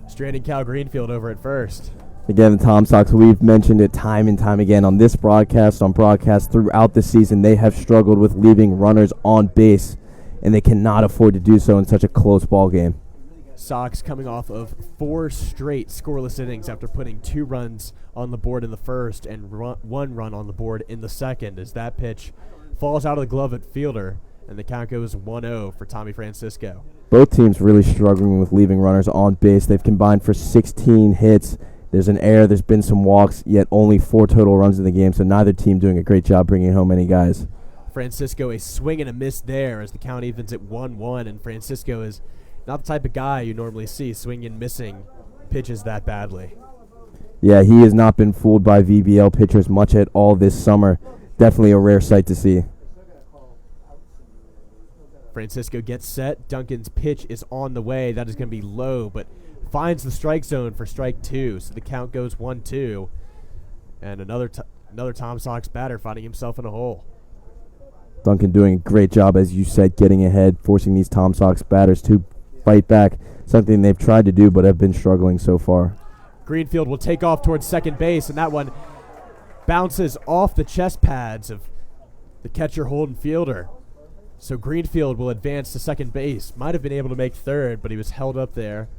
S2: stranding Cal Greenfield over at first.
S9: Again, the Tom Sox, we've mentioned it time and time again on this broadcast, on broadcasts throughout the season. They have struggled with leaving runners on base, and they cannot afford to do so in such a close ball game.
S2: Sox coming off of 4 straight scoreless innings after putting 2 runs on the board in the first and 1 run on the board in the second, as that pitch falls out of the glove at fielder, and the count goes 1-0 for Tommy Francisco.
S9: Both teams really struggling with leaving runners on base. They've combined for 16 hits. There's an error, there's been some walks, yet only 4 total runs in the game, so neither team doing a great job bringing home any guys.
S2: Francisco a swing and a miss there as the count evens at 1-1, and Francisco is not the type of guy you normally see swinging and missing pitches that badly.
S9: Yeah, he has not been fooled by VBL pitchers much at all this summer. Definitely a rare sight to see.
S2: Francisco gets set. Duncan's pitch is on the way. That is going to be low, but finds the strike zone for strike 2. So the count goes 1-2. And another Tom Sox batter finding himself in a hole.
S9: Duncan doing a great job, as you said, getting ahead, forcing these Tom Sox batters to fight back. Something they've tried to do but have been struggling so far.
S2: Greenfield will take off towards second base, and that one bounces off the chest pads of the catcher Holden Fielder. So Greenfield will advance to second base. Might have been able to make third, but he was held up there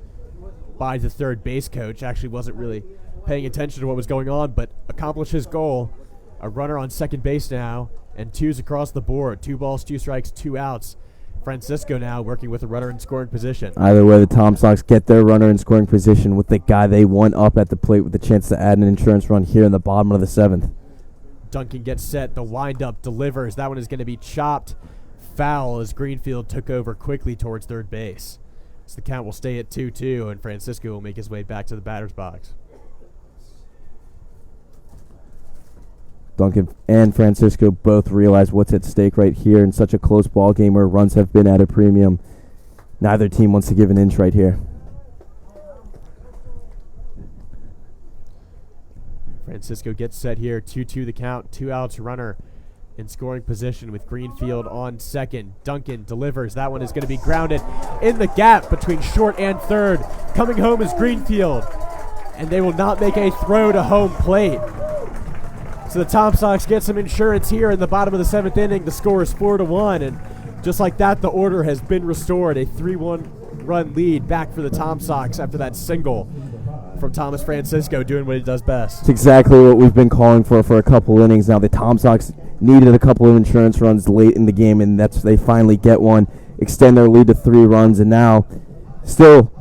S2: by the third base coach. Actually wasn't really paying attention to what was going on, but accomplished his goal. A runner on second base now, and 2s across the board. 2 balls, 2 strikes, 2 outs. Francisco now working with a runner in scoring position.
S9: Either way, the Tom Sox get their runner in scoring position with the guy they want up at the plate with the chance to add an insurance run here in the bottom of the 7th.
S2: Duncan gets set. The windup delivers. That one is going to be chopped foul as Greenfield took over quickly towards third base. So the count will stay at 2-2, and Francisco will make his way back to the batter's box.
S9: Duncan and Francisco both realize what's at stake right here in such a close ball game where runs have been at a premium. Neither team wants to give an inch right here.
S2: Francisco gets set here, 2-2 the count, 2 outs, runner in scoring position with Greenfield on second. Duncan delivers. That one is going to be grounded in the gap between short and third. Coming home is Greenfield, and they will not make a throw to home plate. So the Tom Sox get some insurance here in the bottom of the 7th inning. The score is 4-1, and just like that, the order has been restored. A 3-1 run lead back for the Tom Sox after that single from Thomas Francisco, doing what he does best.
S9: It's exactly what we've been calling for a couple innings now. The Tom Sox needed a couple of insurance runs late in the game, and they finally get one, extend their lead to 3 runs, and now still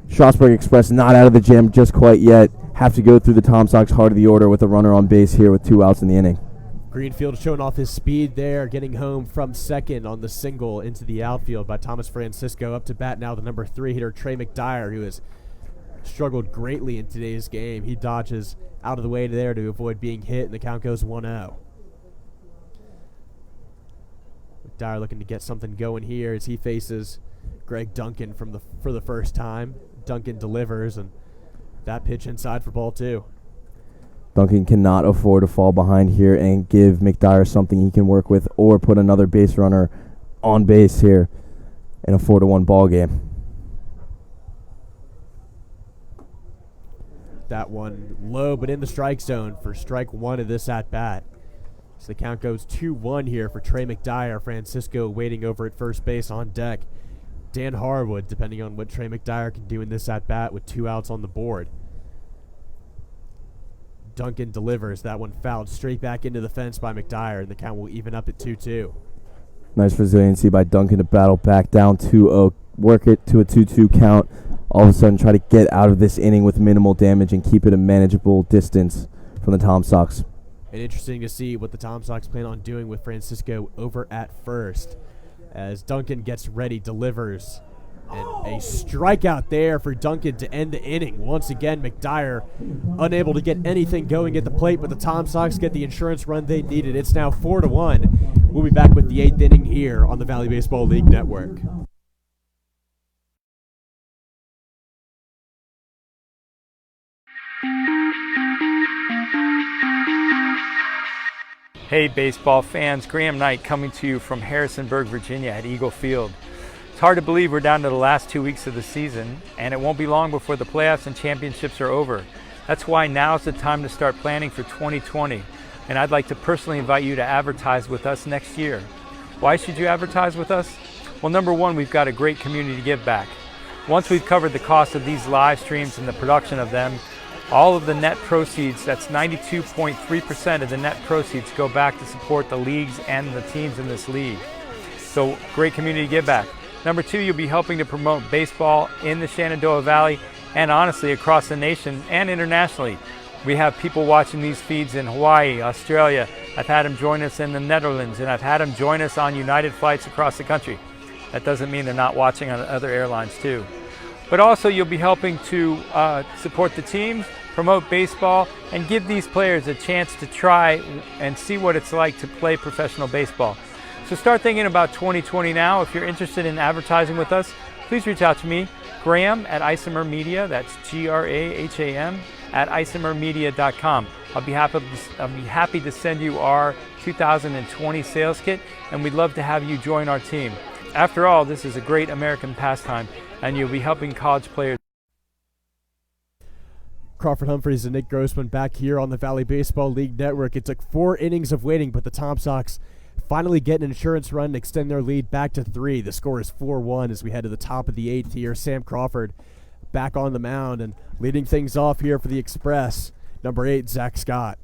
S9: Strasburg Express not out of the jam just quite yet. Have to go through the Tom Sox heart of the order with a runner on base here with 2 outs in the inning.
S2: Greenfield showing off his speed there, getting home from second on the single into the outfield by Thomas Francisco. Up to bat now the number 3 hitter, Trey McDyer, who has struggled greatly in today's game. He dodges out of the way there to avoid being hit, and the count goes 1-0. McDyer looking to get something going here as he faces Greg Duncan for the first time. Duncan delivers, and that pitch inside for ball 2.
S9: Duncan cannot afford to fall behind here and give McDyer something he can work with, or put another base runner on base here in a 4-1 ball game.
S2: That one low, but in the strike zone for strike 1 of this at-bat. So the count goes 2-1 here for Trey McDyer. Francisco waiting over at first base on deck. Dan Harwood, depending on what Trey McDyer can do in this at-bat, with 2 outs on the board. Duncan delivers. That one fouled straight back into the fence by McDyer, and the count will even up at 2-2.
S9: Nice resiliency by Duncan to battle back down 2-0, work it to a 2-2 count. All of a sudden try to get out of this inning with minimal damage and keep it a manageable distance from the Tom Sox.
S2: And interesting to see what the Tom Sox plan on doing with Francisco over at first. As Duncan gets ready, delivers. And a strikeout there for Duncan to end the inning. Once again, McDyer unable to get anything going at the plate, but the Tom Sox get the insurance run they needed. It's now 4-1. We'll be back with the 8th inning here on the Valley Baseball League Network.
S1: Hey baseball fans, Graham Knight coming to you from Harrisonburg, Virginia at Eagle Field. It's hard to believe we're down to the last 2 weeks of the season, and it won't be long before the playoffs and championships are over. That's why now's the time to start planning for 2020, and I'd like to personally invite you to advertise with us next year. Why should you advertise with us? Well, number one, we've got a great community to give back. Once we've covered the cost of these live streams and the production of them, all of the net proceeds, that's 92.3% of the net proceeds, go back to support the leagues and the teams in this league. So great community give back. Number two, you'll be helping to promote baseball in the Shenandoah Valley and honestly across the nation and internationally. We have people watching these feeds in Hawaii, Australia. I've had them join us in the Netherlands, and I've had them join us on United flights across the country. That doesn't mean they're not watching on other airlines too. But also you'll be helping to support the teams, promote baseball, and give these players a chance to try and see what it's like to play professional baseball. So start thinking about 2020 now. If you're interested in advertising with us, please reach out to me, Graham at Isomer Media, that's Graham at isomermedia.com. I'll be happy to send you our 2020 sales kit, and we'd love to have you join our team. After all, this is a great American pastime, and you'll be helping college players.
S2: Crawford Humphreys and Nick Grossman back here on the Valley Baseball League Network. It took 4 innings of waiting, but the Tom Sox finally get an insurance run and extend their lead back to 3. The score is 4-1 as we head to the top of the 8th here. Sam Crawford back on the mound and leading things off here for the Express. Number 8, Zach Scott.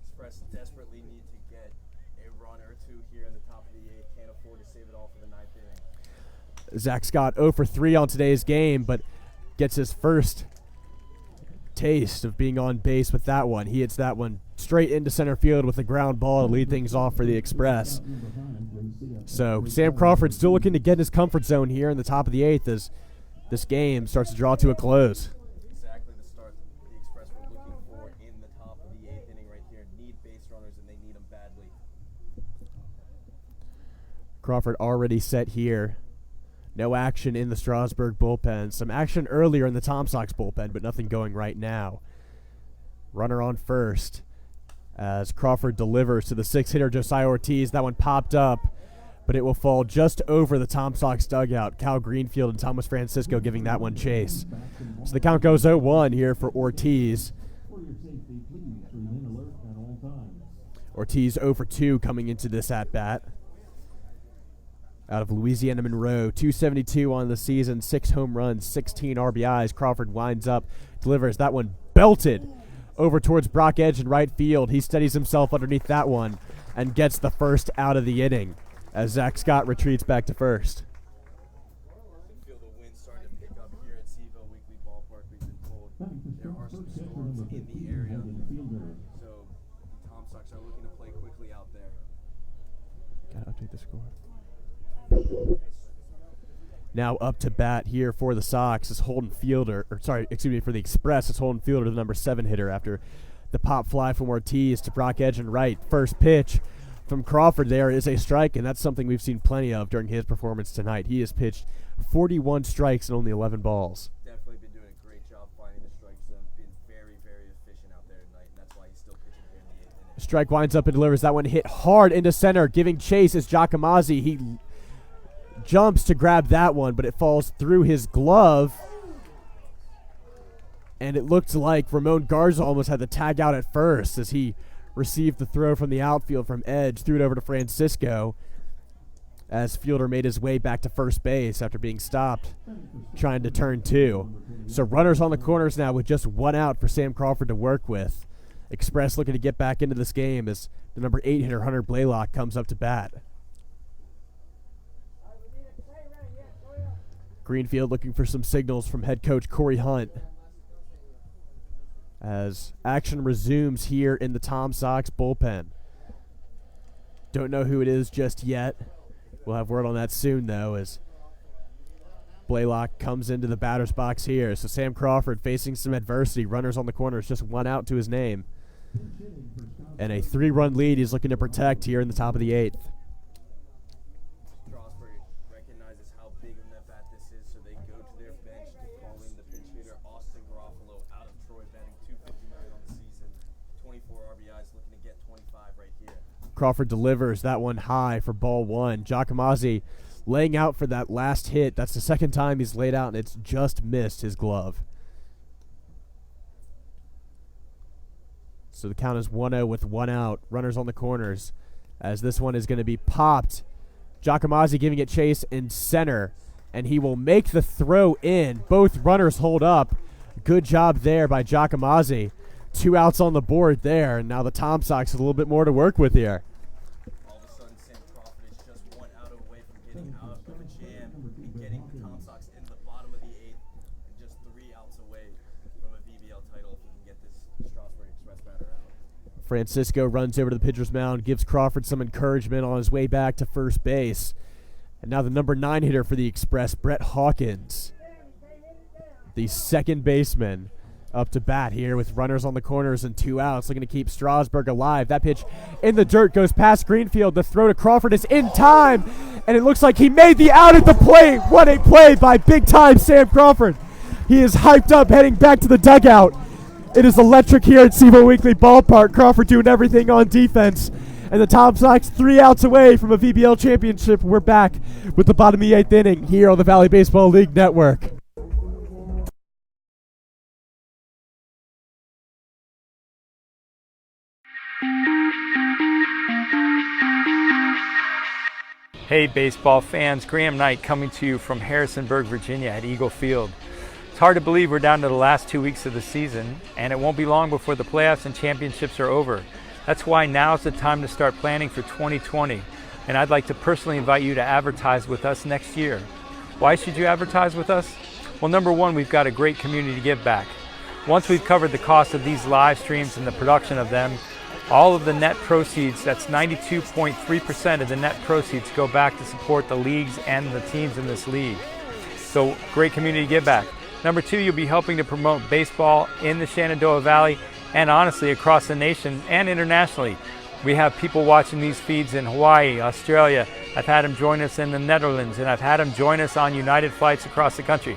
S3: Express desperately need to get a run or two here in the top of the 8th. Can't afford to save it all for the 9th inning.
S2: Zach Scott 0 for 3 on today's game, but gets his first taste of being on base with that one. He hits that one straight into center field with a ground ball to lead things off for the Express. So Sam Crawford still looking to get in his comfort zone here in the top of the 8th as this game starts to draw to a close.
S3: Exactly the start the Express were looking for in the top of the 8th inning right here. Need base runners, and they need them badly.
S2: Crawford already set here. No action in the Strasburg bullpen. Some action earlier in the Tom Sox bullpen, but nothing going right now. Runner on first as Crawford delivers to the 6th hitter, Josiah Ortiz. That one popped up, but it will fall just over the Tom Sox dugout. Cal Greenfield and Thomas Francisco giving that one chase. So the count goes 0-1 here for Ortiz. Ortiz 0 for 2 coming into this at-bat. Out of Louisiana Monroe, 272 on the season, 6 home runs, 16 RBIs. Crawford winds up, delivers that one belted over towards Brock Edge in right field. He steadies himself underneath that one and gets the first out of the inning as Zach Scott retreats back to first.
S3: I feel the wind starting to pick up here at CVL Weekly Ballpark. We've been told there are some storms in the area, so the Tom Sox are looking to play quickly out there.
S2: Gotta update the score. Now up to bat here for the Sox is Holden Fielder, for the Express, it's Holden Fielder, the number 7 hitter, after the pop fly from Ortiz to Brock Edge and right. First pitch from Crawford there is a strike, and that's something we've seen plenty of during his performance tonight. He has pitched 41 strikes and only 11 balls.
S3: Definitely been doing a great job finding the strikes zone. Been very, very efficient out there tonight, and that's why he's still pitching here in the 8th inning.
S2: Strike winds up and delivers that one hit hard into center, giving chase is Giacomazzi. He jumps to grab that one, but it falls through his glove. And it looked like Ramon Garza almost had the tag out at first as he received the throw from the outfield from Edge, threw it over to Francisco as Fielder made his way back to first base after being stopped trying to turn 2. So runners on the corners now with just 1 out for Sam Crawford to work with. Express looking to get back into this game as the number 8 hitter Hunter Blaylock comes up to bat. Greenfield looking for some signals from head coach Corey Hunt as action resumes here in the Tom Sox bullpen. Don't know who it is just yet. We'll have word on that soon, though, as Blaylock comes into the batter's box here. So Sam Crawford facing some adversity. Runners on the corners, just 1 out to his name. And a 3-run lead he's looking to protect here in the top of the 8th. Crawford delivers that one high for ball 1. Giacomazzi laying out for that last hit. That's the second time he's laid out, and it's just missed his glove. So the count is 1-0 with 1 out. Runners on the corners as this one is going to be popped. Giacomazzi giving it chase in center, and he will make the throw in. Both runners hold up. Good job there by Giacomazzi. 2 outs on the board there, and now the Tom Sox have a little bit more to work with here.
S3: All of a sudden, Sam Crawford is just 1 out away from getting out of a jam and getting the Tom Sox in the bottom of the 8th and just 3 outs away from a VBL title if he can get this Strasburg Express batter out.
S2: Francisco runs over to the pitcher's mound, gives Crawford some encouragement on his way back to first base. And now the number 9 hitter for the Express, Brett Hawkins, the second baseman, up to bat here with runners on the corners and 2 outs, looking to keep Strasburg alive. That pitch in the dirt goes past Greenfield. The throw to Crawford is in time, and it looks like he made the out at the plate. What a play by big-time Sam Crawford. He is hyped up, heading back to the dugout. It is electric here at CVL Weekly Ballpark. Crawford doing everything on defense, and the Tom Sox 3 outs away from a VBL championship. We're back with the bottom of the 8th inning here on the Valley Baseball League Network.
S1: Hey baseball fans, Graham Knight coming to you from Harrisonburg, Virginia at Eagle Field. It's hard to believe we're down to the last 2 weeks of the season, and it won't be long before the playoffs and championships are over. That's why now's the time to start planning for 2020, and I'd like to personally invite you to advertise with us next year. Why should you advertise with us? Well, number one, we've got a great community give back. Once we've covered the cost of these live streams and the production of them, all of the net proceeds, that's 92.3% of the net proceeds, go back to support the leagues and the teams in this league. So great community give back. Number two, you'll be helping to promote baseball in the Shenandoah Valley and honestly across the nation and internationally. We have people watching these feeds in Hawaii, Australia. I've had them join us in the Netherlands, and I've had them join us on United flights across the country.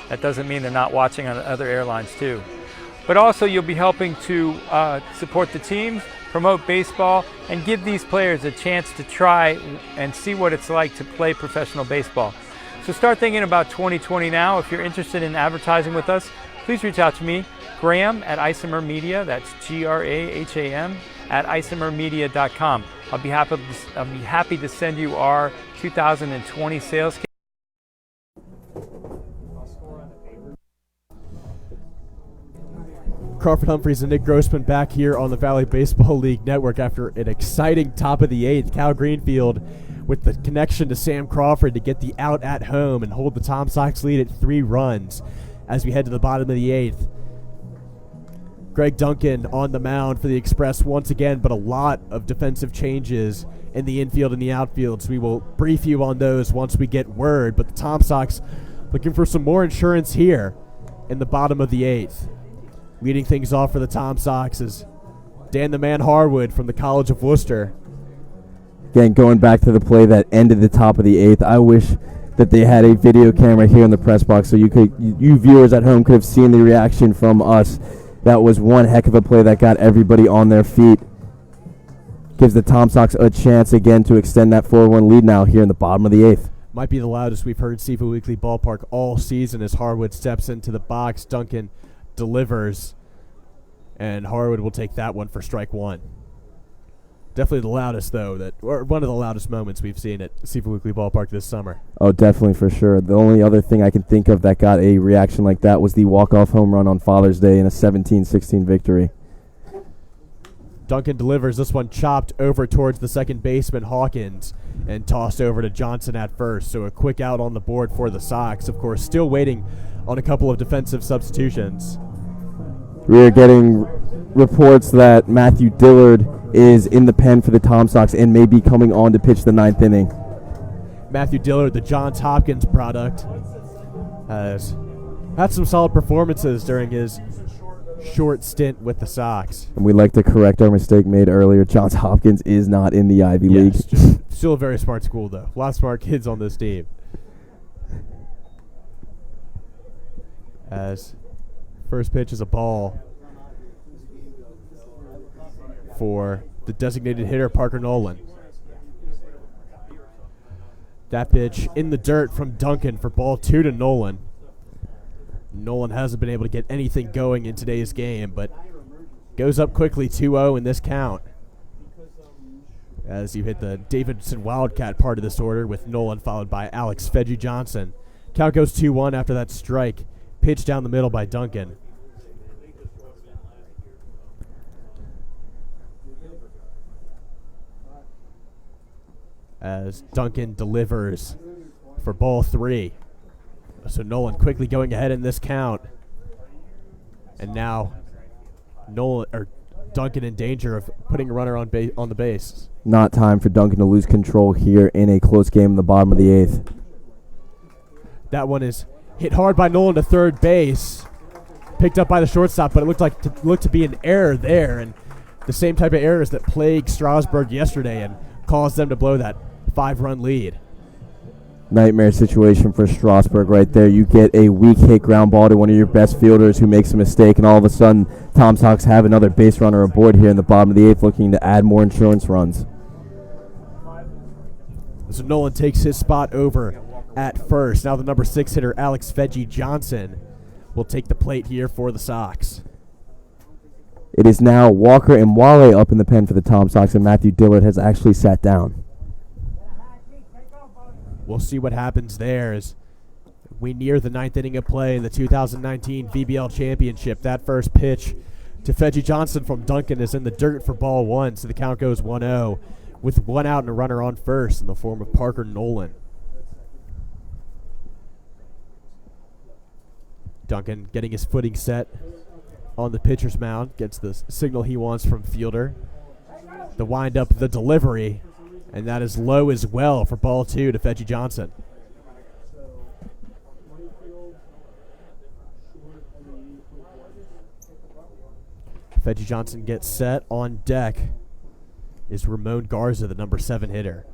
S1: That doesn't mean they're not watching on other airlines too. But also you'll be helping to support the teams, promote baseball, and give these players a chance to try and see what it's like to play professional baseball. So start thinking about 2020 now. If you're interested in advertising with us, please reach out to me, Graham at Isomer Media, that's Graham at isomermedia.com. I'll be happy to send you our 2020 sales kit.
S2: Crawford Humphreys and Nick Grossman back here on the Valley Baseball League Network after an exciting top of the 8th. Cal Greenfield with the connection to Sam Crawford to get the out at home and hold the Tom Sox lead at 3 runs as we head to the bottom of the 8th. Greg Duncan on the mound for the Express once again, but a lot of defensive changes in the infield and the outfield, so we will brief you on those once we get word. But the Tom Sox looking for some more insurance here in the bottom of the 8th. Leading things off for the Tom Sox is Dan the Man Harwood from the College of Worcester.
S9: Again, going back to the play that ended the top of the 8th, I wish that they had a video camera here in the press box so you viewers at home could have seen the reaction from us. That was one heck of a play that got everybody on their feet. Gives the Tom Sox a chance again to extend that 4-1 lead now here in the bottom of the 8th.
S2: Might be the loudest we've heard Seafood Weekly Ballpark all season as Harwood steps into the box. Duncan delivers, and Harwood will take that one for strike 1. Definitely the loudest, though, or one of the loudest moments we've seen at Seafood Weekly Ballpark this summer.
S9: Oh, definitely, for sure. The only other thing I can think of that got a reaction like that was the walk-off home run on Father's Day in a 17-16 victory.
S2: Duncan delivers this one chopped over towards the second baseman, Hawkins, and tossed over to Johnson at first. So a quick out on the board for the Sox. Of course, still waiting on a couple of defensive substitutions.
S9: We are getting reports that Matthew Dillard is in the pen for the Tom Sox and may be coming on to pitch the 9th inning.
S2: Matthew Dillard, the Johns Hopkins product, has had some solid performances during his short stint with the Sox.
S9: And we'd like to correct our mistake made earlier. Johns Hopkins is not in the Ivy League.
S2: Still a very smart school, though. A lot of smart kids on this team. As first pitch is a ball for the designated hitter, Parker Nolan. That pitch in the dirt from Duncan for ball 2 to Nolan. Nolan hasn't been able to get anything going in today's game, but goes up quickly 2-0 in this count. As you hit the Davidson Wildcat part of this order with Nolan followed by Alex Fedgy Johnson. Count goes 2-1 after that strike. Pitch down the middle by Duncan. As Duncan delivers for ball 3. So Nolan quickly going ahead in this count. And now Duncan in danger of putting a runner on the base.
S9: Not time for Duncan to lose control here in a close game in the bottom of the 8th.
S2: That one is hit hard by Nolan to third base. Picked up by the shortstop, but it looked to be an error there. And the same type of errors that plagued Strasburg yesterday and caused them to blow that 5-run lead.
S9: Nightmare situation for Strasburg right there. You get a weak hit ground ball to one of your best fielders who makes a mistake, and all of a sudden Tom Sox have another base runner aboard here in the bottom of the 8th looking to add more insurance runs.
S2: So Nolan takes his spot over at first. Now the number 6 hitter, Alex Fedgy Johnson, will take the plate here for the Sox.
S9: It is now Walker and Wale up in the pen for the Tom Sox, and Matthew Dillard has actually sat down.
S2: We'll see what happens there as we near the 9th inning of play in the 2019 VBL Championship. That first pitch to Fedgy Johnson from Duncan is in the dirt for ball 1, so the count goes 1-0 with 1 out and a runner on first in the form of Parker Nolan. Duncan getting his footing set on the pitcher's mound, gets the signal he wants from fielder. The windup, the delivery, and that is low as well for ball 2 to Fedgy Johnson. Fedgy Johnson gets set. On deck is Ramon Garza, the number 7 hitter.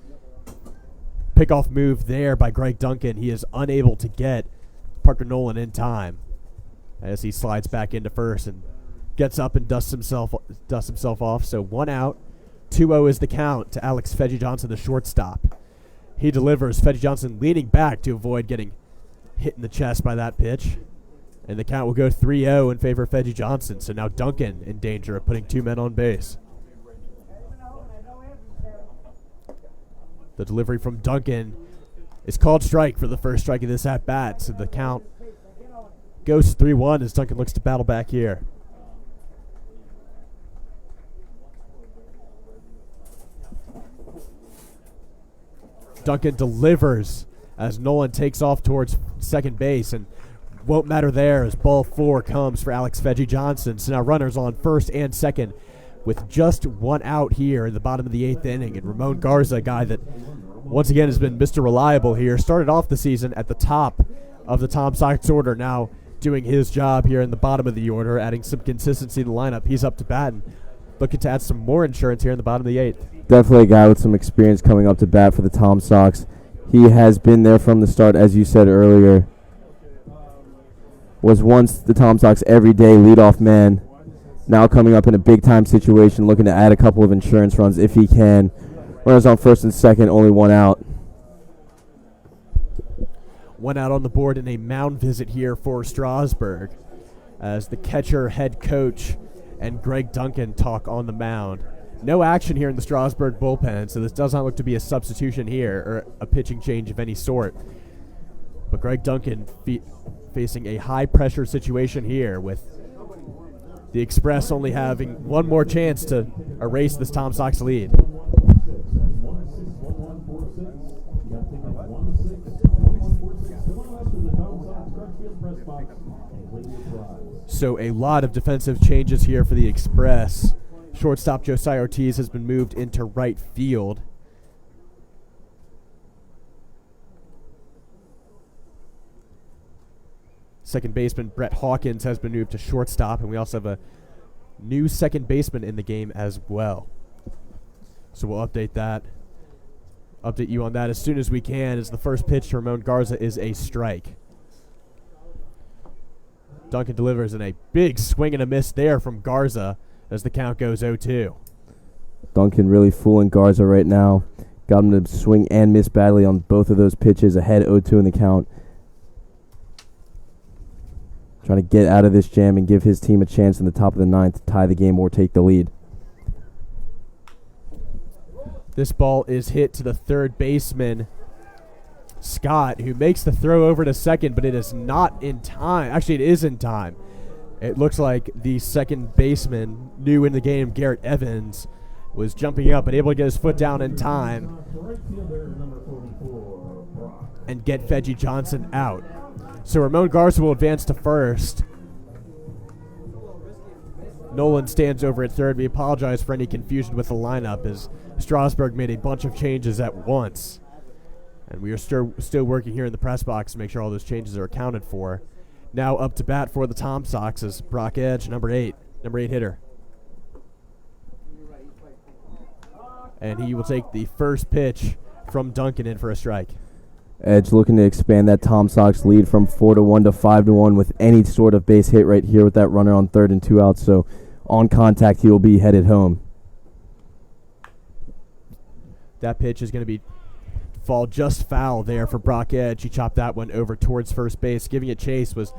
S2: Pickoff move there by Greg Duncan. He is unable to get Parker Nolan in time as he slides back into first and gets up and dusts himself off. So 1 out. 2-0 is the count to Alex Fedgy Johnson, the shortstop. He delivers. Fedgy Johnson leaning back to avoid getting hit in the chest by that pitch. And the count will go 3-0 in favor of Fedgy Johnson. So now Duncan in danger of putting 2 men on base. The delivery from Duncan is called strike for the first strike of this at-bat. So the count goes 3-1 as Duncan looks to battle back here. Duncan delivers as Nolan takes off towards second base, and won't matter there as ball 4 comes for Alex Veggie Johnson. So now runners on first and second with just one out here in the bottom of the 8th inning. And Ramon Garza, a guy that once again has been Mr. Reliable here, started off the season at the top of the Tom Sox order, now doing his job here in the bottom of the order, adding some consistency to the lineup. He's up to bat and looking to add some more insurance here in the bottom of the 8th.
S9: Definitely a guy with some experience coming up to bat for the Tom Sox. He has been there from the start, as you said earlier. Was once the Tom Sox everyday leadoff man. Now coming up in a big-time situation, looking to add a couple of insurance runs if he can. Runners on first and second, only one out.
S2: One out on the board in a mound visit here for Strasburg as the catcher, head coach, and Greg Duncan talk on the mound. No action here in the Strasburg bullpen, so this does not look to be a substitution here or a pitching change of any sort. But Greg Duncan facing a high-pressure situation here with the Express only having one more chance to erase this Tom Sox lead. So a lot of defensive changes here for the Express. Shortstop Josiah Ortiz has been moved into right field. Second baseman Brett Hawkins has been moved to shortstop, and we also have a new second baseman in the game as well. So we'll update you on that as soon as we can, as the first pitch to Ramon Garza is a strike. Duncan delivers, and a big swing and a miss there from Garza as the count goes 0-2.
S9: Duncan really fooling Garza right now. Got him to swing and miss badly on both of those pitches, ahead 0-2 in the count. Trying to get out of this jam and give his team a chance in the top of the 9th to tie the game or take the lead.
S2: This ball is hit to the third baseman, Scott, who makes the throw over to second, but it is not in time. Actually, it is in time. It looks like the second baseman, new in the game, Garrett Evans, was jumping up and able to get his foot down in time and get Veggie Johnson out. So Ramon Garza will advance to first. Nolan stands over at third. We apologize for any confusion with the lineup as Strasburg made a bunch of changes at once. And we are still working here in the press box to make sure all those changes are accounted for. Now up to bat for the Tom Sox is Brock Edge, number 8 hitter. And he will take the first pitch from Duncan in for a strike.
S9: Edge looking to expand that Tom Sox lead from 4-1 to 5-1 with any sort of base hit right here with that runner on third and 2 outs. So on contact, he will be headed home.
S2: That pitch is going to fall just foul there for Brock Edge. He chopped that one over towards first base. Giving it chase was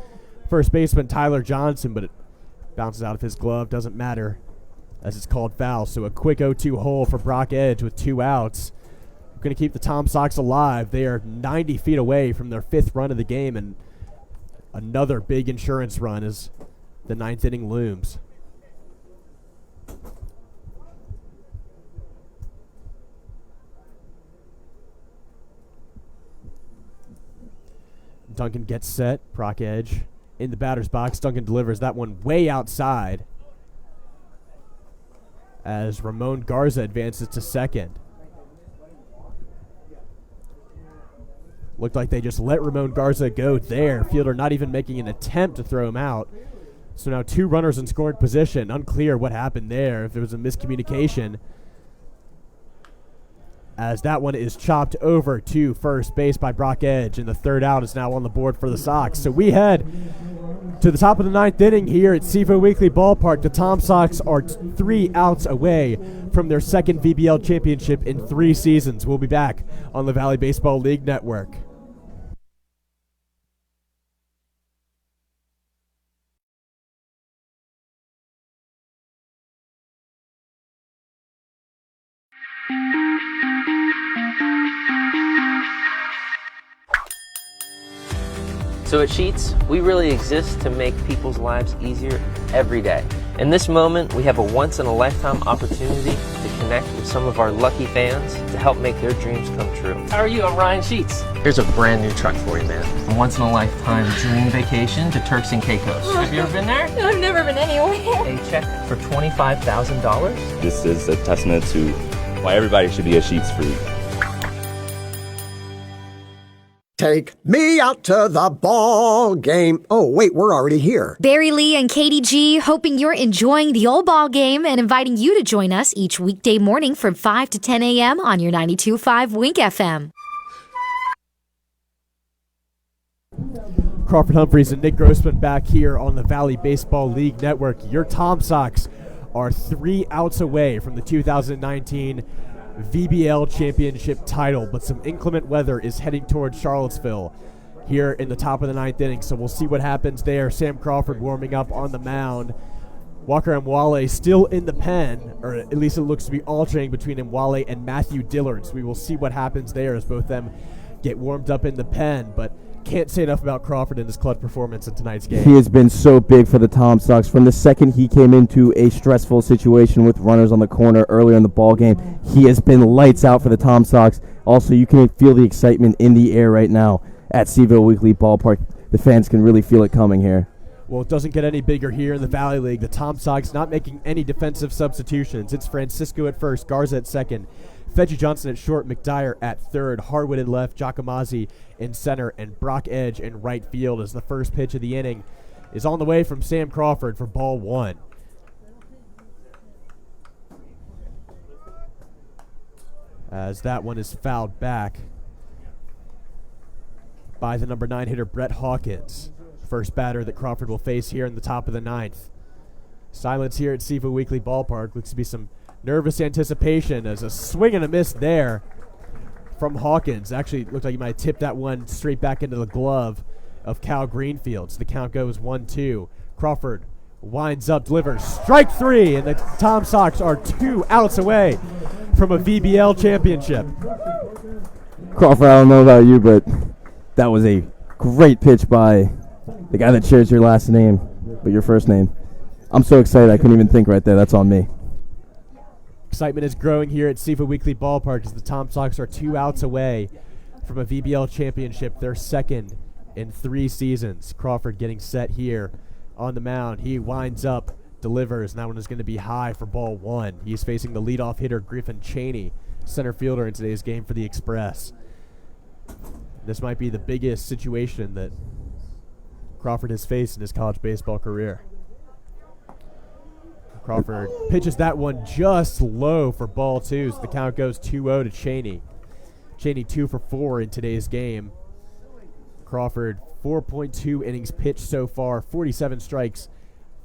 S2: first baseman Tyler Johnson, but it bounces out of his glove. Doesn't matter as it's called foul. So a quick 0-2 hole for Brock Edge with 2 outs. Going to keep the Tom Sox alive. They are 90 feet away from their 5th run of the game, and another big insurance run as the 9th inning looms. Duncan gets set. Brock Edge in the batter's box. Duncan delivers that one way outside as Ramon Garza advances to second. Looked like they just let Ramon Garza go there. Fielder not even making an attempt to throw him out. So now 2 runners in scoring position. Unclear what happened there, if there was a miscommunication, as that one is chopped over to first base by Brock Edge, and the 3rd out is now on the board for the Sox. So we head to the top of the 9th inning here at Sevo Weekly Ballpark. The Tom Sox are 3 outs away from their 2nd VBL championship in 3 seasons. We'll be back on the Valley Baseball League Network.
S4: So at Sheets, we really exist to make people's lives easier every day. In this moment, we have a once-in-a-lifetime opportunity to connect with some of our lucky fans to help make their dreams come true. How are you? I'm Ryan Sheets. Here's a brand new truck for you, man. A once-in-a-lifetime dream vacation to Turks and Caicos. Have you ever been there?
S10: I've never been anywhere.
S4: A check for $25,000.
S6: This is a testament to why everybody should be a Sheets freak.
S7: Take me out to the ball game. Oh, wait, we're already here.
S5: Barry Lee and Katie G hoping you're enjoying the old ball game and inviting you to join us each weekday morning from 5 to 10 a.m. on your 92.5 Wink FM.
S2: Crawford Humphreys and Nick Grossman back here on the Valley Baseball League Network. Your Tom Sox are 3 outs away from the 2019 VBL championship title, but some inclement weather is heading towards Charlottesville here in the top of the 9th inning, so we'll see what happens there. Sam Crawford warming up on the mound. Walker Mwale still in the pen, or at least it looks to be alternating between Mwale and Matthew Dillard, so we will see what happens there as both them get warmed up in the pen, but can't say enough about Crawford and his clutch performance in tonight's game.
S9: He has been so big for the Tom Sox. From the second he came into a stressful situation with runners on the corner earlier in the ball game, he has been lights out for the Tom Sox. Also, you can feel the excitement in the air right now at Seaville Weekly Ballpark. The fans can really feel it coming here.
S2: Well, it doesn't get any bigger here in the Valley League. The Tom Sox not making any defensive substitutions. It's Francisco at first, Garza at second, Fedgie Johnson at short, McDyer at third, Harwood at left, Giacomazzi in center, and Brock Edge in right field as the first pitch of the inning is on the way from Sam Crawford for ball 1. As that one is fouled back by the number 9 hitter, Brett Hawkins. First batter that Crawford will face here in the top of the 9th. Silence here at Seaville Weekly Ballpark. Looks to be some nervous anticipation as a swing and a miss there from Hawkins. Actually, looked like he might have tipped that one straight back into the glove of Cal Greenfield. So the count goes 1-2. Crawford winds up, delivers strike 3, and the Tom Sox are 2 outs away from a VBL championship.
S9: Crawford, I don't know about you, but that was a great pitch by the guy that shares your last name, but your first name. I'm so excited I couldn't even think right there. That's on me.
S2: Excitement is growing here at Seaville Weekly Ballpark as the Tom Sox are 2 outs away from a VBL championship, their second in 3 seasons. Crawford getting set here on the mound. He winds up, delivers, and that one is going to be high for ball 1. He's facing the leadoff hitter, Griffin Cheney, center fielder in today's game for the Express. This might be the biggest situation that Crawford has faced in his college baseball career. Crawford pitches that one just low for ball 2, so the count goes 2-0 to Cheney. Cheney 2 for 4 in today's game. Crawford 4.2 innings pitched so far, 47 strikes,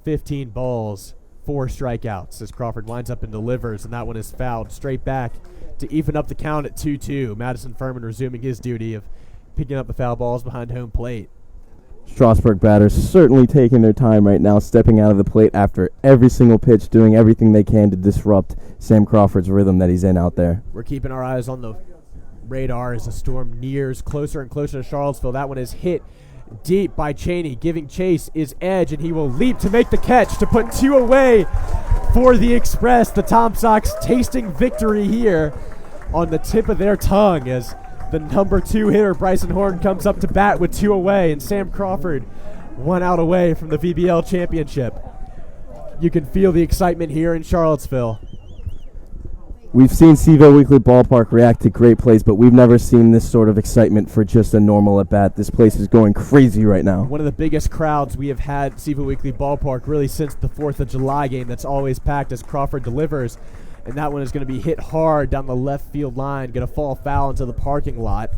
S2: 15 balls, 4 strikeouts as Crawford winds up and delivers, and that one is fouled straight back to even up the count at 2-2. Madison Furman resuming his duty of picking up the foul balls behind home plate.
S9: Strasburg batters certainly taking their time right now, stepping out of the plate after every single pitch, doing everything they can to disrupt Sam Crawford's rhythm that he's in out there.
S2: We're keeping our eyes on the radar as the storm nears closer and closer to Charlottesville. That one is hit deep by Cheney. Giving chase is Edge, and he will leap to make the catch to put 2 away for the Express. The Tom Sox tasting victory here on the tip of their tongue as the number 2 hitter, Bryson Horn, comes up to bat with 2 away, and Sam Crawford 1 out away from the VBL championship. You can feel the excitement here in Charlottesville.
S9: We've seen Seaville Weekly Ballpark react to great plays, but we've never seen this sort of excitement for just a normal at-bat. This place is going crazy right now.
S2: One of the biggest crowds we have had at Seaville Weekly Ballpark really since the 4th of July game. That's always packed as Crawford delivers. And that one is going to be hit hard down the left field line, going to fall foul into the parking lot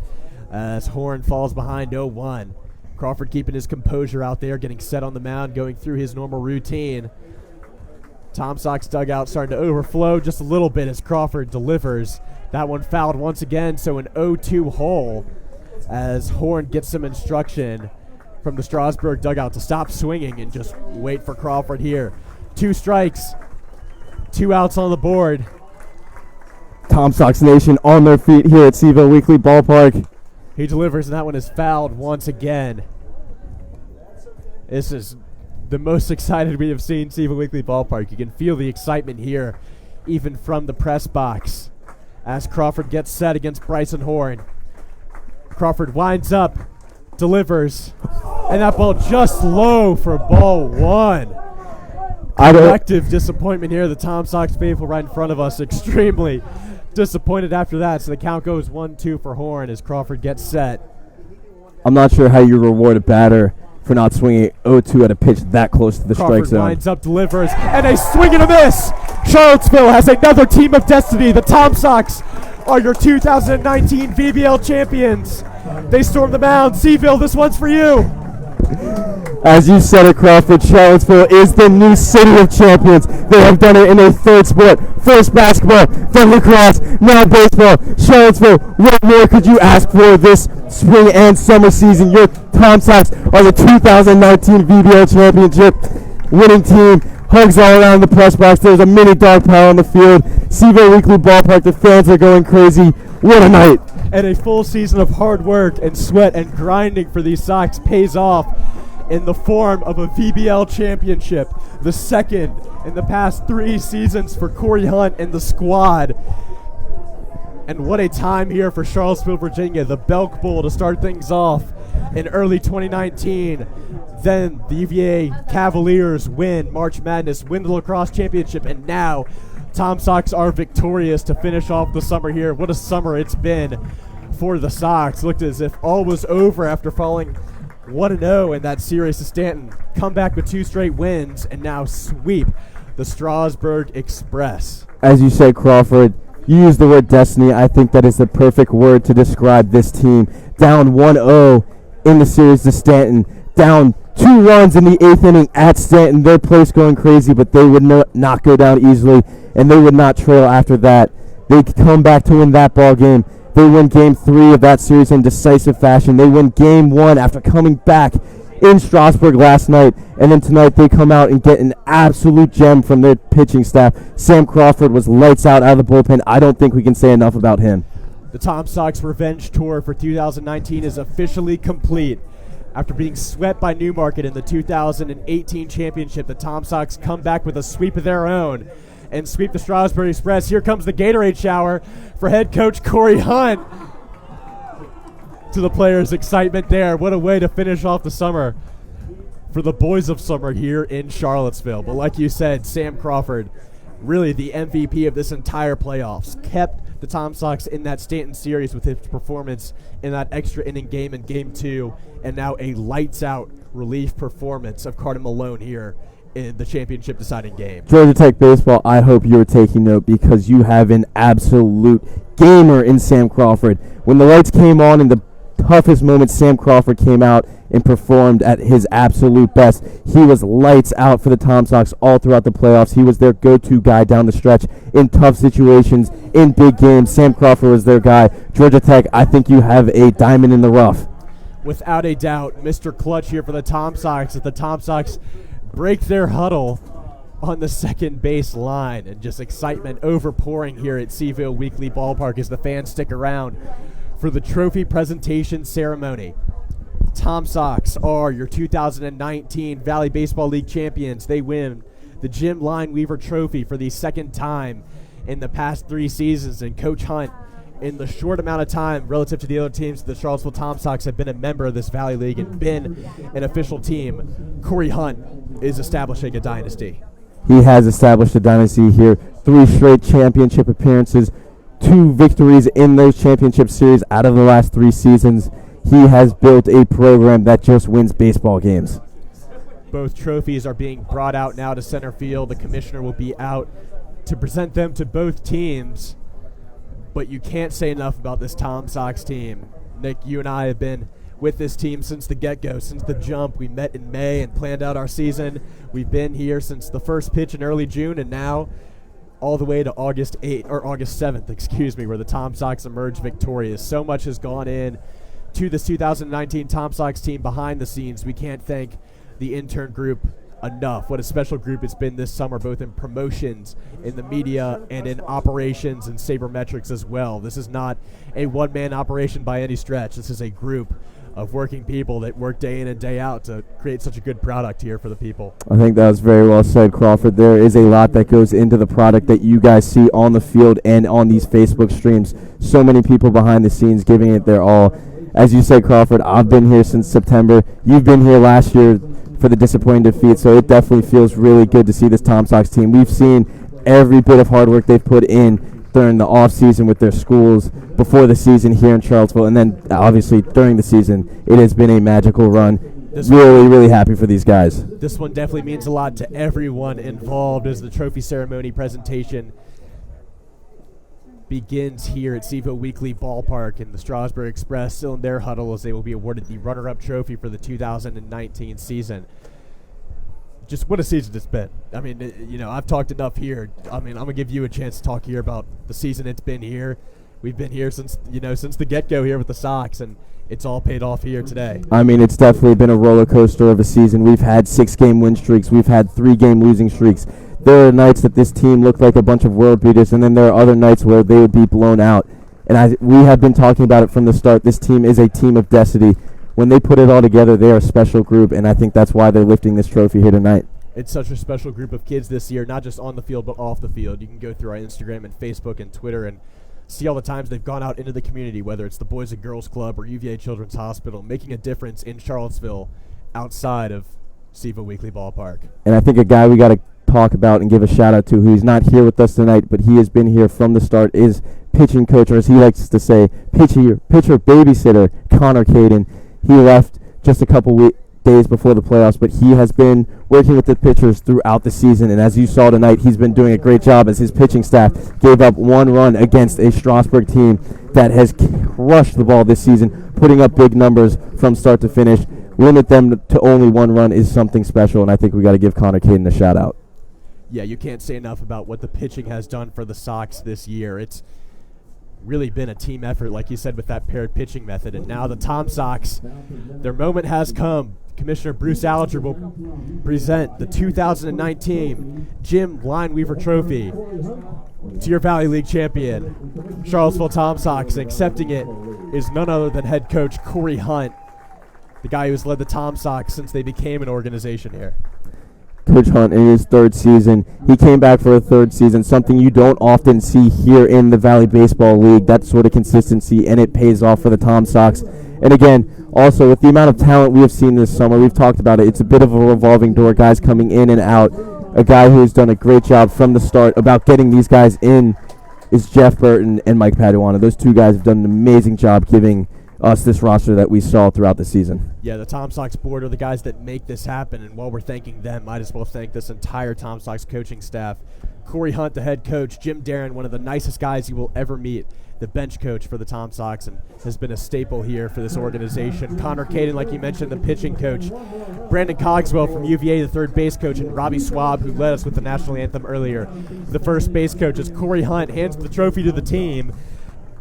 S2: as Horn falls behind 0-1. Crawford keeping his composure out there, getting set on the mound, going through his normal routine. Tom Sox dugout starting to overflow just a little bit as Crawford delivers. That one fouled once again, so an 0-2 hole as Horn gets some instruction from the Strasburg dugout to stop swinging and just wait for Crawford here. 2 strikes. 2 outs on the board.
S9: Tom Sox Nation on their feet here at Seaville Weekly Ballpark.
S2: He delivers, and that one is fouled once again. This is the most excited we have seen Stephen Weekly Ballpark. You can feel the excitement here, even from the press box, as Crawford gets set against Bryson Horn. Crawford winds up, delivers, and that ball just low for ball one. Collective disappointment here. The Tom Sox faithful right in front of us, extremely disappointed after that. So the count goes 1-2 for Horn as Crawford gets set.
S9: I'm not sure how you reward a batter for not swinging 0-2 at a pitch that close to the
S2: Crawford
S9: strike zone.
S2: winds up, delivers, and a swing and a miss. Charlottesville has another team of destiny. The Tom Sox are your 2019 VBL champions. They storm the mound. Seville, this one's for you.
S9: As you said it, Crawford, Charlottesville is the new city of champions. They have done it in a third sport. First basketball, then lacrosse, now baseball. Charlottesville, what more could you ask for this spring and summer season? Your Tom Sox are the 2019 VBL championship winning team. Hugs all around the press box. There's a mini dog pile on the field. Seville Weekly Ballpark, the fans are going crazy. What a night.
S2: And a full season of hard work and sweat and grinding for these Sox pays off in the form of a VBL championship, the second in the past 3 seasons for Corey Hunt and the squad. And what a time here for Charlottesville, Virginia, the Belk Bowl to start things off in early 2019. Then the UVA Cavaliers win March Madness, win the lacrosse championship, and now Tom Sox are victorious to finish off the summer here. What a summer it's been for the Sox. Looked as if all was over after falling 1-0 in that series to Stanton. Come back with 2 straight wins and now sweep the Strasburg Express.
S9: As you said, Crawford, you used the word destiny. I think that is the perfect word to describe this team. Down 1-0 in the series to Stanton. Down 2 runs in the 8th inning at Stanton. Their place going crazy, but they would not go down easily, and they would not trail after that. They come back to win that ball game. They win Game 3 of that series in decisive fashion. They win Game 1 after coming back in Strasburg last night. And then tonight they come out and get an absolute gem from their pitching staff. Sam Crawford was lights out of the bullpen. I don't think we can say enough about him.
S2: The Tom Sox Revenge Tour for 2019 is officially complete. After being swept by Newmarket in the 2018 championship, the Tom Sox come back with a sweep of their own and sweep the Strasburg Express. Here comes the Gatorade shower for head coach Corey Hunt. To the players' excitement there. What a way to finish off the summer for the boys of summer here in Charlottesville. But like you said, Sam Crawford, really the MVP of this entire playoffs, kept the Tom Sox in that Stanton series with his performance in that extra inning game in Game 2, and now a lights-out relief performance of Carter Malone here in the championship deciding game.
S9: Georgia Tech baseball, I hope you're taking note because you have an absolute gamer in Sam Crawford. When the lights came on in the toughest moments, Sam Crawford came out and performed at his absolute best. He was lights out for the Tom Sox all throughout the playoffs. He was their go-to guy down the stretch in tough situations, in big games. Sam Crawford was their guy. Georgia Tech, I think you have a diamond in the rough.
S2: Without a doubt, Mr. Clutch here for the Tom Sox, as the Tom Sox break their huddle on the second base line, and just excitement overpouring here at Seville Weekly Ballpark as the fans stick around for the trophy presentation ceremony. Tom Sox are your 2019 Valley Baseball League champions. They win the Jim Lineweaver Trophy for the second time in the past 3 seasons, and Coach Hunt, in the short amount of time relative to the other teams, the Charlottesville Tom Sox have been a member of this Valley League and been an official team. Corey Hunt is establishing a dynasty.
S9: He has established a dynasty here. 3 straight championship appearances, 2 victories in those championship series out of the last 3 seasons. He has built a program that just wins baseball games.
S2: Both trophies are being brought out now to center field. The commissioner will be out to present them to both teams. But you can't say enough about this Tom Sox team. Nick, you and I have been with this team since the get-go, since the jump. We met in May and planned out our season. We've been here since the first pitch in early June, and now all the way to August 7th, where the Tom Sox emerged victorious. So much has gone in to this 2019 Tom Sox team behind the scenes. We can't thank the intern group enough. What a special group it's been this summer, both in promotions, in the media, and in operations and sabermetrics as well. This is not a one-man operation by any stretch. This is a group of working people that work day in and day out to create such a good product here for the people.
S9: I think that was very well said, Crawford. There is a lot that goes into the product that you guys see on the field and on these Facebook streams. So many people behind the scenes giving it their all. As you said, Crawford, I've been here since September. You've been here last year for the disappointing defeat, so it definitely feels really good to see this Tom Sox team. We've seen every bit of hard work they've put in during the off season with their schools, before the season here in Charlottesville, and then obviously during the season. It has been a magical run. Really happy for these guys.
S2: This one definitely means a lot to everyone involved as the trophy ceremony presentation begins here at Seaville Weekly Ballpark, and the Strasburg Express still in their huddle as they will be awarded the runner-up trophy for the 2019 season. Just what a season it's been. I mean, I've talked enough here. I mean, I'm gonna give you a chance to talk here about the season it's been here. We've been here since the get-go here with the Sox, and it's all paid off here today.
S9: I mean, it's definitely been a roller coaster of a season. We've had 6-game win streaks. We've had 3-game losing streaks. There are nights that this team looked like a bunch of world beaters, and then there are other nights where they would be blown out. And we have been talking about it from the start. This team is a team of destiny. When they put it all together, they are a special group, and I think that's why they're lifting this trophy here tonight.
S2: It's such a special group of kids this year, not just on the field, but off the field. You can go through our Instagram and Facebook and Twitter and see all the times they've gone out into the community, whether it's the Boys and Girls Club or UVA Children's Hospital, making a difference in Charlottesville outside of Seaville Weekly Ballpark.
S9: And I think a guy we got to talk about and give a shout-out to, who's not here with us tonight, but he has been here from the start, is pitching coach, or as he likes to say, pitcher babysitter, Connor Caden. He left just a couple days before the playoffs, but he has been working with the pitchers throughout the season, and as you saw tonight, he's been doing a great job as his pitching staff gave up 1 run against a Strasburg team that has crushed the ball this season, putting up big numbers from start to finish. Limit them to only 1 run is something special, and I think we got to give Connor Caden a shout-out.
S2: Yeah, you can't say enough about what the pitching has done for the Sox this year. It's really been a team effort, like you said, with that paired pitching method. And now the Tom Sox, their moment has come. Commissioner Bruce Alger will present the 2019 Jim Lineweaver Trophy to your Valley League champion, Charlottesville Tom Sox. And accepting it is none other than head coach Corey Hunt, the guy who's led the Tom Sox since they became an organization here.
S9: Coach Hunt in his 3rd season. He came back for a 3rd season, something you don't often see here in the Valley Baseball League, that sort of consistency, and it pays off for the Tom Sox. And again, also with the amount of talent we have seen this summer, we've talked about it, it's a bit of a revolving door, guys coming in and out. A guy who has done a great job from the start about getting these guys in is Jeff Burton and Mike Paduano. Those 2 guys have done an amazing job giving us this roster that we saw throughout the season.
S2: Yeah, the Tom Sox board are the guys that make this happen, and while we're thanking them, might as well thank this entire Tom Sox coaching staff. Corey Hunt, the head coach, Jim Darren, one of the nicest guys you will ever meet, the bench coach for the Tom Sox, and has been a staple here for this organization. Connor Caden, like you mentioned, the pitching coach. Brandon Cogswell from UVA, the 3rd base coach, and Robbie Swab, who led us with the national anthem earlier, the 1st base coach. As Corey Hunt hands the trophy to the team,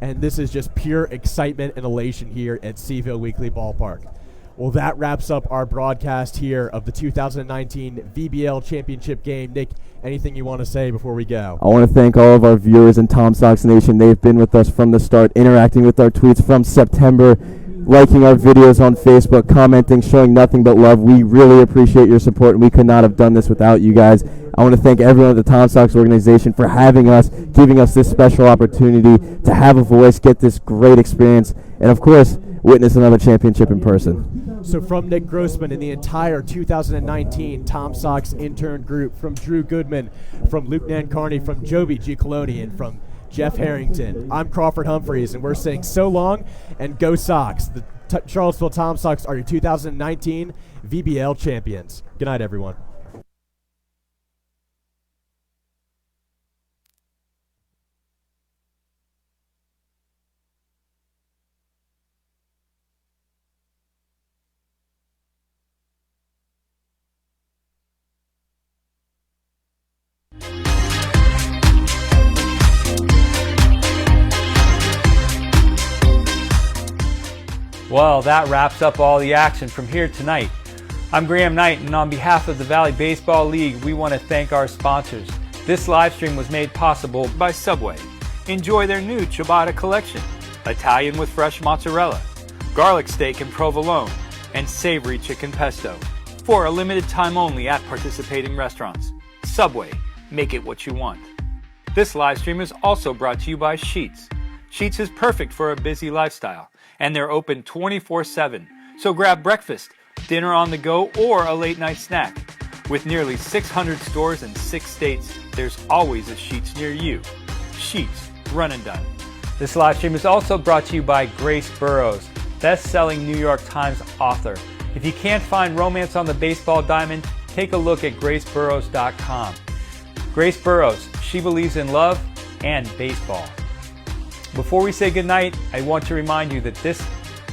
S2: and this is just pure excitement and elation here at Seaville Weekly Ballpark. Well, that wraps up our broadcast here of the 2019 VBL Championship game. Nick, anything you want to say before we go?
S9: I want to thank all of our viewers in Tom Sox Nation. They've been with us from the start, interacting with our tweets from September, liking our videos on Facebook, commenting, showing nothing but love. We really appreciate your support, and we could not have done this without you guys. I want to thank everyone at the Tom Sox organization for having us, giving us this special opportunity to have a voice, get this great experience, and of course, witness another championship in person.
S2: So from Nick Grossman and the entire 2019 Tom Sox intern group, from Drew Goodman, from Luke Nancarney, from Joby Giacalone, and from Jeff Harrington, I'm Crawford Humphreys, and we're saying so long and go Sox. The Charlottesville Tom Sox are your 2019 VBL champions. Good night, everyone.
S1: Well, that wraps up all the action from here tonight. I'm Graham Knight, and on behalf of the Valley Baseball League, we want to thank our sponsors. This live stream was made possible by Subway. Enjoy their new ciabatta collection, Italian with fresh mozzarella. garlic steak and provolone, and savory chicken pesto. For a limited time only at participating restaurants. Subway, make it what you want. This live stream is also brought to you by Sheetz. Sheetz is perfect for a busy lifestyle, and they're open 24/7. So grab breakfast, dinner on the go, or a late night snack. With nearly 600 stores in 6 states, there's always a Sheetz near you. Sheetz, run and done. This live stream is also brought to you by Grace Burrows, best-selling New York Times author. If you can't find romance on the baseball diamond, take a look at graceburrows.com. Grace Burrows, she believes in love and baseball. Before we say goodnight, I want to remind you that this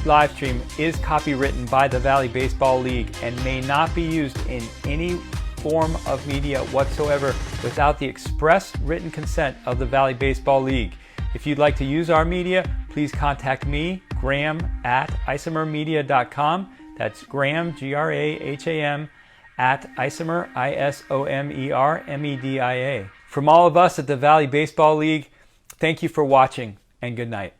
S1: live stream is copywritten by the Valley Baseball League and may not be used in any form of media whatsoever without the express written consent of the Valley Baseball League. If you'd like to use our media, please contact me, Graham, at isomermedia.com. That's Graham, Graham, at Isomer, ISOMERMEDIA. From all of us at the Valley Baseball League, thank you for watching and good night.